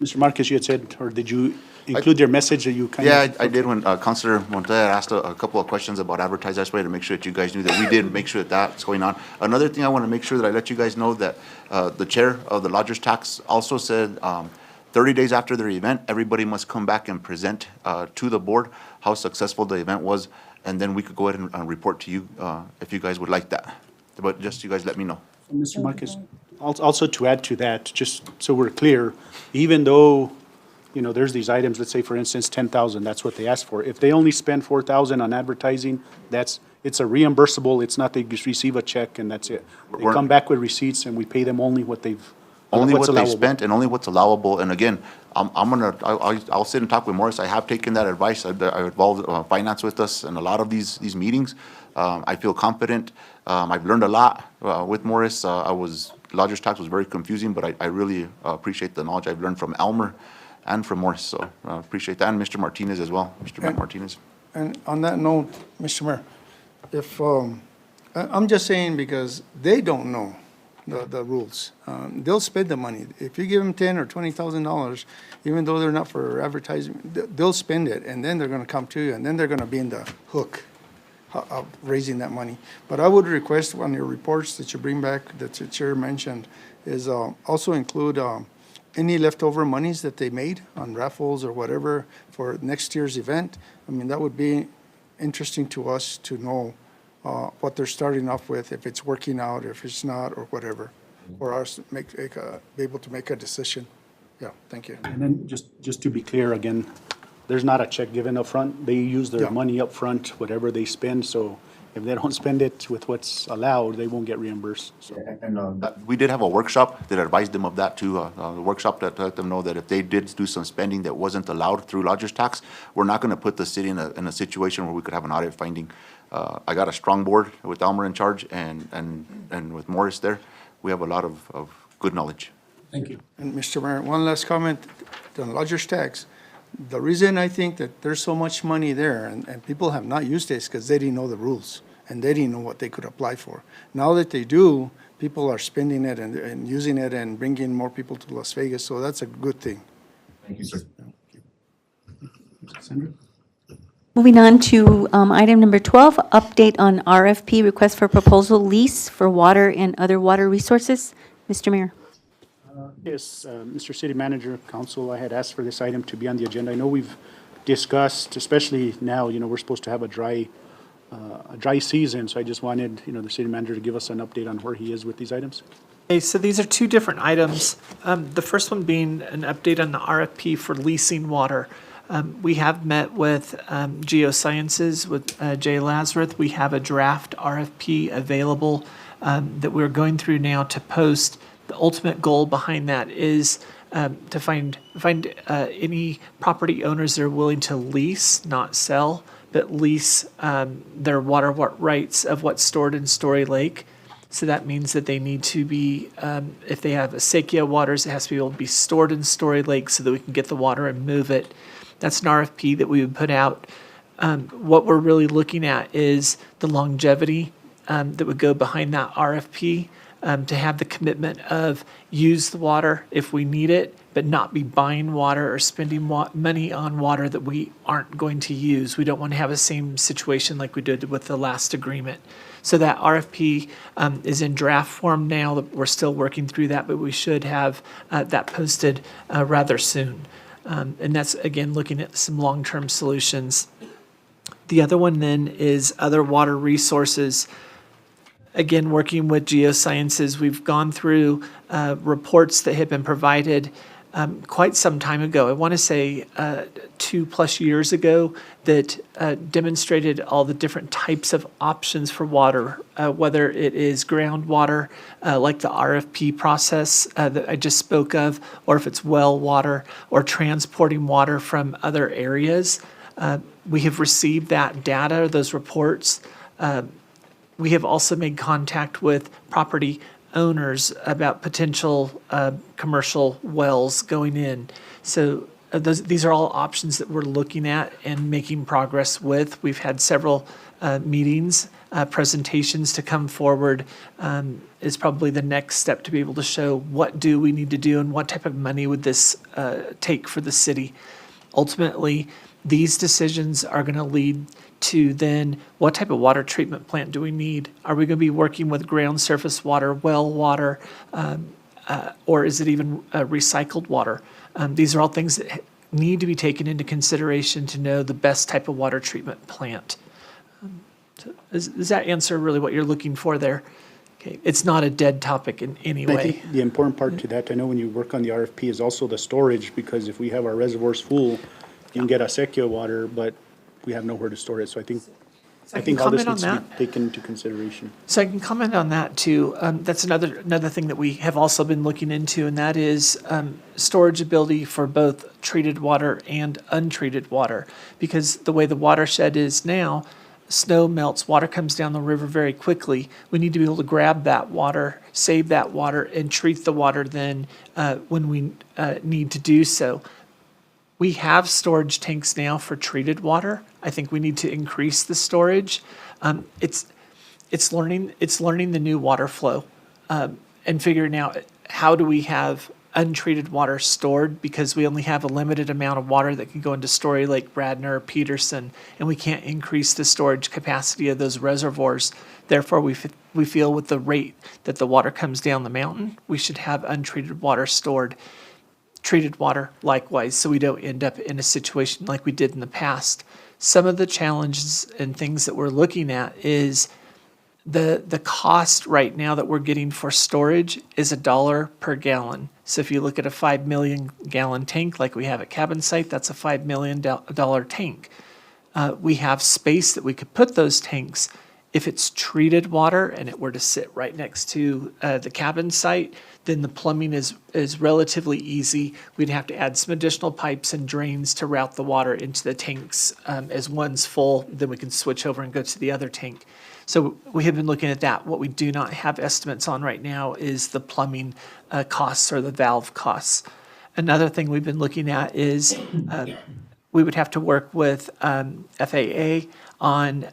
Mr. Marquez, you had said, or did you include your message that you kind of? Yeah, I did when Councilor Montoya asked a couple of questions about advertising. That's why to make sure that you guys knew that we did make sure that that's going on. Another thing I want to make sure that I let you guys know that the chair of the lodgers tax also said 30 days after their event, everybody must come back and present to the board how successful the event was, and then we could go ahead and report to you if you guys would like that. But just you guys let me know. Mr. Marquez, also to add to that, just so we're clear, even though, you know, there's these items, let's say for instance, 10,000, that's what they asked for. If they only spend 4,000 on advertising, it's a reimbursable, it's not they just receive a check and that's it. They We're- come back with receipts and we pay them only what they've, Only what's what they allowable. spent and only what's allowable. And again, I'll sit and talk with Morris. I have taken that advice. I involved finance with us in a lot of these meetings. I feel confident. I've learned a lot with Morris. Lodgers tax was very confusing, but I really appreciate the knowledge I've learned from Elmer and from Morris. So appreciate that. And Mr. Martinez as well, Mr. Matt Martinez. And on that note, Mr. Mayor, if, I'm just saying because they don't know the rules. They'll spend the money. If you give them $10,000 or $20,000, even though they're not for advertising, they'll spend it, and then they're gonna come to you, and then they're gonna be in the hook of raising that money. But I would request on your reports that you bring back, that the chair mentioned, is also include any leftover monies that they made on raffles or whatever for next year's event. I mean, that would be interesting to us to know what they're starting off with, if it's working out, if it's not, or whatever, for us to be able to make a decision. Yeah, thank you. And then just to be clear again, there's not a check given up front. They use their Yeah. money up front, whatever they spend, so if they don't spend it with what's allowed, they won't get reimbursed, so. We did have a workshop that advised them of that too. The workshop that let them know that if they did do some spending that wasn't allowed through lodgers tax, we're not going to put the city in a situation where we could have an audit finding. I got a strong board with Elmer in charge and with Morris there. We have a lot of good knowledge. Thank you. And Mr. Mayor, one last comment on lodgers tax. The reason I think that there's so much money there and people have not used it is because they didn't know the rules and they didn't know what they could apply for. Now that they do, people are spending it and using it and bringing more people to Las Vegas, so that's a good thing. Thank you, sir. Sandra? Moving on to item number 12, update on RFP, request for proposal lease for water and other water resources. Mr. Mayor. Yes, Mr. City Manager, Council, I had asked for this item to be on the agenda. I know we've discussed, especially now, you know, we're supposed to have a dry season, so I just wanted, you know, the city manager to give us an update on where he is with these items. Okay, so these are two different items. The first one being an update on the RFP for leasing water. We have met with Geosciences, with Jay Lazarus. We have a draft RFP available that we're going through now to post. The ultimate goal behind that is to find any property owners that are willing to lease, not sell, but lease their water rights of what's stored in Story Lake. So that means that they need to be, if they have acequia waters, it has to be able to be stored in Story Lake so that we can get the water and move it. That's an RFP that we would put out. What we're really looking at is the longevity that would go behind that RFP. To have the commitment of use the water if we need it, but not be buying water or spending money on water that we aren't going to use. We don't want to have the same situation like we did with the last agreement. So that RFP is in draft form now. We're still working through that, but we should have that posted rather soon. And that's, again, looking at some long-term solutions. The other one then is other water resources. Again, working with Geosciences, we've gone through reports that have been provided quite some time ago. I want to say 2+ years ago that demonstrated all the different types of options for water, whether it is groundwater, like the RFP process that I just spoke of, or if it's well water or transporting water from other areas. We have received that data, those reports. We have also made contact with property owners about potential commercial wells going in. So these are all options that we're looking at and making progress with. We've had several meetings, presentations to come forward is probably the next step to be able to show what do we need to do and what type of money would this take for the city. Ultimately, these decisions are going to lead to then what type of water treatment plant do we need? Are we going to be working with ground surface water, well water, or is it even recycled water? These are all things that need to be taken into consideration to know the best type of water treatment plant. So does that answer really what you're looking for there? Okay, it's not a dead topic in any I way. think the important part to that, I know when you work on the RFP, is also the storage, because if we have our reservoirs full, you can get acequia water, but we have nowhere to store it. So I think all this comment on needs to be that? taken into consideration. So I can comment on that too. That's another thing that we have also been looking into, and that is storage ability for both treated water and untreated water. Because the way the watershed is now, snow melts, water comes down the river very quickly. We need to be able to grab that water, save that water, and treat the water then when we need to do so. We have storage tanks now for treated water. I think we need to increase the storage. It's learning the new water flow and figuring out how do we have untreated water stored, because we only have a limited amount of water that can go into Story Lake, Bradner, Peterson, and we can't increase the storage capacity of those reservoirs. Therefore, we feel with the rate that the water comes down the mountain, we should have untreated water stored. Treated water likewise, so we don't end up in a situation like we did in the past. Some of the challenges and things that we're looking at is the cost right now that we're getting for storage is $1 per gallon. So if you look at a 5 million gallon tank like we have at Cabin Site, that's a $5 million tank. We have space that we could put those tanks. If it's treated water and it were to sit right next to the Cabin Site, then the plumbing is relatively easy. We'd have to add some additional pipes and drains to route the water into the tanks. As one's full, then we can switch over and go to the other tank. So we have been looking at that. What we do not have estimates on right now is the plumbing costs or the valve costs. Another thing we've been looking at is we would have to work with FAA on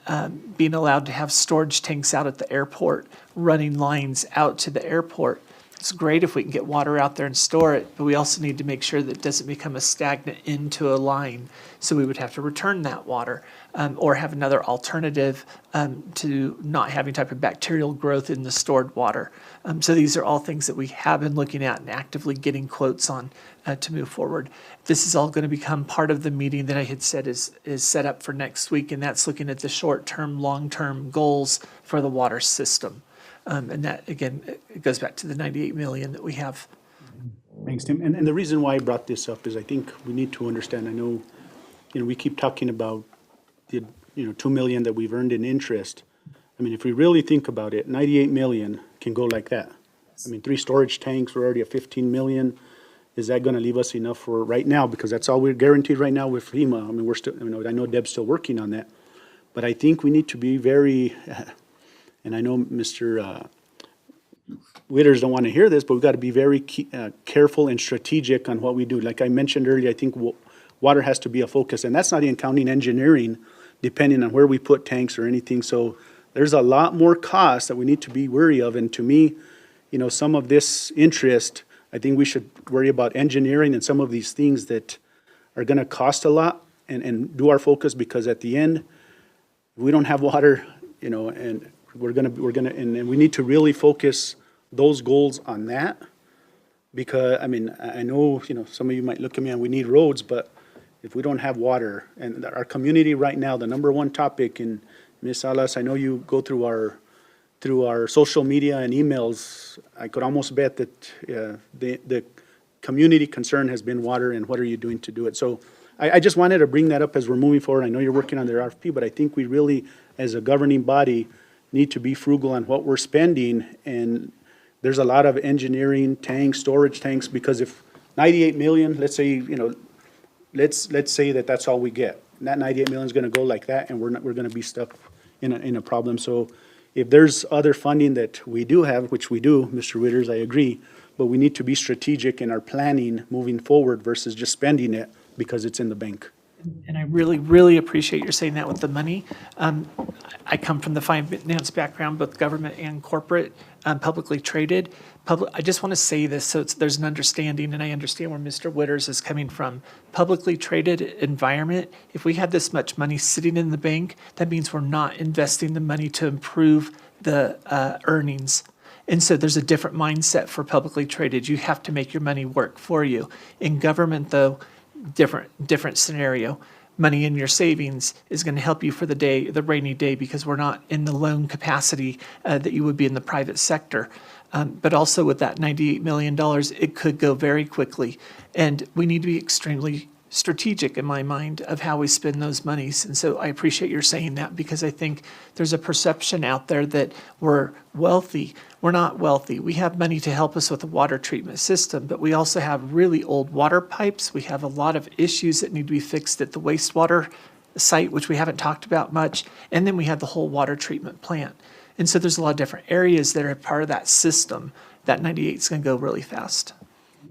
being allowed to have storage tanks out at the airport, running lines out to the airport. It's great if we can get water out there and store it, but we also need to make sure that it doesn't become a stagnant into a line. So we would have to return that water or have another alternative to not having type of bacterial growth in the stored water. So these are all things that we have been looking at and actively getting quotes on to move forward. This is all going to become part of the meeting that I had said is set up for next week, and that's looking at the short-term, long-term goals for the water system. And that, again, it goes back to the 98 million that we have. Thanks, Tim. And the reason why I brought this up is I think we need to understand, I know, we keep talking about the, 2 million that we've earned in interest. I mean, if we really think about it, 98 million can go like that. I mean, 3 storage tanks, we're already at 15 million. Is that going to leave us enough for right now? Because that's all we're guaranteed right now with FEMA. I mean, we're still, I know Deb's still working on that. But I think we need to be very, and I know Mr. Witters don't want to hear this, but we've got to be very careful and strategic on what we do. Like I mentioned earlier, I think water has to be a focus, and that's not even counting engineering, depending on where we put tanks or anything. So there's a lot more costs that we need to be wary of. And to me, some of this interest, I think we should worry about engineering and some of these things that are going to cost a lot and do our focus, because at the end, if we don't have water, and and we need to really focus those goals on that. Because, I mean, I know, some of you might look at me and we need roads, but if we don't have water, and our community right now, the number one topic, and Ms. Alas, I know you go through our social media and emails, I could almost bet that the community concern has been water, and what are you doing to do it? So I just wanted to bring that up as we're moving forward. I know you're working on the RFP, but I think we really, as a governing body, need to be frugal on what we're spending. And there's a lot of engineering tanks, storage tanks, because if 98 million, let's say, let's say that that's all we get. And that 98 million is gonna go like that, and we're gonna be stuck in a problem. So if there's other funding that we do have, which we do, Mr. Witters, I agree, but we need to be strategic in our planning moving forward versus just spending it because it's in the bank. And I really, really appreciate your saying that with the money. I come from the finance background, both government and corporate, publicly traded. I just want to say this so there's an understanding, and I understand where Mr. Witters is coming from. Publicly traded environment, if we had this much money sitting in the bank, that means we're not investing the money to improve the earnings. And so there's a different mindset for publicly traded. You have to make your money work for you. In government, though, different scenario. Money in your savings is going to help you for the rainy day, because we're not in the loan capacity that you would be in the private sector. But also with that $98 million, it could go very quickly. And we need to be extremely strategic, in my mind, of how we spend those monies. And so I appreciate your saying that, because I think there's a perception out there that we're wealthy. We're not wealthy. We have money to help us with the water treatment system, but we also have really old water pipes. We have a lot of issues that need to be fixed at the wastewater site, which we haven't talked about much. And then we have the whole water treatment plant. And so there's a lot of different areas that are part of that system. That 98 is going to go really fast.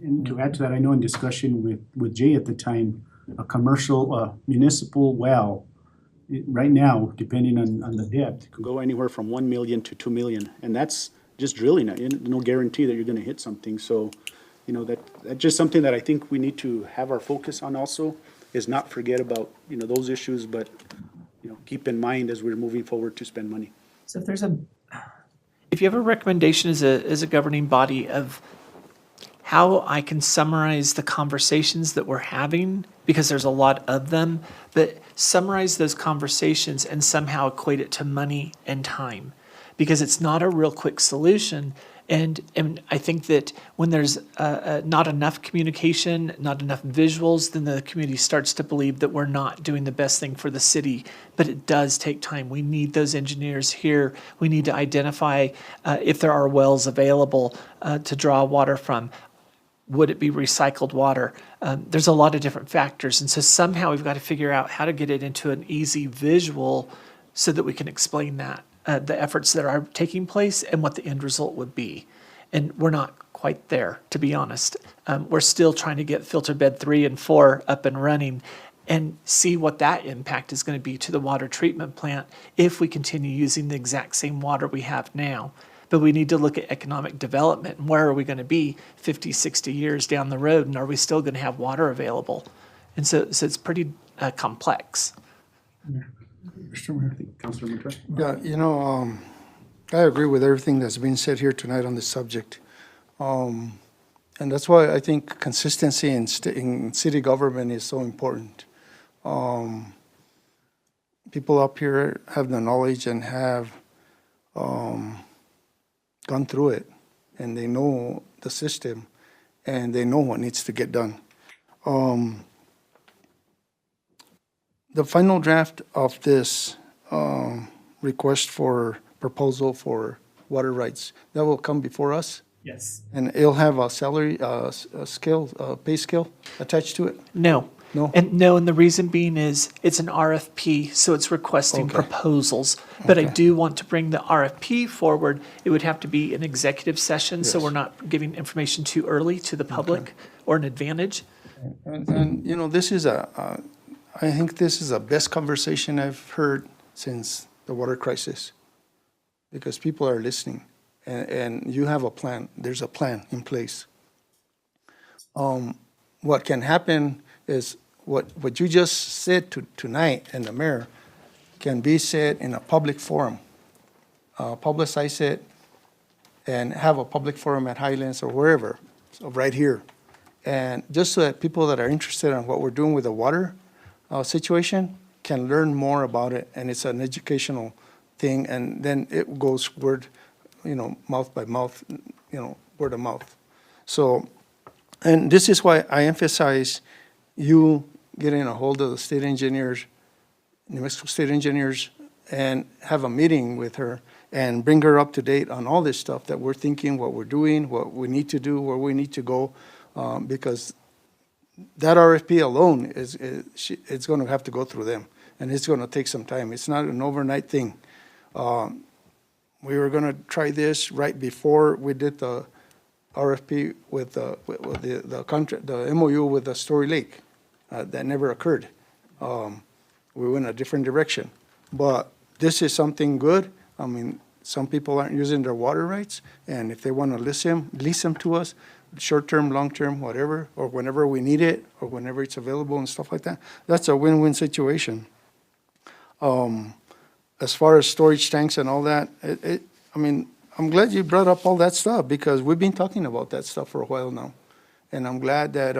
And to add to that, I know in discussion with Jay at the time, a commercial, municipal well, right now, depending on the depth, could go anywhere from 1 million to 2 million. And that's just drilling it, no guarantee that you're gonna hit something. So, that's just something that I think we need to have our focus on also, is not forget about, those issues, but, keep in mind as we're moving forward to spend money. So if you have a recommendation as a governing body of how I can summarize the conversations that we're having, because there's a lot of them, but summarize those conversations and somehow equate it to money and time, because it's not a real quick solution. And I think that when there's not enough communication, not enough visuals, then the community starts to believe that we're not doing the best thing for the city. But it does take time. We need those engineers here. We need to identify if there are wells available to draw water from. Would it be recycled water? There's a lot of different factors. And so somehow we've got to figure out how to get it into an easy visual so that we can explain that. The efforts that are taking place and what the end result would be. And we're not quite there, to be honest. We're still trying to get filter bed 3 and 4 up and running and see what that impact is going to be to the water treatment plant if we continue using the exact same water we have now. But we need to look at economic development and where are we going to be 50, 60 years down the road, and are we still going to have water available? And so it's pretty complex. Mr. Mayor. Councilor Montoya? Yeah, I agree with everything that's been said here tonight on this subject. And that's why I think consistency in city government is so important. People up here have the knowledge and have gone through it, and they know the system, and they know what needs to get done. The final draft of this request for proposal for water rights, that will come before us? Yes. And it'll have a salary, scale, pay scale attached to it? No. No? And the reason being is it's an RFP, so it's requesting Okay. proposals. But I Okay. do want to bring the RFP forward. It would have to be an executive session, so Yes. we're not giving information too early to the public or an advantage. And this is I think this is the best conversation I've heard since the water crisis, because people are listening, and you have a plan. There's a plan in place. What can happen is what you just said tonight, and the mayor, can be said in a public forum. Publicize it and have a public forum at Highlands or wherever, so right here. And just so that people that are interested in what we're doing with the water situation can learn more about it, and it's an educational thing, and then it goes word, mouth by mouth, word of mouth. So And this is why I emphasize you getting a hold of the state engineers, New Mexico state engineers, and have a meeting with her and bring her up to date on all this stuff that we're thinking, what we're doing, what we need to do, where we need to go, because that RFP alone it's going to have to go through them, and it's going to take some time. It's not an overnight thing. We were going to try this right before we did the RFP with the contract, the MOU with the Story Lake. That never occurred. We went a different direction. But this is something good. I mean, some people aren't using their water rights, and if they want to lease them to us, short-term, long-term, whatever, or whenever we need it, or whenever it's available and stuff like that, that's a win-win situation. As far as storage tanks and all that, I mean, I'm glad you brought up all that stuff, because we've been talking about that stuff for a while now. And I'm glad that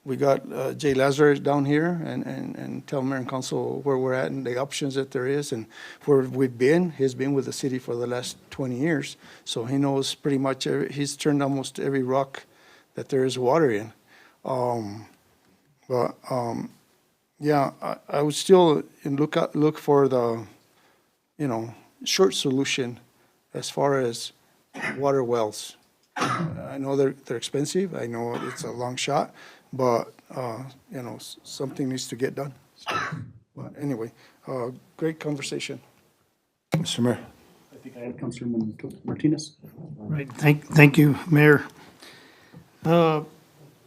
we got Jay Lazarus down here and tell Mayor and Council where we're at and the options that there is and where we've been. He's been with the city for the last 20 years, so he knows pretty much, he's turned almost every rock that there is water in. Yeah, I would still look for the, short solution as far as water wells. I know they're expensive. I know it's a long shot, but, something needs to get done. But anyway, great conversation. Mr. Mayor. I think I have Councilman Martinez. Right, thank you, Mayor. A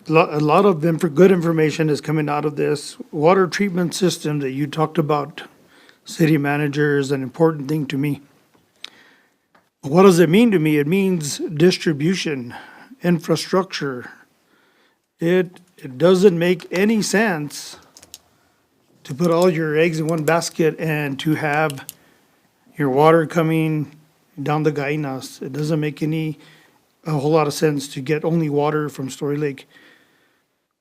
lot of good information is coming out of this. Water treatment system that you talked about, city manager, is an important thing to me. What does it mean to me? It means distribution, infrastructure. It doesn't make any sense to put all your eggs in one basket and to have your water coming down the Gainas. It doesn't make a whole lot of sense to get only water from Story Lake.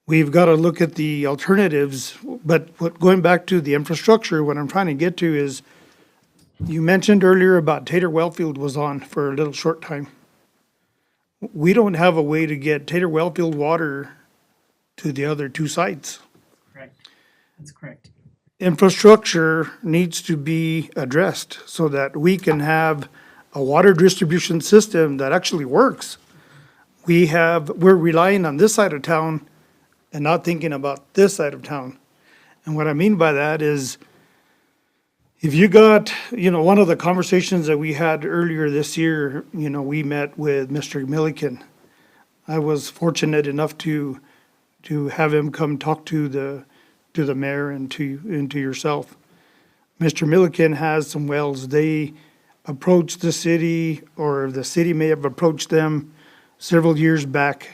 We've got to look at the alternatives, but going back to the infrastructure, what I'm trying to get to is, you mentioned earlier about Tater Wellfield was on for a little short time. We don't have a way to get Tater Wellfield water to the other two sites. Correct. That's correct. Infrastructure needs to be addressed so that we can have a water distribution system that actually works. We're relying on this side of town and not thinking about this side of town. And what I mean by that is, if you got, one of the conversations that we had earlier this year, we met with Mr. Milliken. I was fortunate enough to have him come talk to the mayor and to yourself. Mr. Milliken has some wells. They approached the city, or the city may have approached them several years back.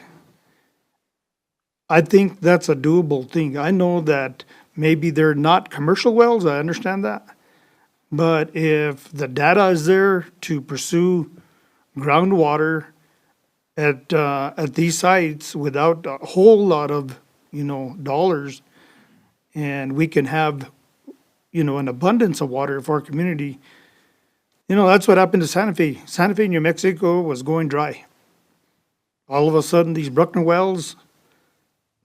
I think that's a doable thing. I know that maybe they're not commercial wells, I understand that. But if the data is there to pursue groundwater at these sites without a whole lot of, dollars, and we can have, an abundance of water for our community, that's what happened to Santa Fe. Santa Fe, New Mexico was going dry. All of a sudden, these Bruckner wells,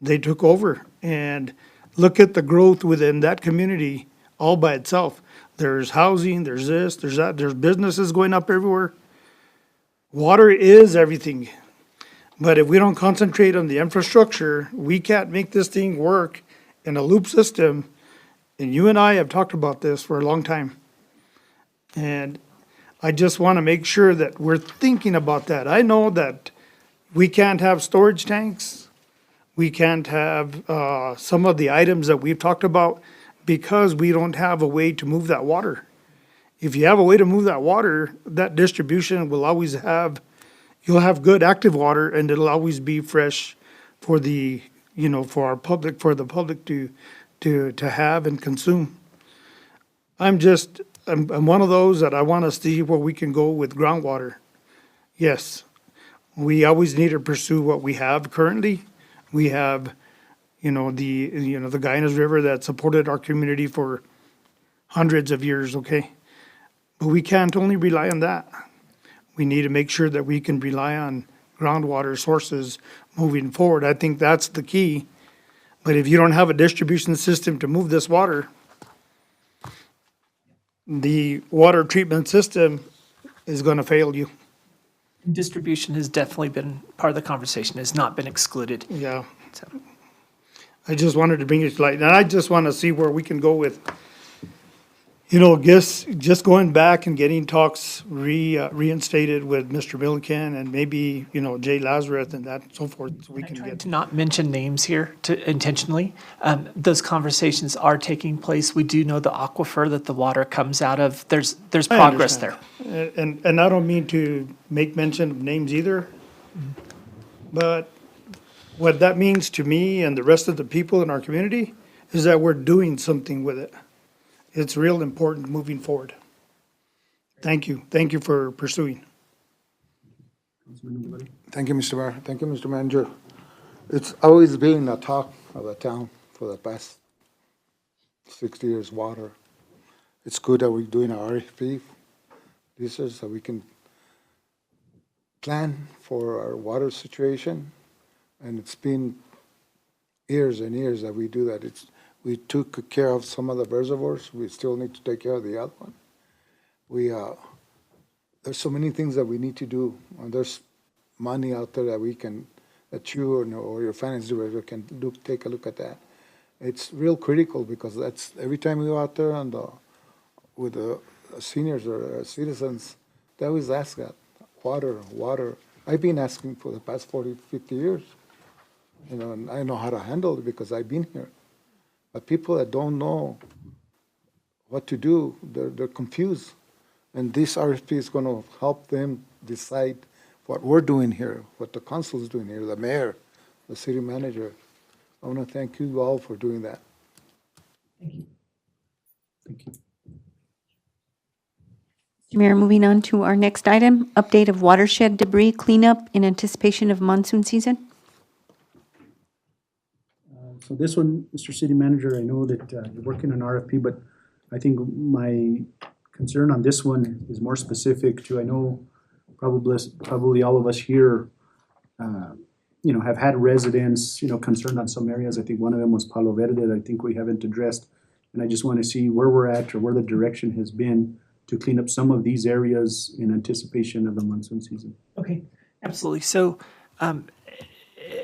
they took over. And look at the growth within that community all by itself. There's housing, there's this, there's that, there's businesses going up everywhere. Water is everything. But if we don't concentrate on the infrastructure, we can't make this thing work in a loop system. And you and I have talked about this for a long time. And I just want to make sure that we're thinking about that. I know that we can't have storage tanks. We can't have some of the items that we've talked about, because we don't have a way to move that water. If you have a way to move that water, that distribution will always you'll have good active water, and it'll always be fresh for the, for the public to have and consume. I'm one of those that I want to see where we can go with groundwater. Yes, we always need to pursue what we have currently. We have the Gainas River that supported our community for hundreds of years, okay? But we can't only rely on that. We need to make sure that we can rely on groundwater sources moving forward. I think that's the key. But if you don't have a distribution system to move this water, the water treatment system is gonna fail you. Distribution has definitely been part of the conversation, has not been excluded. Yeah. So, I just wanted to bring it to light, and I just want to see where we can go with, you know, just going back and getting talks reinstated with Mr. Milliken and maybe, you know, Jay Lazarus and that, so forth, so we can trying get. to not mention names here intentionally. Those conversations are taking place. We do know the aquifer that the water comes out of. There's I progress there. understand. And I don't mean to make mention of names either, but what that means to me and the rest of the people in our community is that we're doing something with it. It's real important moving forward. Thank you. Thank you for pursuing. Thank you, Mr. Mayor. Thank you, Mr. Manager. It's always been a talk of the town for the past 60 years, water. It's good that we're doing our RFP. This is so we can plan for our water situation. And it's been years and years that we do that. We took care of some of the reservoirs. We still need to take care of the other one. There's so many things that we need to do. And there's money out there that you or your finance director can take a look at that. It's real critical because that's every time we go out there and with the seniors or citizens, they always ask that, water. I've been asking for the past 40, 50 years. You know, and I know how to handle it because I've been here. But people that don't know what to do, they're confused. And this RFP is going to help them decide what we're doing here, what the council is doing here, the mayor, the city manager. I want to thank you all for doing that. Mr. Mayor, moving on to our next item, update of watershed debris cleanup in anticipation of monsoon season. So this one, Mr. City Manager, I know that you're working on RFP, but I think my concern on this one is more specific to, I know probably all of us here, you know, have had residents, you know, concerned on some areas. I think one of them was Palo Verde that I think we haven't addressed. And I just want to see where we're at or where the direction has been to clean up some of these areas in anticipation of the monsoon season. Okay, absolutely. So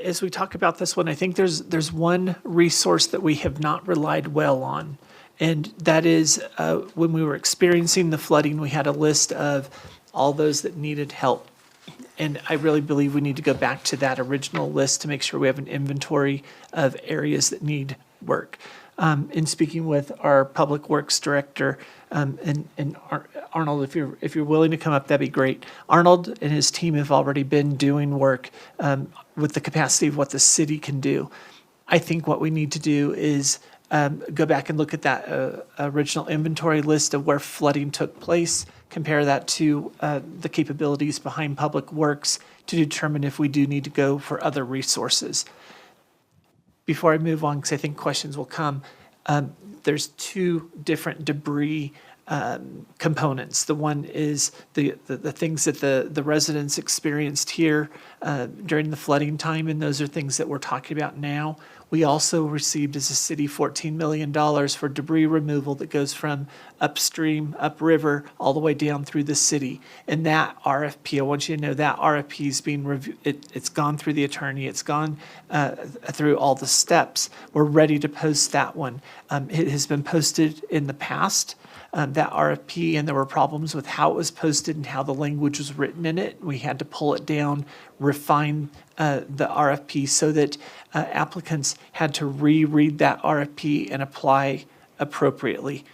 as we talk about this one, I think there's one resource that we have not relied well on. And that is when we were experiencing the flooding, we had a list of all those that needed help. And I really believe we need to go back to that original list to make sure we have an inventory of areas that need work. In speaking with our Public Works Director, and Arnold, if you're willing to come up, that'd be great. Arnold and his team have already been doing work with the capacity of what the city can do. I think what we need to do is go back and look at that original inventory list of where flooding took place, compare that to the capabilities behind Public Works to determine if we do need to go for other resources. Before I move on, because I think questions will come, there's two different debris components. The one is the things that the residents experienced here during the flooding time, and those are things that we're talking about now. We also received as a city $14 million for debris removal that goes from upstream, upriver, all the way down through the city. And that RFP, I want you to know that RFP is being reviewed. It's gone through the attorney. It's gone through all the steps. We're ready to post that one. It has been posted in the past. That RFP, and there were problems with how it was posted and how the language was written in it. We had to pull it down, refine the RFP so that applicants had to reread that RFP and apply appropriately.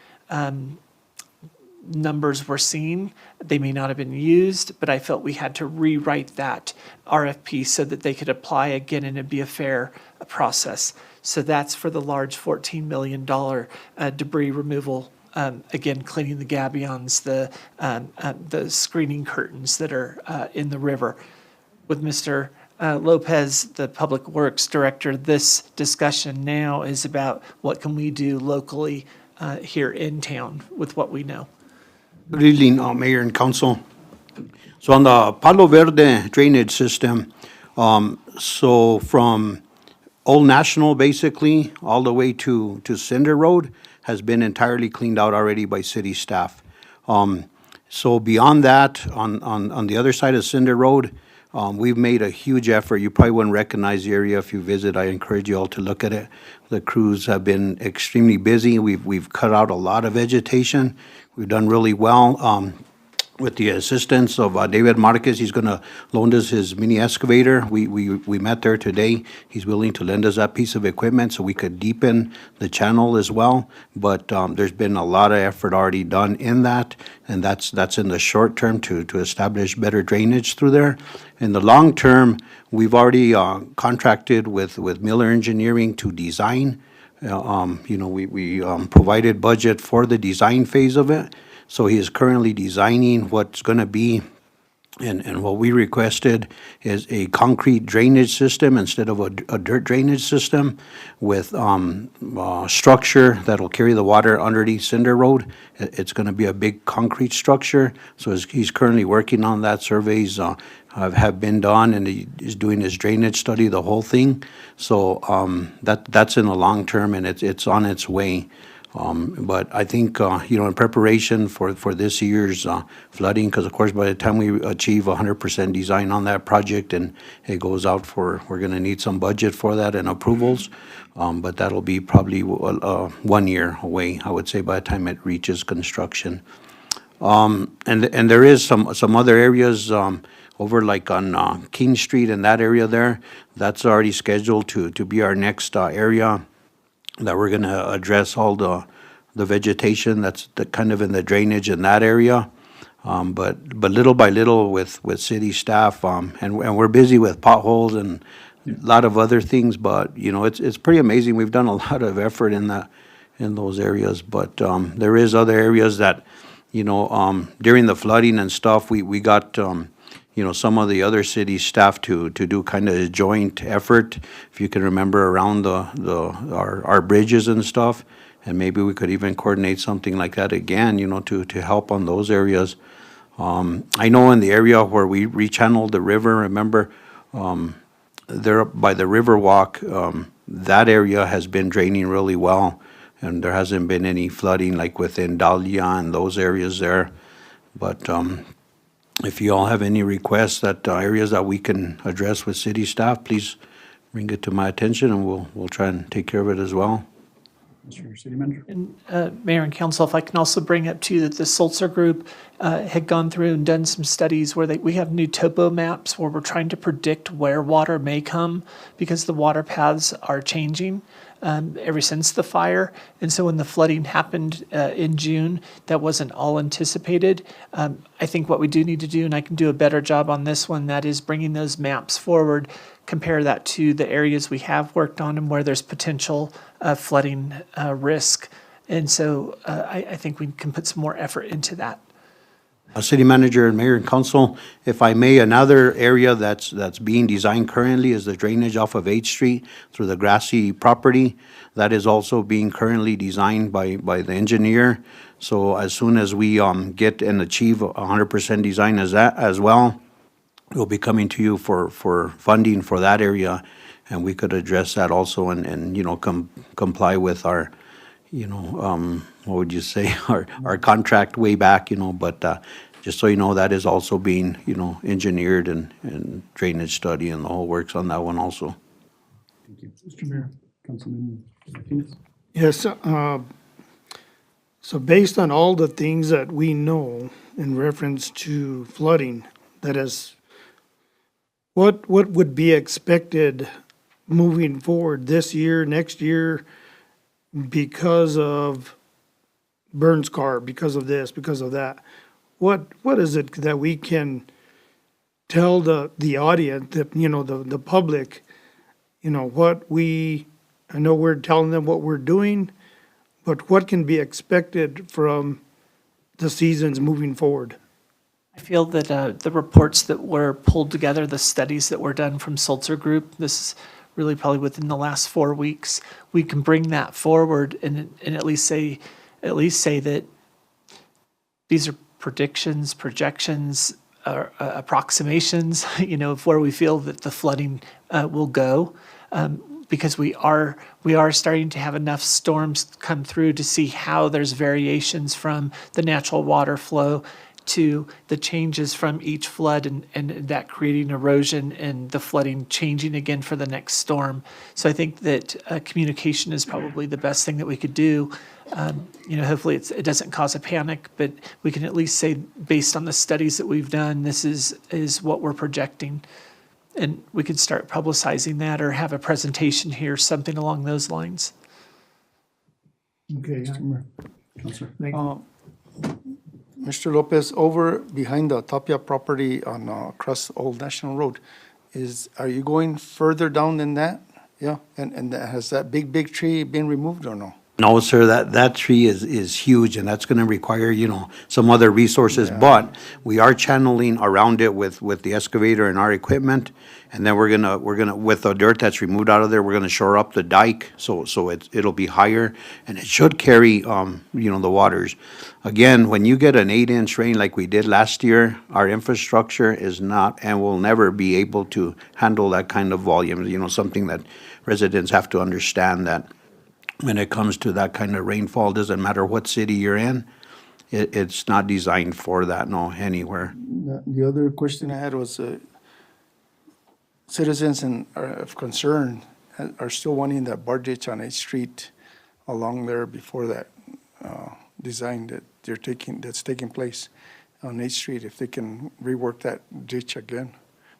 Numbers were seen. They may not have been used, but I felt we had to rewrite that RFP so that they could apply again and it'd be a fair process. So that's for the large $14 million debris removal. Again, cleaning the gabions, the screening curtains that are in the river. With Mr. Lopez, the Public Works Director, this discussion now is about what can we do locally here in town with what we know. Good evening, Mayor and Council. So on the Palo Verde drainage system, so from Old National basically, all the way to Cinder Road has been entirely cleaned out already by city staff. So beyond that, on the other side of Cinder Road, we've made a huge effort. You probably wouldn't recognize the area if you visit. I encourage you all to look at it. The crews have been extremely busy. We've cut out a lot of vegetation. We've done really well. With the assistance of David Marquez, he's going to loan us his mini excavator. We met there today. He's willing to lend us that piece of equipment so we could deepen the channel as well. But there's been a lot of effort already done in that, and that's in the short term to establish better drainage through there. In the long term, we've already contracted with Miller Engineering to design. We provided budget for the design phase of it. So he is currently designing what's going to be, and what we requested is a concrete drainage system instead of a dirt drainage system with structure that'll carry the water underneath Cinder Road. It's going to be a big concrete structure. So he's currently working on that. Surveys have been done, and he is doing his drainage study, the whole thing. So that's in the long term, and it's on its way. But I think, in preparation for this year's flooding, because of course, by the time we achieve 100% design on that project and it goes out we're going to need some budget for that and approvals. But that'll be probably 1 year away, I would say, by the time it reaches construction. And there is some other areas over like on King Street and that area there. That's already scheduled to be our next area that we're going to address all the vegetation that's kind of in the drainage in that area. But little by little with city staff, and we're busy with potholes and a lot of other things, but, it's pretty amazing. We've done a lot of effort in those areas, but there is other areas that, during the flooding and stuff, we got some of the other city staff to do kind of a joint effort, if you can remember, around our bridges and stuff, and maybe we could even coordinate something like that again, to help on those areas. I know in the area where we rechanneled the river, remember, there by the river walk, that area has been draining really well, and there hasn't been any flooding like within Dahlia and those areas there. But if you all have any requests that areas that we can address with city staff, please bring it to my attention, and we'll try and take care of it as well. Mr. City Manager. And Mayor and Council, if I can also bring up too that the Sulzer Group had gone through and done some studies where we have new topo maps where we're trying to predict where water may come because the water paths are changing ever since the fire. And so when the flooding happened in June, that wasn't all anticipated. I think what we do need to do, and I can do a better job on this one, that is bringing those maps forward, compare that to the areas we have worked on and where there's potential flooding risk. And so I think we can put some more effort into that. City Manager and Mayor and Council, if I may, another area that's being designed currently is the drainage off of 8th Street through the grassy property. That is also being currently designed by the engineer. So as soon as we get and achieve 100% design as well, we'll be coming to you for funding for that area, and we could address that also and comply with our, what would you say, our contract way back, but just so you know, that is also being, engineered and drainage study and the whole works on that one also. Thank you. Mr. Mayor, Councilman Martinez. Yes, so based on all the things that we know in reference to flooding, that is, what would be expected moving forward this year, next year, because of burn scar, because of this, because of that? What is it that we can tell the audience, the public, I know we're telling them what we're doing, but what can be expected from the seasons moving forward? I feel that the reports that were pulled together, the studies that were done from Sulzer Group, this is really probably within the last 4 weeks, we can bring that forward and at least say that these are predictions, projections, approximations, of where we feel that the flooding will go, because we are starting to have enough storms come through to see how there's variations from the natural water flow to the changes from each flood, and that creating erosion and the flooding changing again for the next storm. So I think that communication is probably the best thing that we could do. Hopefully it doesn't cause a panic, but we can at least say, based on the studies that we've done, this is what we're projecting. And we could start publicizing that or have a presentation here, something along those lines. Okay. Counselor. Mr. Lopez, over behind the Tapia property on across Old National Road, are you going further down than that? Yeah, and has that big tree been removed or no? No, sir, that tree is huge, and that's gonna require, some other resources, but we are channeling around it with the excavator and our equipment, and then we're gonna, with the dirt that's removed out of there, we're gonna shore up the dike, so it'll be higher, and it should carry, the waters. Again, when you get an 8-inch rain like we did last year, our infrastructure is not, and will never be able to handle that kind of volume, something that residents have to understand, that when it comes to that kind of rainfall, doesn't matter what city you're in, it's not designed for that, no, anywhere. The other question I had was, citizens of concern are still wanting that bar ditch on 8th Street along there before that design that's taking place on 8th Street, if they can rework that ditch again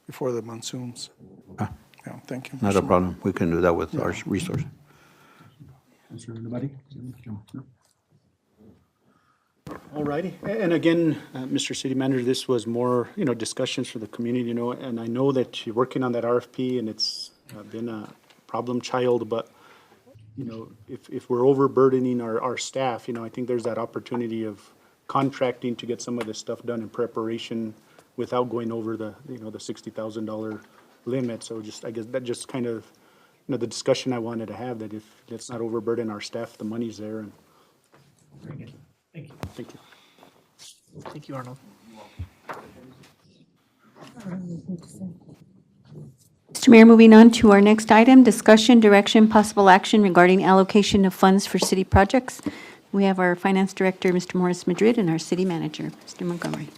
before the monsoons. Yeah, thank you. Not a problem, we can do that with our resources. Answer anybody? No? All righty. And again, Mr. City Manager, this was more, discussions for the community, and I know that you're working on that RFP and it's been a problem child, but, if we're overburdening our staff, I think there's that opportunity of contracting to get some of this stuff done in preparation without going over the $60,000 limit. So I guess that just kind of, the discussion I wanted to have, that if let's not overburden our staff, the money's there. And Very good. Thank you. thank you. Thank you, Arnold. Mr. Mayor, moving on to our next item, discussion, direction, possible action regarding allocation of funds for city projects. We have our Finance Director, Mr. Morris Madrid, and our City Manager, Mr. Montgomery.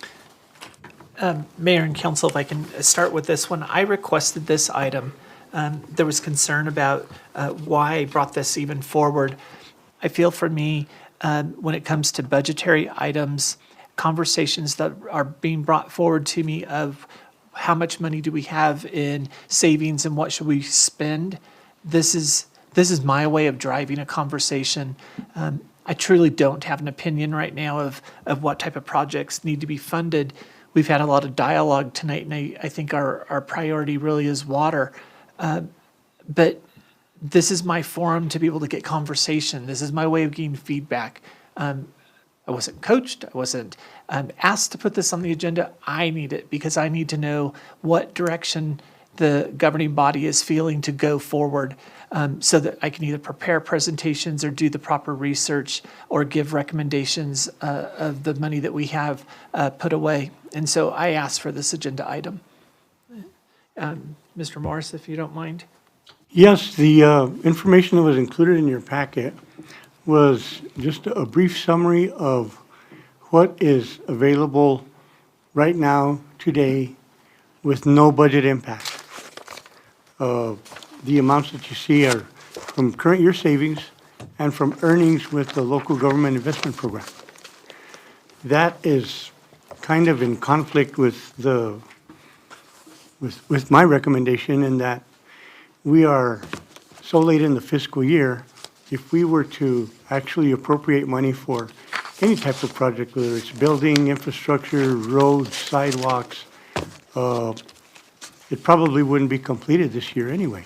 Mayor and Council, if I can start with this one, I requested this item. There was concern about why I brought this even forward. I feel for me, when it comes to budgetary items, conversations that are being brought forward to me of how much money do we have in savings and what should we spend, this is my way of driving a conversation. I truly don't have an opinion right now of what type of projects need to be funded. We've had a lot of dialogue tonight, and I think our priority really is water. But this is my forum to be able to get conversation. This is my way of getting feedback. I wasn't coached. I wasn't asked to put this on the agenda. I need it because I need to know what direction the governing body is feeling to go forward, so that I can either prepare presentations or do the proper research or give recommendations of the money that we have put away. And so I asked for this agenda item. Mr. Morris, if you don't mind. Yes, the information that was included in your packet was just a brief summary of what is available right now, today, with no budget impact. The amounts that you see are from current year savings and from earnings with the local government investment program. That is kind of in conflict with with my recommendation, in that we are so late in the fiscal year. If we were to actually appropriate money for any type of project, whether it's building, infrastructure, roads, sidewalks, it probably wouldn't be completed this year anyway.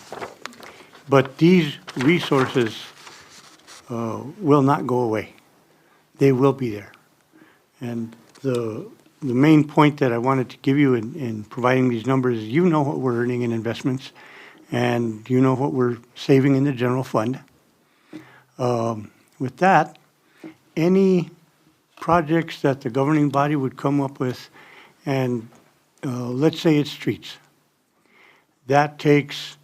But these resources will not go away. They will be there. And the main point that I wanted to give you in providing these numbers is, you know what we're earning in investments, and you know what we're saving in the general fund. With that, any projects that the governing body would come up with and let's say it's streets. That takes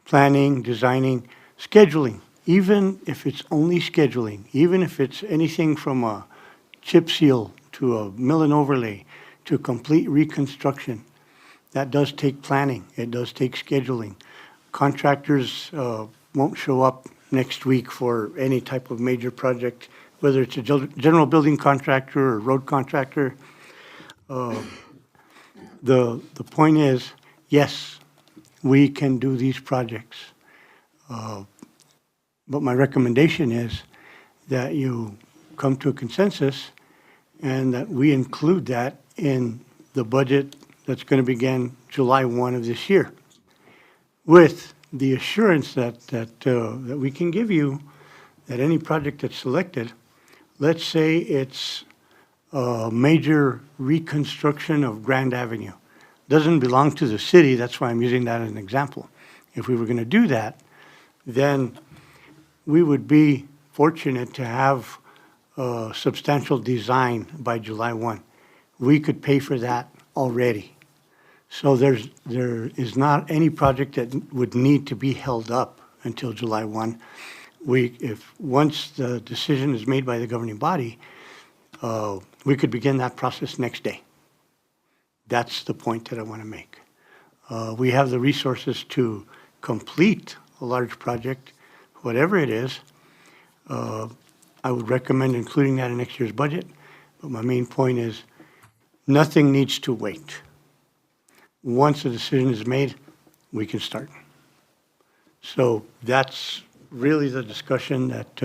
planning, designing, scheduling. Even if it's only scheduling, even if it's anything from a chip seal to a mill and overlay to complete reconstruction, that does take planning. It does take scheduling. Contractors won't show up next week for any type of major project, whether it's a general building contractor or road contractor. The point is, yes, we can do these projects. But my recommendation is that you come to a consensus and that we include that in the budget that's going to begin July 1 of this year, with the assurance that we can give you that any project that's selected, let's say it's a major reconstruction of Grand Avenue, doesn't belong to the city, that's why I'm using that as an example. If we were going to do that, then we would be fortunate to have a substantial design by July 1. We could pay for that already. So there is not any project that would need to be held up until July 1. Once the decision is made by the governing body, we could begin that process next day. That's the point that I want to make. We have the resources to complete a large project, whatever it is. I would recommend including that in next year's budget, but my main point is nothing needs to wait. Once a decision is made, we can start. So that's really the discussion that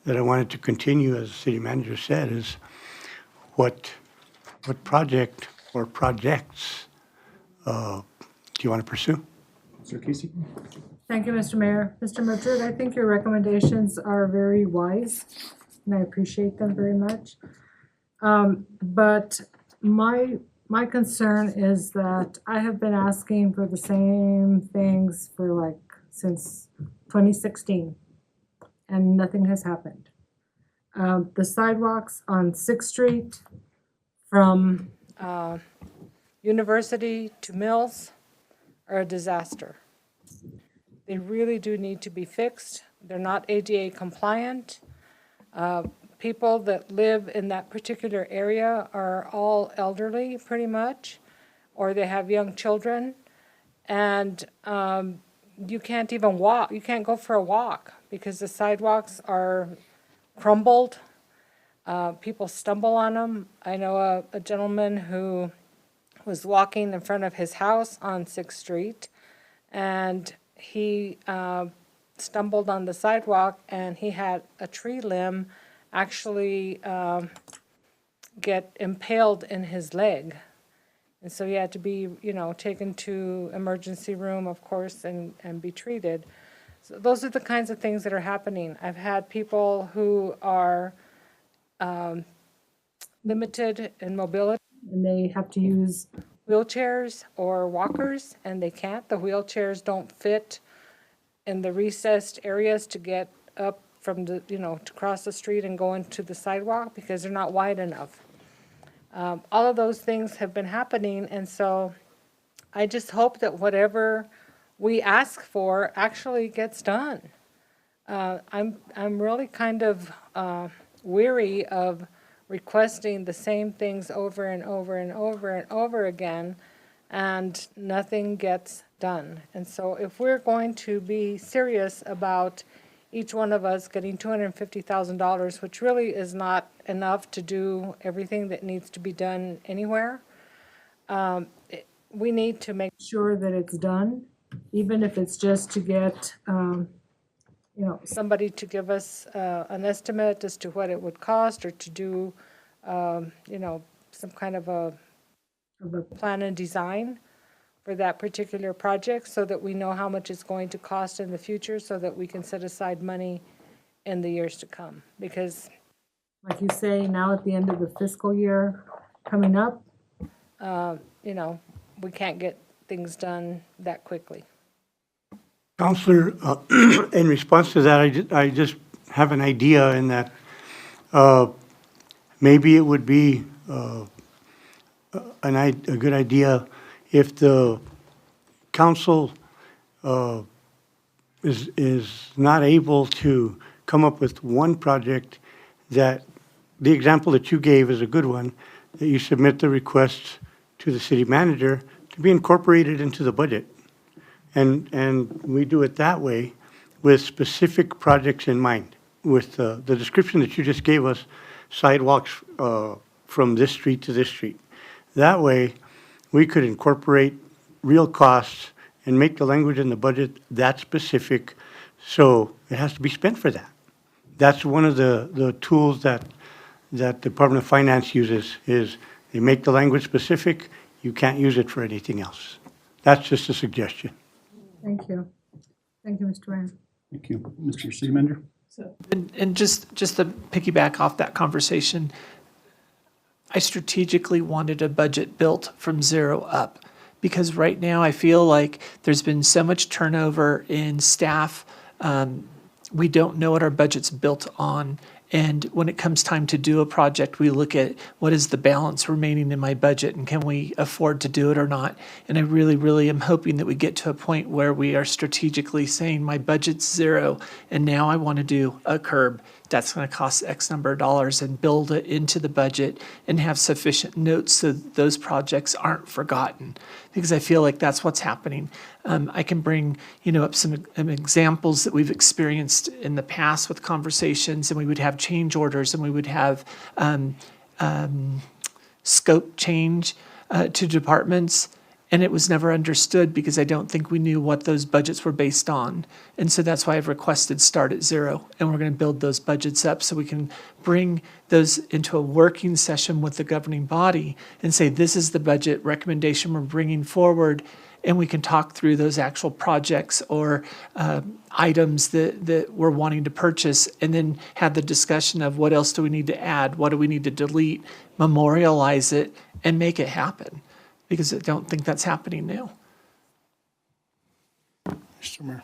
I wanted to continue, as the city manager said, is what project or projects do you want to pursue? Sir Casey? Thank you, Mr. Mayor. Mr. Madrid, I think your recommendations are very wise, and I appreciate them very much. But my concern is that I have been asking for the same things for since 2016, and nothing has happened. The sidewalks on 6th Street From University to Mills are a disaster. They really do need to be fixed. They're not ADA compliant. People that live in that particular area are all elderly, pretty much, or they have young children, and you can't even walk. You can't go for a walk because the sidewalks are crumbled. People stumble on them. I know a gentleman who was walking in front of his house on 6th Street, and he stumbled on the sidewalk, and he had a tree limb actually get impaled in his leg. And so he had to be, taken to emergency room, of course, and be treated. So those are the kinds of things that are happening. I've had people who are limited in mobility, and they have to use wheelchairs or walkers, and they can't. The wheelchairs don't fit in the recessed areas to get up from the, to cross the street and go into the sidewalk because they're not wide enough. All of those things have been happening, and so I just hope that whatever we ask for actually gets done. I'm really kind of weary of requesting the same things over and over and over and over again, and nothing gets done. And so if we're going to be serious about each one of us getting $250,000, which really is not enough to do everything that needs to be done anywhere, we need to make sure that it's done, even if it's just to get, somebody to give us an estimate as to what it would cost, or to do, some kind of a plan and design for that particular project, so that we know how much it's going to cost in the future, so that we can set aside money in the years to come. Because, like you say, now at the end of the fiscal year coming up, we can't get things done that quickly. Counselor, in response to that, I just have an idea in that maybe it would be a good idea if the council is not able to come up with one project that, the example that you gave is a good one, that you submit the request to the city manager to be incorporated into the budget. And we do it that way with specific projects in mind. With the description that you just gave us, sidewalks from this street to this street. That way, we could incorporate real costs and make the language in the budget that specific, so it has to be spent for that. That's one of the tools that Department of Finance uses, is they make the language specific, you can't use it for anything else. That's just a suggestion. Thank you. Thank you, Mr. Mayor. Thank you. Mr. City Manager? And just to piggyback off that conversation, I strategically wanted a budget built from zero up, because right now I feel like there's been so much turnover in staff. We don't know what our budget's built on. And when it comes time to do a project, we look at what is the balance remaining in my budget and can we afford to do it or not. And I really, really am hoping that we get to a point where we are strategically saying my budget's zero and now I want to do a curb that's going to cost X number of dollars, and build it into the budget and have sufficient notes so that those projects aren't forgotten. Because I feel like that's what's happening. I can bring, up some examples that we've experienced in the past with conversations, and we would have change orders, and we would have scope change to departments, and it was never understood because I don't think we knew what those budgets were based on. And so that's why I've requested start at zero, and we're going to build those budgets up so we can bring those into a working session with the governing body and say, this is the budget recommendation we're bringing forward, and we can talk through those actual projects or items that we're wanting to purchase, and then have the discussion of what else do we need to add, what do we need to delete, memorialize it, and make it happen. Because I don't think that's happening now. Mr. Mayor.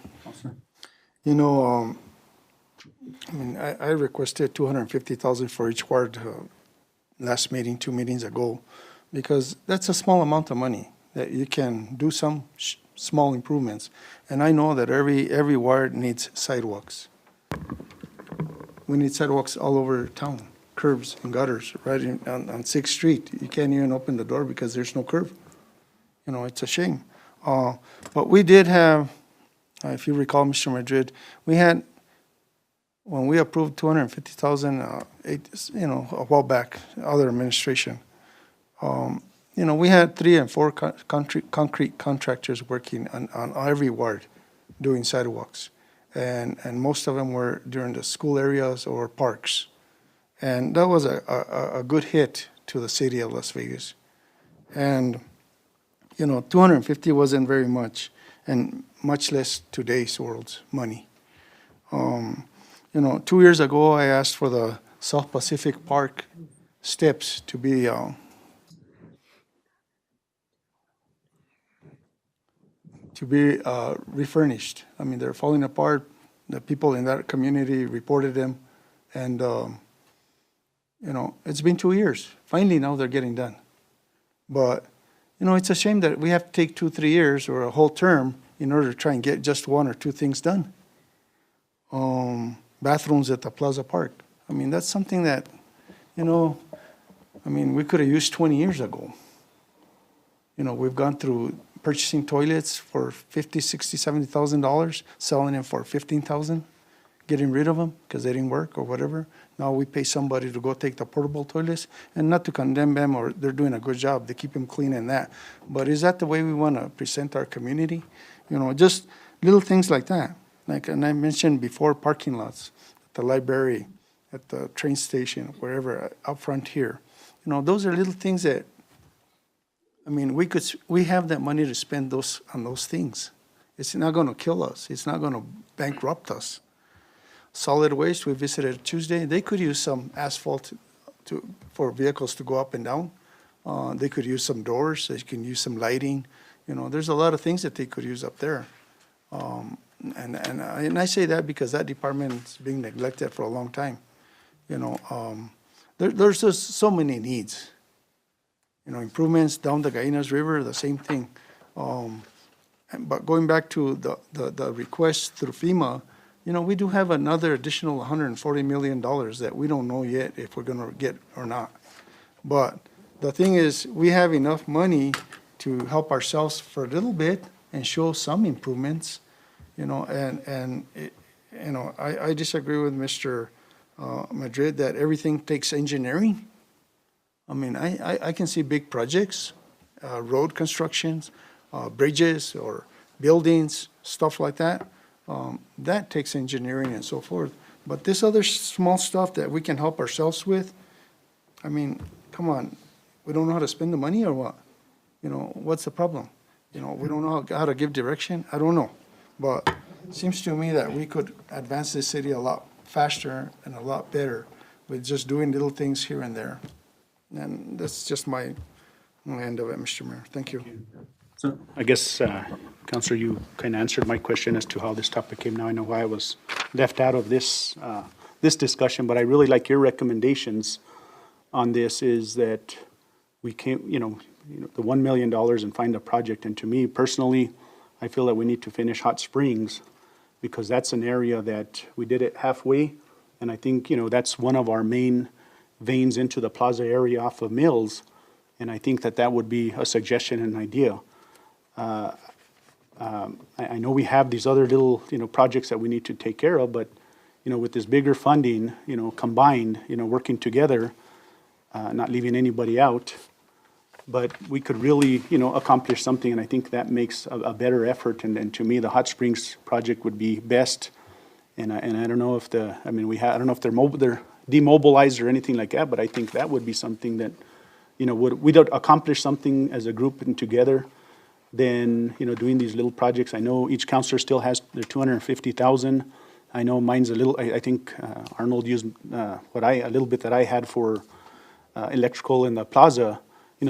I requested 250,000 for each ward last meeting, 2 meetings ago, because that's a small amount of money that you can do some small improvements. And I know that every ward needs sidewalks. We need sidewalks all over town, curbs and gutters, right on 6th Street. You can't even open the door because there's no curb. It's a shame. But we did have, if you recall, Mr. Madrid, we had, when we approved 250,000, a while back, other administration, we had 3 and 4 concrete contractors working on every ward doing sidewalks. And most of them were during the school areas or parks. And that was a good hit to the city of Las Vegas. And, 250 wasn't very much, and much less today's world's money. 2 years ago, I asked for the South Pacific Park steps to be refurnished. I mean, they're falling apart. The people in that community reported them, and it's been 2 years. Finally, now they're getting done. But, it's a shame that we have to take 2-3 years or a whole term in order to try and get just 1 or 2 things done. Bathrooms at the Plaza Park. I mean, that's something that, we could have used 20 years ago. We've gone through purchasing toilets for $50,000, $60,000, $70,000, selling them for $15,000, getting rid of them because they didn't work or whatever. Now we pay somebody to go take the portable toilets, and not to condemn them, or they're doing a good job. They keep them clean and that. But is that the way we want to present our community? Just little things like that. And I mentioned before, parking lots at the library, at the train station, wherever, out front here. Those are little things that, we have that money to spend on those things. It's not going to kill us. It's not going to bankrupt us. Solid waste, we visited Tuesday. They could use some asphalt for vehicles to go up and down. They could use some doors. They can use some lighting. There's a lot of things that they could use up there. And I say that because that department's being neglected for a long time. There's just so many needs. improvements down the Gainas River, the same thing. But going back to the request through FEMA, we do have another additional $140 million that we don't know yet if we're gonna get or not. But the thing is, we have enough money to help ourselves for a little bit and show some improvements, I disagree with Mr. Madrid that everything takes engineering. I mean, I can see big projects, road constructions, bridges or buildings, stuff like that. That takes engineering and so forth. But this other small stuff that we can help ourselves with, I mean, come on, we don't know how to spend the money or what? What's the problem? We don't know how to give direction? I don't know. But it seems to me that we could advance this city a lot faster and a lot better with just doing little things here and there. And that's just my end of it, Mr. Mayor. Thank you. So I guess, Counselor, you kind of answered my question as to how this topic came. Now I know why I was left out of this discussion, but I really like your recommendations on this is that we can't, the $1 million and find a project. And to me personally, I feel that we need to finish Hot Springs because that's an area that we did it halfway. And I think, that's one of our main veins into the plaza area off of Mills. And I think that would be a suggestion and idea. I know we have these other little, projects that we need to take care of, but, with this bigger funding, combined, working together, not leaving anybody out, but we could really, accomplish something, and I think that makes a better effort, and to me, the Hot Springs project would be best. And I don't know if I don't know if they're demobilized or anything like that, but I think that would be something that, we'd accomplish something as a group and together than, doing these little projects. I know each counselor still has their 250,000. I know mine's a little, I think Arnold used a little bit that I had for electrical in the plaza.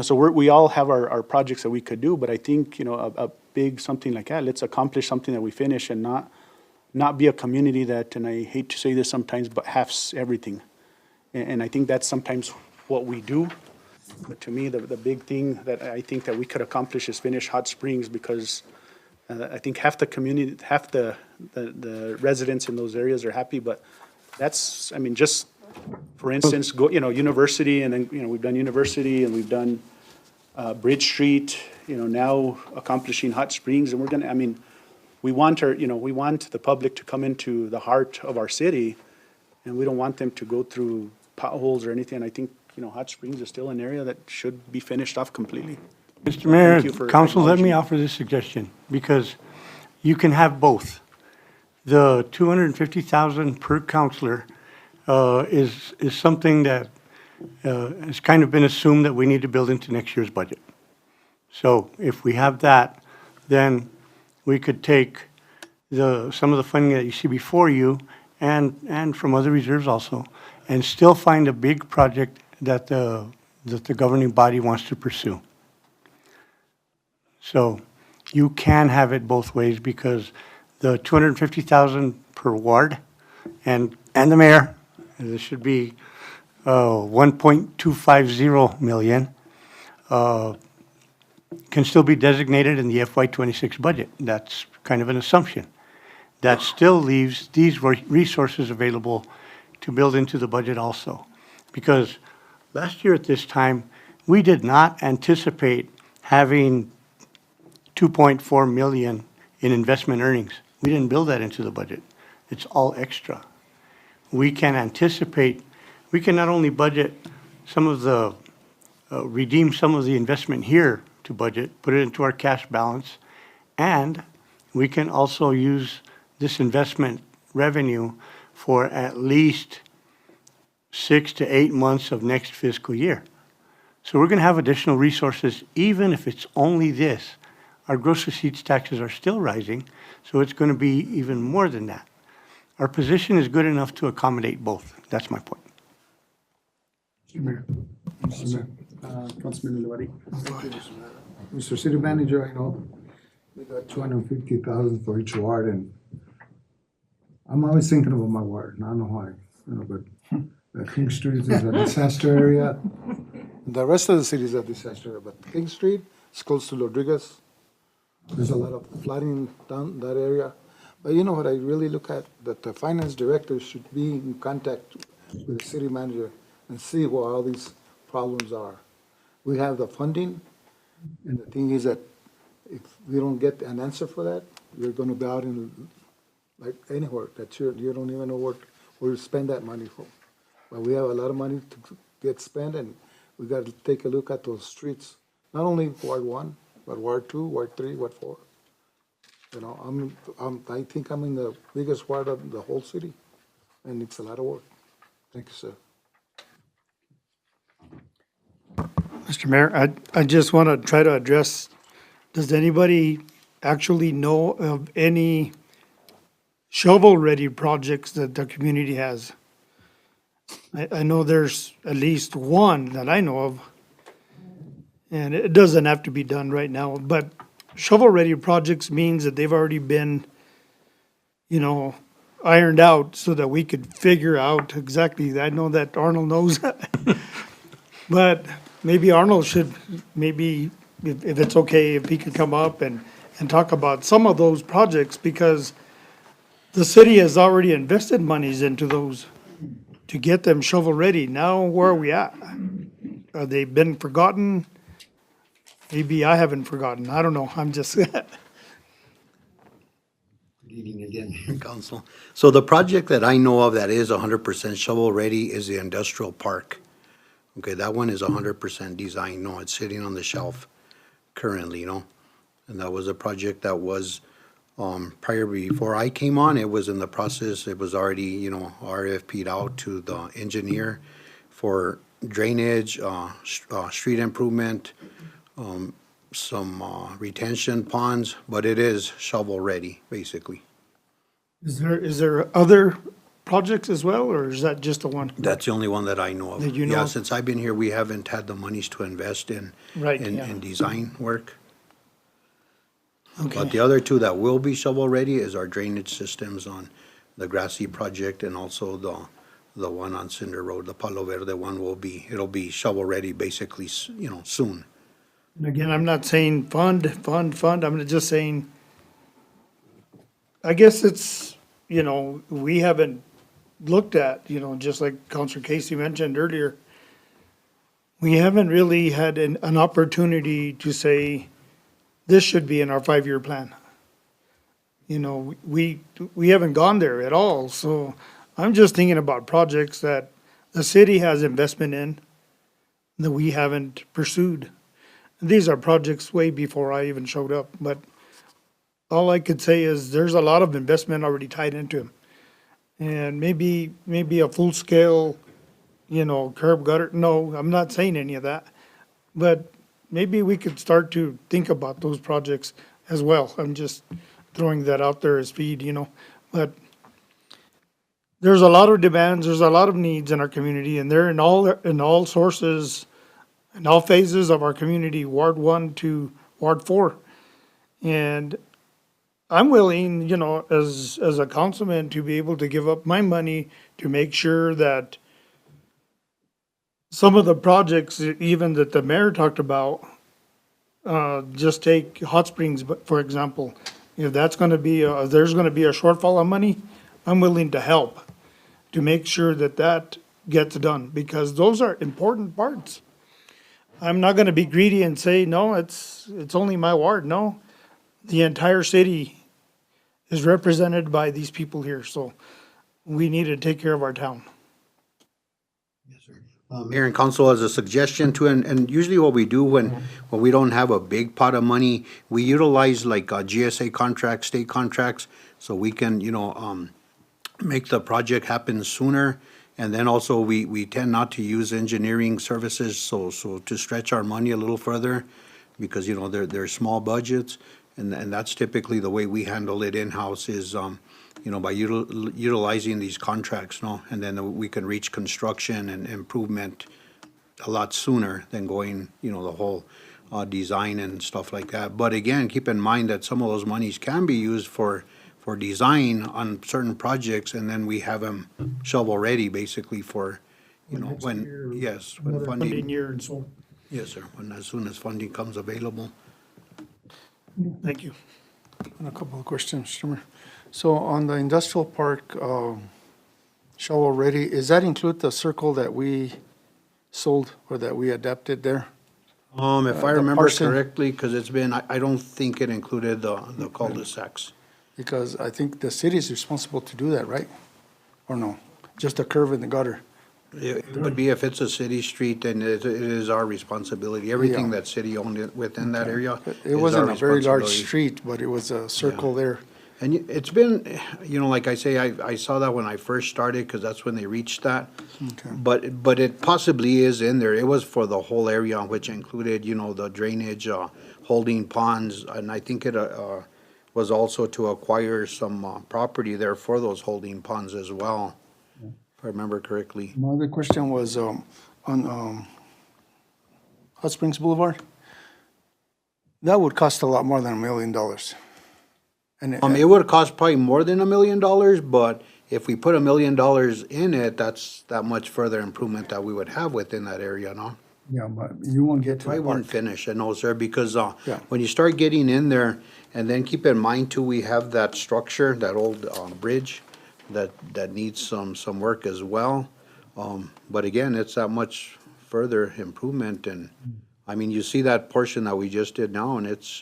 So we all have our projects that we could do, but I think, a big something like that, let's accomplish something that we finish and not be a community that, and I hate to say this sometimes, but halves everything. And I think that's sometimes what we do. But to me, the big thing that I think that we could accomplish is finish Hot Springs because I think half the community, half the residents in those areas are happy, but that's, just for instance, University, and then, we've done University and we've done Bridge Street, now accomplishing Hot Springs, and we're gonna, we want we want the public to come into the heart of our city, and we don't want them to go through potholes or anything. I think, Hot Springs is still an area that should be finished off completely. Mr. Mayor, Thank you for Council, let me acknowledging. offer this suggestion, because you can have both. The 250,000 per counselor is something that has kind of been assumed that we need to build into next year's budget. So if we have that, then we could take some of the funding that you see before you and from other reserves also, and still find a big project that the governing body wants to pursue. So you can have it both ways because the 250,000 per ward and the mayor, this should be 1.250 million, can still be designated in the FY26 budget. That's kind of an assumption. That still leaves these resources available to build into the budget also. Because last year at this time, we did not anticipate having 2.4 million in investment earnings. We didn't build that into the budget. It's all extra. We can anticipate, we can not only budget some of the, redeem some of the investment here to budget, put it into our cash balance, and we can also use this investment revenue for at least 6 to 8 months of next fiscal year. So we're going to have additional resources, even if it's only this. Our gross receipts taxes are still rising, so it's going to be even more than that. Our position is good enough to accommodate both. That's my point. Mr. Mayor. Councilman Uluwadi. Mr. City Manager, I know we got 250,000 for each ward, and I'm always thinking about my ward, and I don't know why, but King Street is a disaster area. The rest of the city is a disaster, but King Street is close to Rodriguez. There's a lot of flooding down that area. But you know what I really look at, that the finance director should be in contact with the city manager and see what all these problems are. We have the funding, and the thing is that if we don't get an answer for that, you're gonna be out in, like, anywhere, that you don't even know where to spend that money from. But we have a lot of money to get spent, and we gotta take a look at those streets, not only Ward 1, but Ward 2, Ward 3, Ward 4. You know, I think I'm in the biggest ward of the whole city, and it's a lot of work. Thank you, sir. Mr. Mayor, I just want to try to address, does anybody actually know of any shovel-ready projects that the community has? I know there's at least one that I know of, and it doesn't have to be done right now, but shovel-ready projects means that they've already been, you know, ironed out so that we could figure out exactly, I know that Arnold knows that. But maybe Arnold should, maybe, if it's okay, if he could come up and talk about some of those projects, because the city has already invested monies into those to get them shovel-ready. Now, where are we at? Are they been forgotten? Maybe I haven't forgotten. I don't know. I'm just, Evening again, Council. So the project that I know of that is 100% shovel-ready is the industrial park. Okay, that one is 100% designed. No, it's sitting on the shelf currently, you know? And that was a project that was, before I came on, it was in the process, it was already, you know, RFP'd out to the engineer for drainage, street improvement, some retention ponds, but it is shovel-ready, basically. is there other projects as well, or is that just the one? That's the only one that I know of. That you know Yeah, of? since I've been here, we haven't had the monies to invest in, Right, in, yeah. in design work. But Okay. the other two that will be shovel-ready is our drainage systems on the Grassy project and also the one on Cinder Road, the Palo Verde one it'll be shovel-ready basically, you know, soon. And again, I'm not saying fund, I'm just saying, I guess it's, you know, we haven't looked at, you know, just like Counselor Casey mentioned earlier, we haven't really had an opportunity to say, this should be in our 5-year plan. You know, we haven't gone there at all, so I'm just thinking about projects that the city has investment in that we haven't pursued. These are projects way before I even showed up, but all I could say is there's a lot of investment already tied into them. And maybe a full-scale, you know, curb gutter, no, I'm not saying any of that. But maybe we could start to think about those projects as well. I'm just throwing that out there as feed, you know. But there's a lot of demands, there's a lot of needs in our community, and they're in all sources, in all phases of our community, Ward 1 to Ward 4. And I'm willing, you know, as a councilman, to be able to give up my money to make sure that some of the projects, even that the mayor talked about, just take Hot Springs, for example. If that's gonna be, there's gonna be a shortfall of money, I'm willing to help to make sure that gets done, because those are important parts. I'm not gonna be greedy and say, no, it's only my ward. No, the entire city is represented by these people here, so we need to take care of our town. Mayor and council, as a suggestion too, and usually what we do when we don't have a big pot of money, we utilize like GSA contracts, state contracts, so we can, you know, make the project happen sooner. And then also we tend not to use engineering services, so to stretch our money a little further, because, you know, they're small budgets. And that's typically the way we handle it in-house is, you know, by utilizing these contracts, no? And then we can reach construction and improvement a lot sooner than going, you know, the whole design and stuff like that. But again, keep in mind that some of those monies can be used for design on certain projects, and then we have them shovel-ready basically for, you know, next when, year, yes, when another funding funding, year and so, yes, sir, when, as soon as funding comes available. thank you. And a couple of questions, Mr. Mayor. So on the industrial park, shovel ready, does that include the circle that we sold or that we adapted there? If I The remember parson. correctly, because it's been, I don't think it included the cul-de-sacs. Because I think the city is responsible to do that, right? Or no? Just a curve in the gutter? It would be if it's a city street, then it is our responsibility. Everything Yeah. that's city-owned within that area It is wasn't our a very large responsibility. street, but it was a circle there. And it's been, you know, like I say, I saw that when I first started, because that's when they reached that. Okay. But it possibly is in there. It was for the whole area, which included, you know, the drainage, holding ponds, and I think it was also to acquire some property there for those holding ponds as well, if I remember correctly. My other question was on Hot Springs Boulevard. That would cost a lot more than $1 million. And It would cost probably more than $1 million, but if we put $1 million in it, that's that much further improvement that we would have within that area, no? yeah, but you won't get to I the wouldn't park. finish it, no, sir, because Yeah. when you start getting in there, and then keep in mind too, we have that structure, that old bridge that needs some work as well. But again, it's that much further improvement, and I mean, you see that portion that we just did now, and it's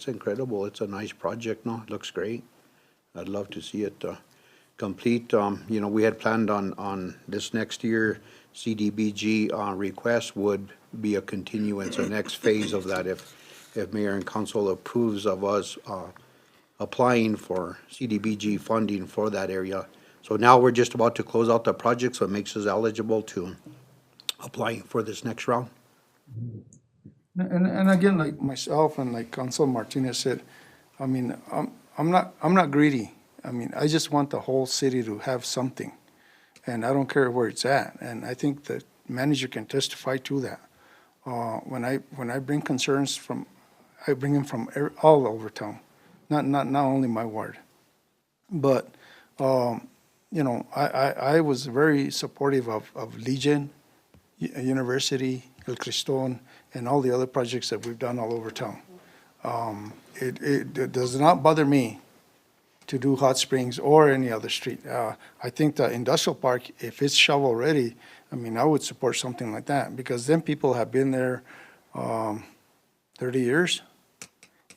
incredible. It's a nice project, no? It looks great. I'd love to see it complete. You know, we had planned on this next year, CDBG request would be a continuance, a next phase of that if mayor and council approves of us applying for CDBG funding for that area. So now we're just about to close out the project, so it makes us eligible to apply for this next round. And again, like myself and like Council Martinez said, I mean, I'm not greedy. I mean, I just want the whole city to have something, and I don't care where it's at. And I think the manager can testify to that. When I bring concerns from, I bring them from all over town, not only my ward. But, you know, I was very supportive of Legion, University, El Criston, and all the other projects that we've done all over town. It does not bother me to do Hot Springs or any other street. I think the industrial park, if it's shovel ready, I mean, I would support something like that, because then people have been there 30 years,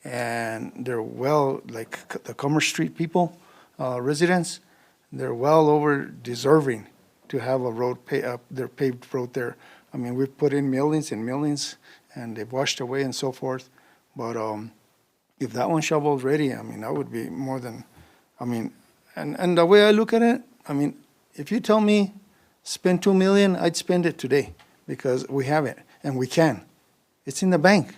and they're well, like the Commerce Street people, residents, they're well over deserving to have a road, their paved road there. I mean, we've put in millions and millions, and they've washed away and so forth. But if that one shovel's ready, I mean, that would be more than, I mean, and the way I look at it, I mean, if you tell me spend $2 million, I'd spend it today, because we have it, and we can. It's in the bank.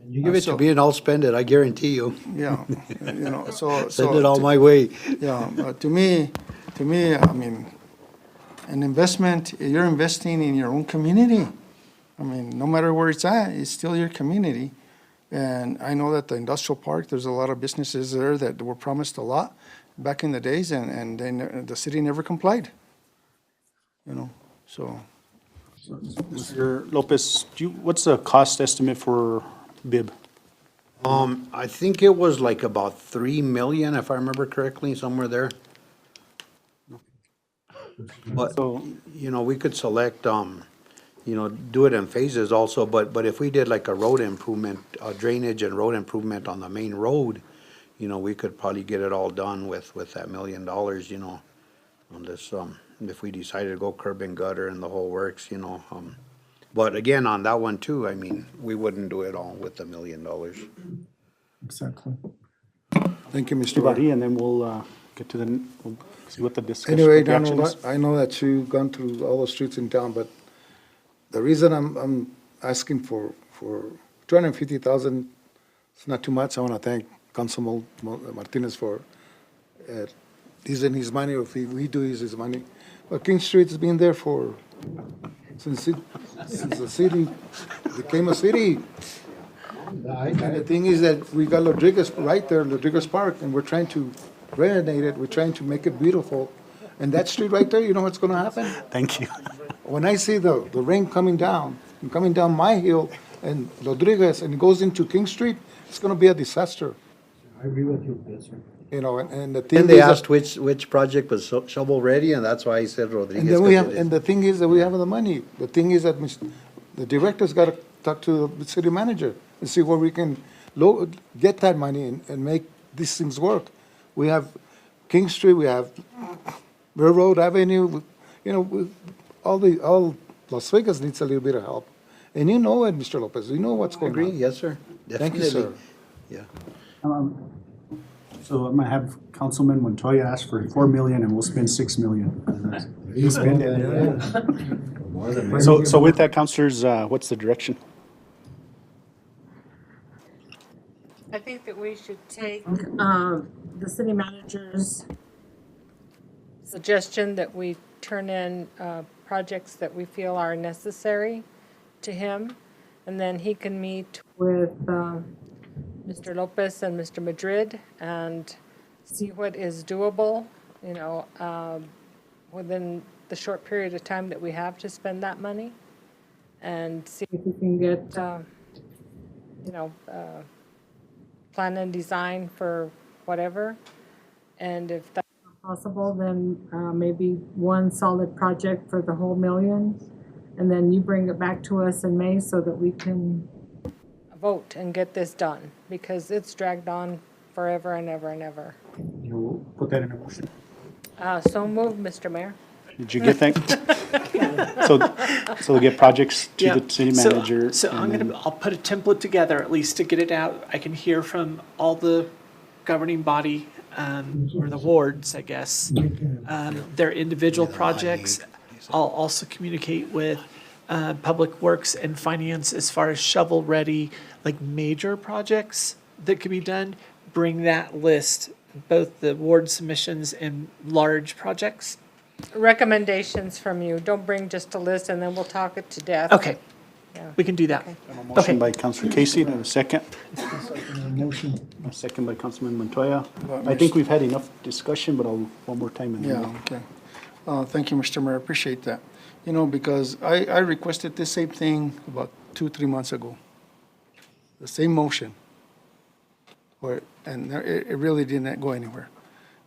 You give it to me and I'll spend it, I guarantee you. Yeah, you know, so. Send it all my way. Yeah, but to me, I mean, an investment, you're investing in your own community. I mean, no matter where it's at, it's still your community. And I know that the industrial park, there's a lot of businesses there that were promised a lot back in the days, and the city never complied. You know, so. Mr. Lopez, what's the cost estimate for BIB? I think it was like about 3 million, if I remember correctly, somewhere there. But, you know, we could select, you know, do it in phases also, but if we did like a road improvement, drainage and road improvement on the main road, you know, we could probably get it all done with that $1 million, you know, on this, if we decided to go curb and gutter and the whole works, you know. But again, on that one too, I mean, we wouldn't do it all with $1 million. Exactly. Thank you, Mr. Mr. Mayor. Bari, and then we'll get to we'll see what the discussion. Anyway, what the action is. I know that you've gone through all the streets in town, but the reason I'm asking for 250,000, it's not too much. I want to thank Councilman Martinez for using his money, or if we do use his money. But King Street's been there since the city became a city. And the thing is that we got Rodriguez right there, Rodriguez Park, and we're trying to renovate it, we're trying to make it beautiful. And that street right there, you know what's gonna happen? Thank you. When I see the rain coming down, and coming down my hill and Rodriguez, and it goes into King Street, it's gonna be a disaster. I agree with you, yes, sir. You know, and the thing Then is. they that- asked which project was shovel-ready, and that's why he said Rodriguez. And then we 'cause have, it is. and the thing is that we have the money. The thing is that the director's gotta talk to the city manager and see where we can get that money and make these things work. We have King Street, we have Railroad Avenue, you know, all Las Vegas needs a little bit of help. And you know it, Mr. Lopez, you know what's going on. Agree, yes, sir. Thank you, sir. Yeah. So I'm gonna have Councilman Montoya ask for 4 million and we'll spend 6 million. You spend it. So with that, councilors, what's the direction? I think that we should take The city manager's suggestion that we turn in projects that we feel are necessary to him, and then he can meet with, Mr. Lopez and Mr. Madrid and see what is doable, you know, within the short period of time that we have to spend that money, and see if we can get, you know, plan and design for whatever. And if that's possible, then maybe one solid project for the whole million. And then you bring it back to us in May so that we can, vote and get this done, because it's dragged on forever and ever and ever. You'll put that in a motion. So moved, Mr. Mayor. Did you get that? So we'll get projects to the city So- manager. So and I'm then- I'll put a template together at least to get it out. I can hear from all the governing body, or the wards, I guess, their individual projects. I'll also communicate with Public Works and Finance as far as shovel-ready, like major projects that can be done. Bring that list, both the ward submissions and large projects. Recommendations from you. Don't bring just a list and then we'll talk it to death. Okay, Yeah. we can do that. A motion by Councilor Casey, and a second. A second by Councilman Montoya. I think we've had enough discussion, but I'll, one more time. and then Yeah, okay. Thank you, Mr. Mayor, appreciate that. You know, because I requested this same thing about 2-3 months ago. The same motion. And it really didn't go anywhere.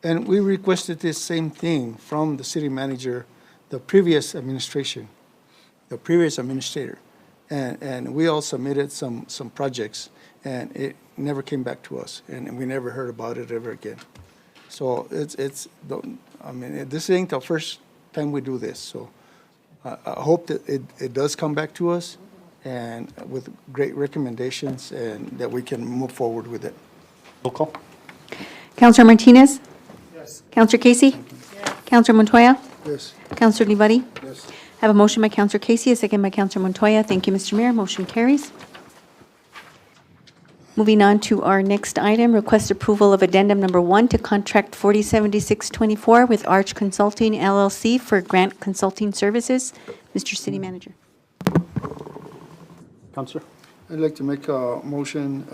And we requested this same thing from the city manager, the previous administration, the previous administrator. And we all submitted some projects, and it never came back to us, and we never heard about it ever again. So I mean, this ain't the first time we do this, so I hope that it does come back to us, and with great recommendations, and that we can move forward with it. Roll call. Counselor Martinez? Yes. Counselor Casey? Yes. Counselor Montoya? Yes. Counselor Livari? Yes. I have a motion by Counselor Casey, a second by Counselor Montoya. Thank you, Mr. Mayor. Motion carries. Moving on to our next item, request approval of addendum number 1 to contract 407624 with Arch Consulting LLC for grant consulting services. Mr. City Manager. Counselor? I'd like to make a motion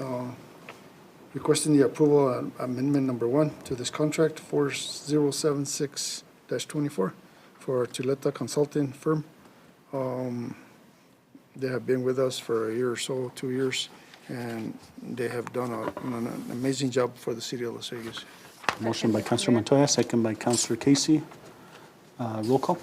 requesting the approval of amendment number 1 to this contract 4076-24 for Chuleta Consulting Firm. They have been with us for a year or so, 2 years, and they have done an amazing job for the city of Las Vegas. Motion by Councilor Montoya, second by Councilor Casey. Roll call.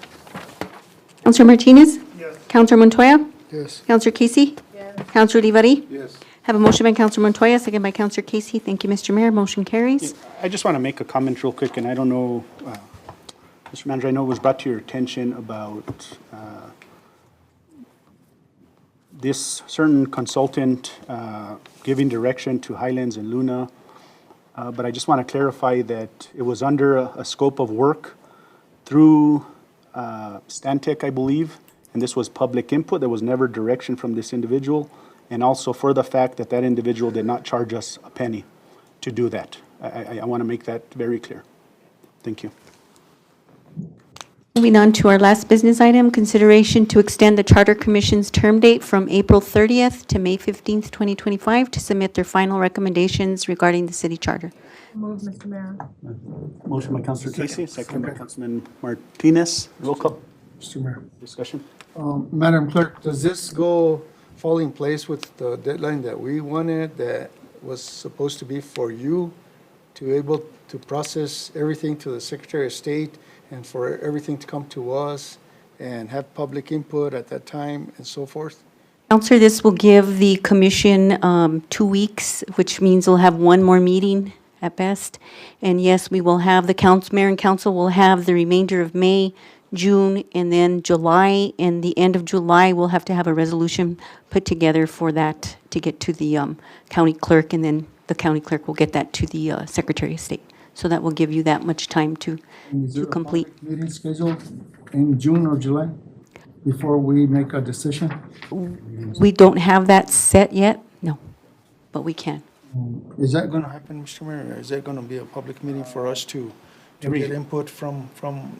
Counselor Martinez? Yes. Counselor Montoya? Yes. Counselor Casey? Yes. Counselor Livari? Yes. Have a motion by Counselor Montoya, second by Counselor Casey. Thank you, Mr. Mayor. Motion carries. I just want to make a comment real quick, and I don't know, Mr. Manager, I know it was brought to your attention about this certain consultant giving direction to Highlands and Luna, but I just want to clarify that it was under a scope of work through Stantec, I believe, and this was public input. There was never direction from this individual, and also for the fact that that individual did not charge us a penny to do that. I want to make that very clear. Thank you. Moving on to our last business item, consideration to extend the Charter Commission's term date from April 30th to May 15th, 2025, to submit their final recommendations regarding the city charter. Move, Mr. Mayor. Motion by Counselor Casey, second by Councilman Martinez. Roll call. Mr. Mayor. Discussion. Madam Clerk, does this fall in place with the deadline that we wanted, that was supposed to be for you to able to process everything to the Secretary of State and for everything to come to us and have public input at that time and so forth? Counselor, this will give the commission 2 weeks, which means we'll have one more meeting at best. And yes, we will have, the mayor and council will have the remainder of May, June, and then July. And the end of July, we'll have to have a resolution put together for that to get to the county clerk, and then the county clerk will get that to the Secretary of State. So that will give you that much time to complete. Meeting scheduled in June or July before we make a decision? We don't have that set yet, no, but we can. Is that going to happen, Mr. Mayor? Is that going to be a public meeting for us to get input from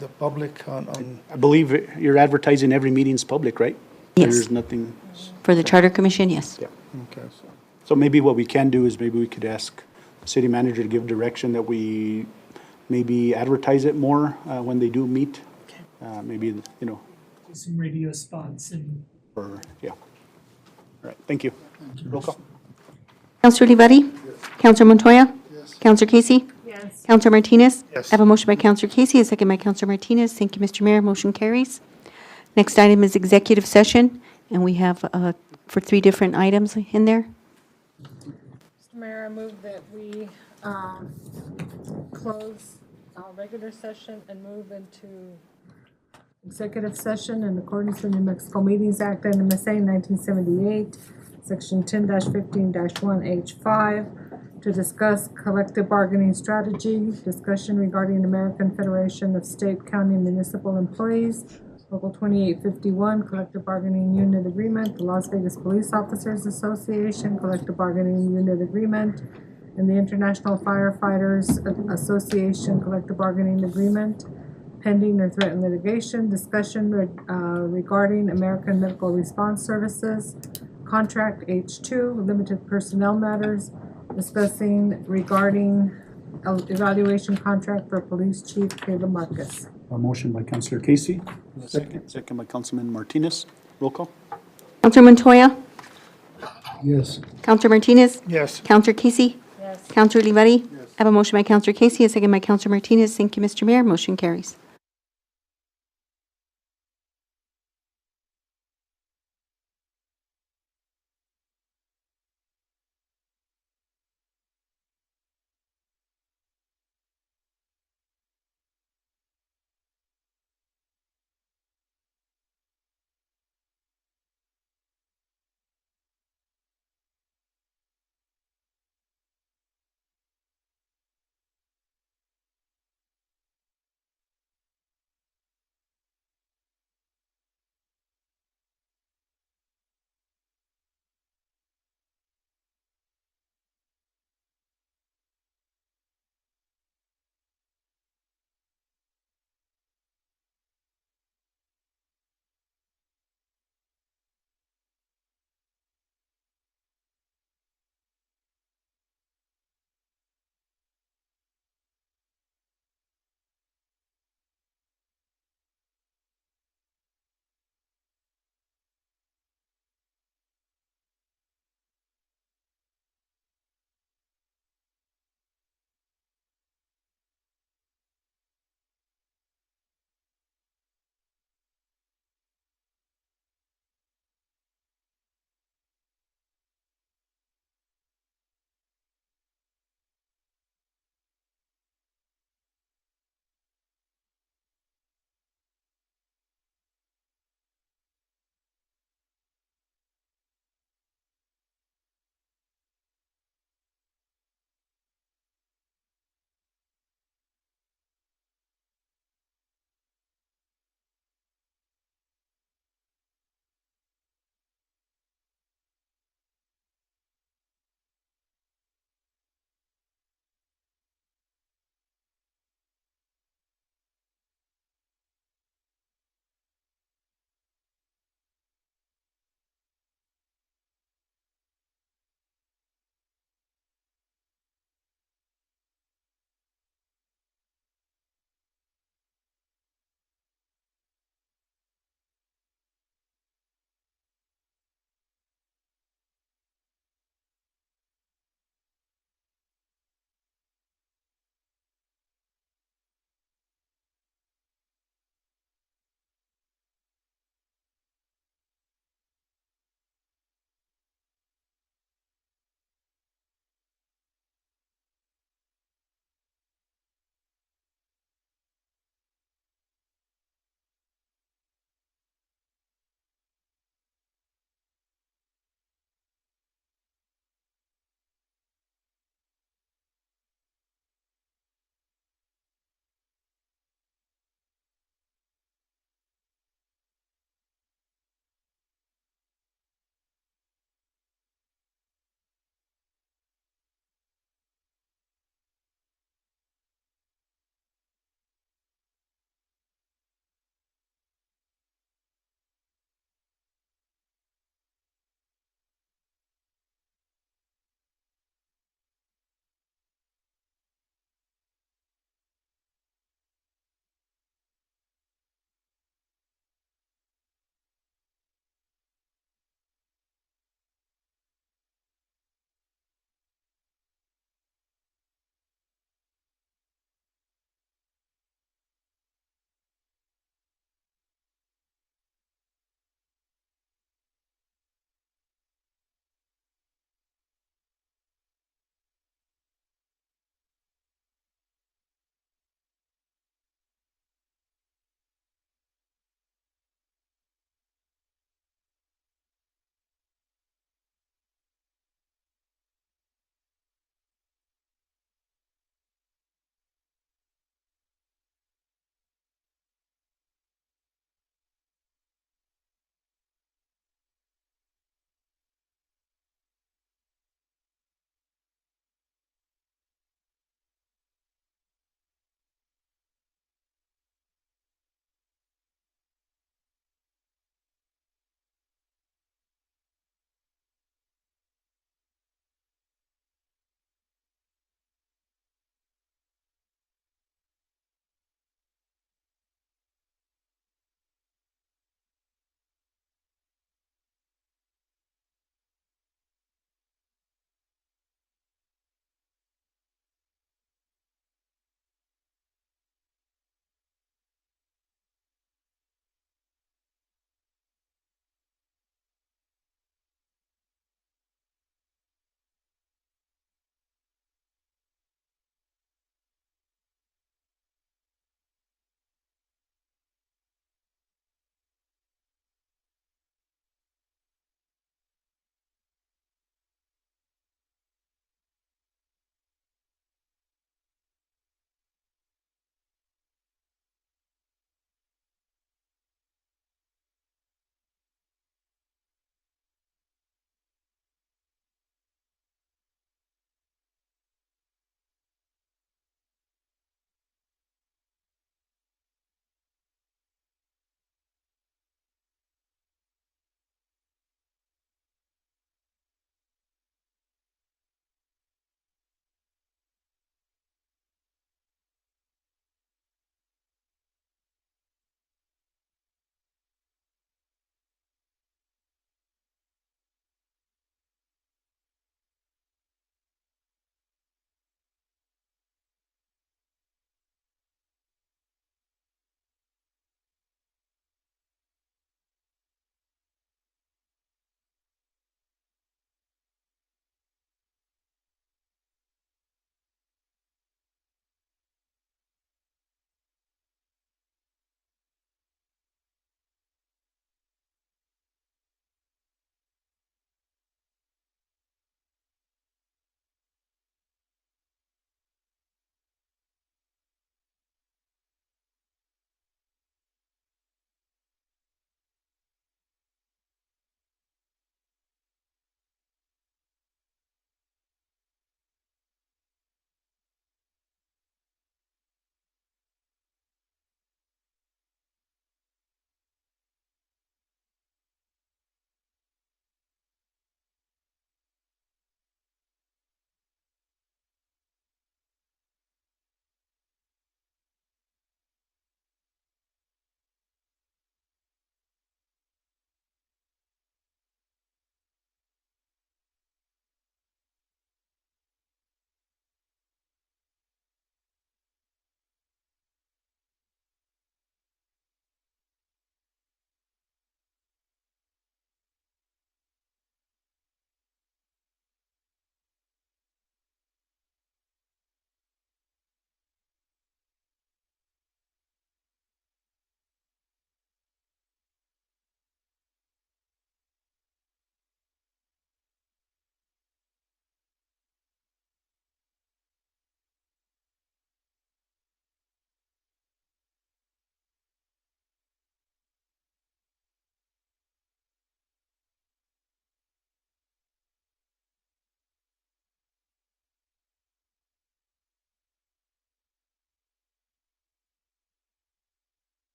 the public on? I believe you're advertising every meeting's public, right? Yes. There's nothing. For the Charter Commission, yes. Yeah. Okay, So maybe what we can do is maybe we could ask the city manager to give direction that we maybe advertise it more when they do meet. Maybe, you know, Some radio spots and. or, yeah. All right, thank you. Roll call. Counselor Olivari? Counselor Montoya? Counselor Casey? Yes. Counselor Martinez? Yes. I have a motion by Counselor Casey, a second by Counselor Martinez. Thank you, Mr. Mayor. Motion carries. Next item is executive session, and we have for 3 different items in there. Mr. Mayor, I move that we close our regular session and move into Executive session in accordance with New Mexico Meetings Act, NMSA 1978, Section 10-15-1H5, to discuss collective bargaining strategy, discussion regarding American Federation of State, County, and Municipal Employees, Local 2851, Collective Bargaining Unit Agreement, the Las Vegas Police Officers Association, Collective Bargaining Unit Agreement, and the International Firefighters Association, Collective Bargaining Agreement, pending or threatened litigation, discussion regarding American Medical Response Services, Contract H2, limited personnel matters, discussing regarding evaluation contract for Police Chief Caleb Marcus. A motion by Counselor Casey, second by Councilman Martinez. Roll call. Counselor Montoya? Yes. Counselor Martinez? Yes. Counselor Casey? Yes. Counselor Olivari? I have a motion by Counselor Casey, a second by Counselor Martinez. Thank you, Mr. Mayor. Motion carries.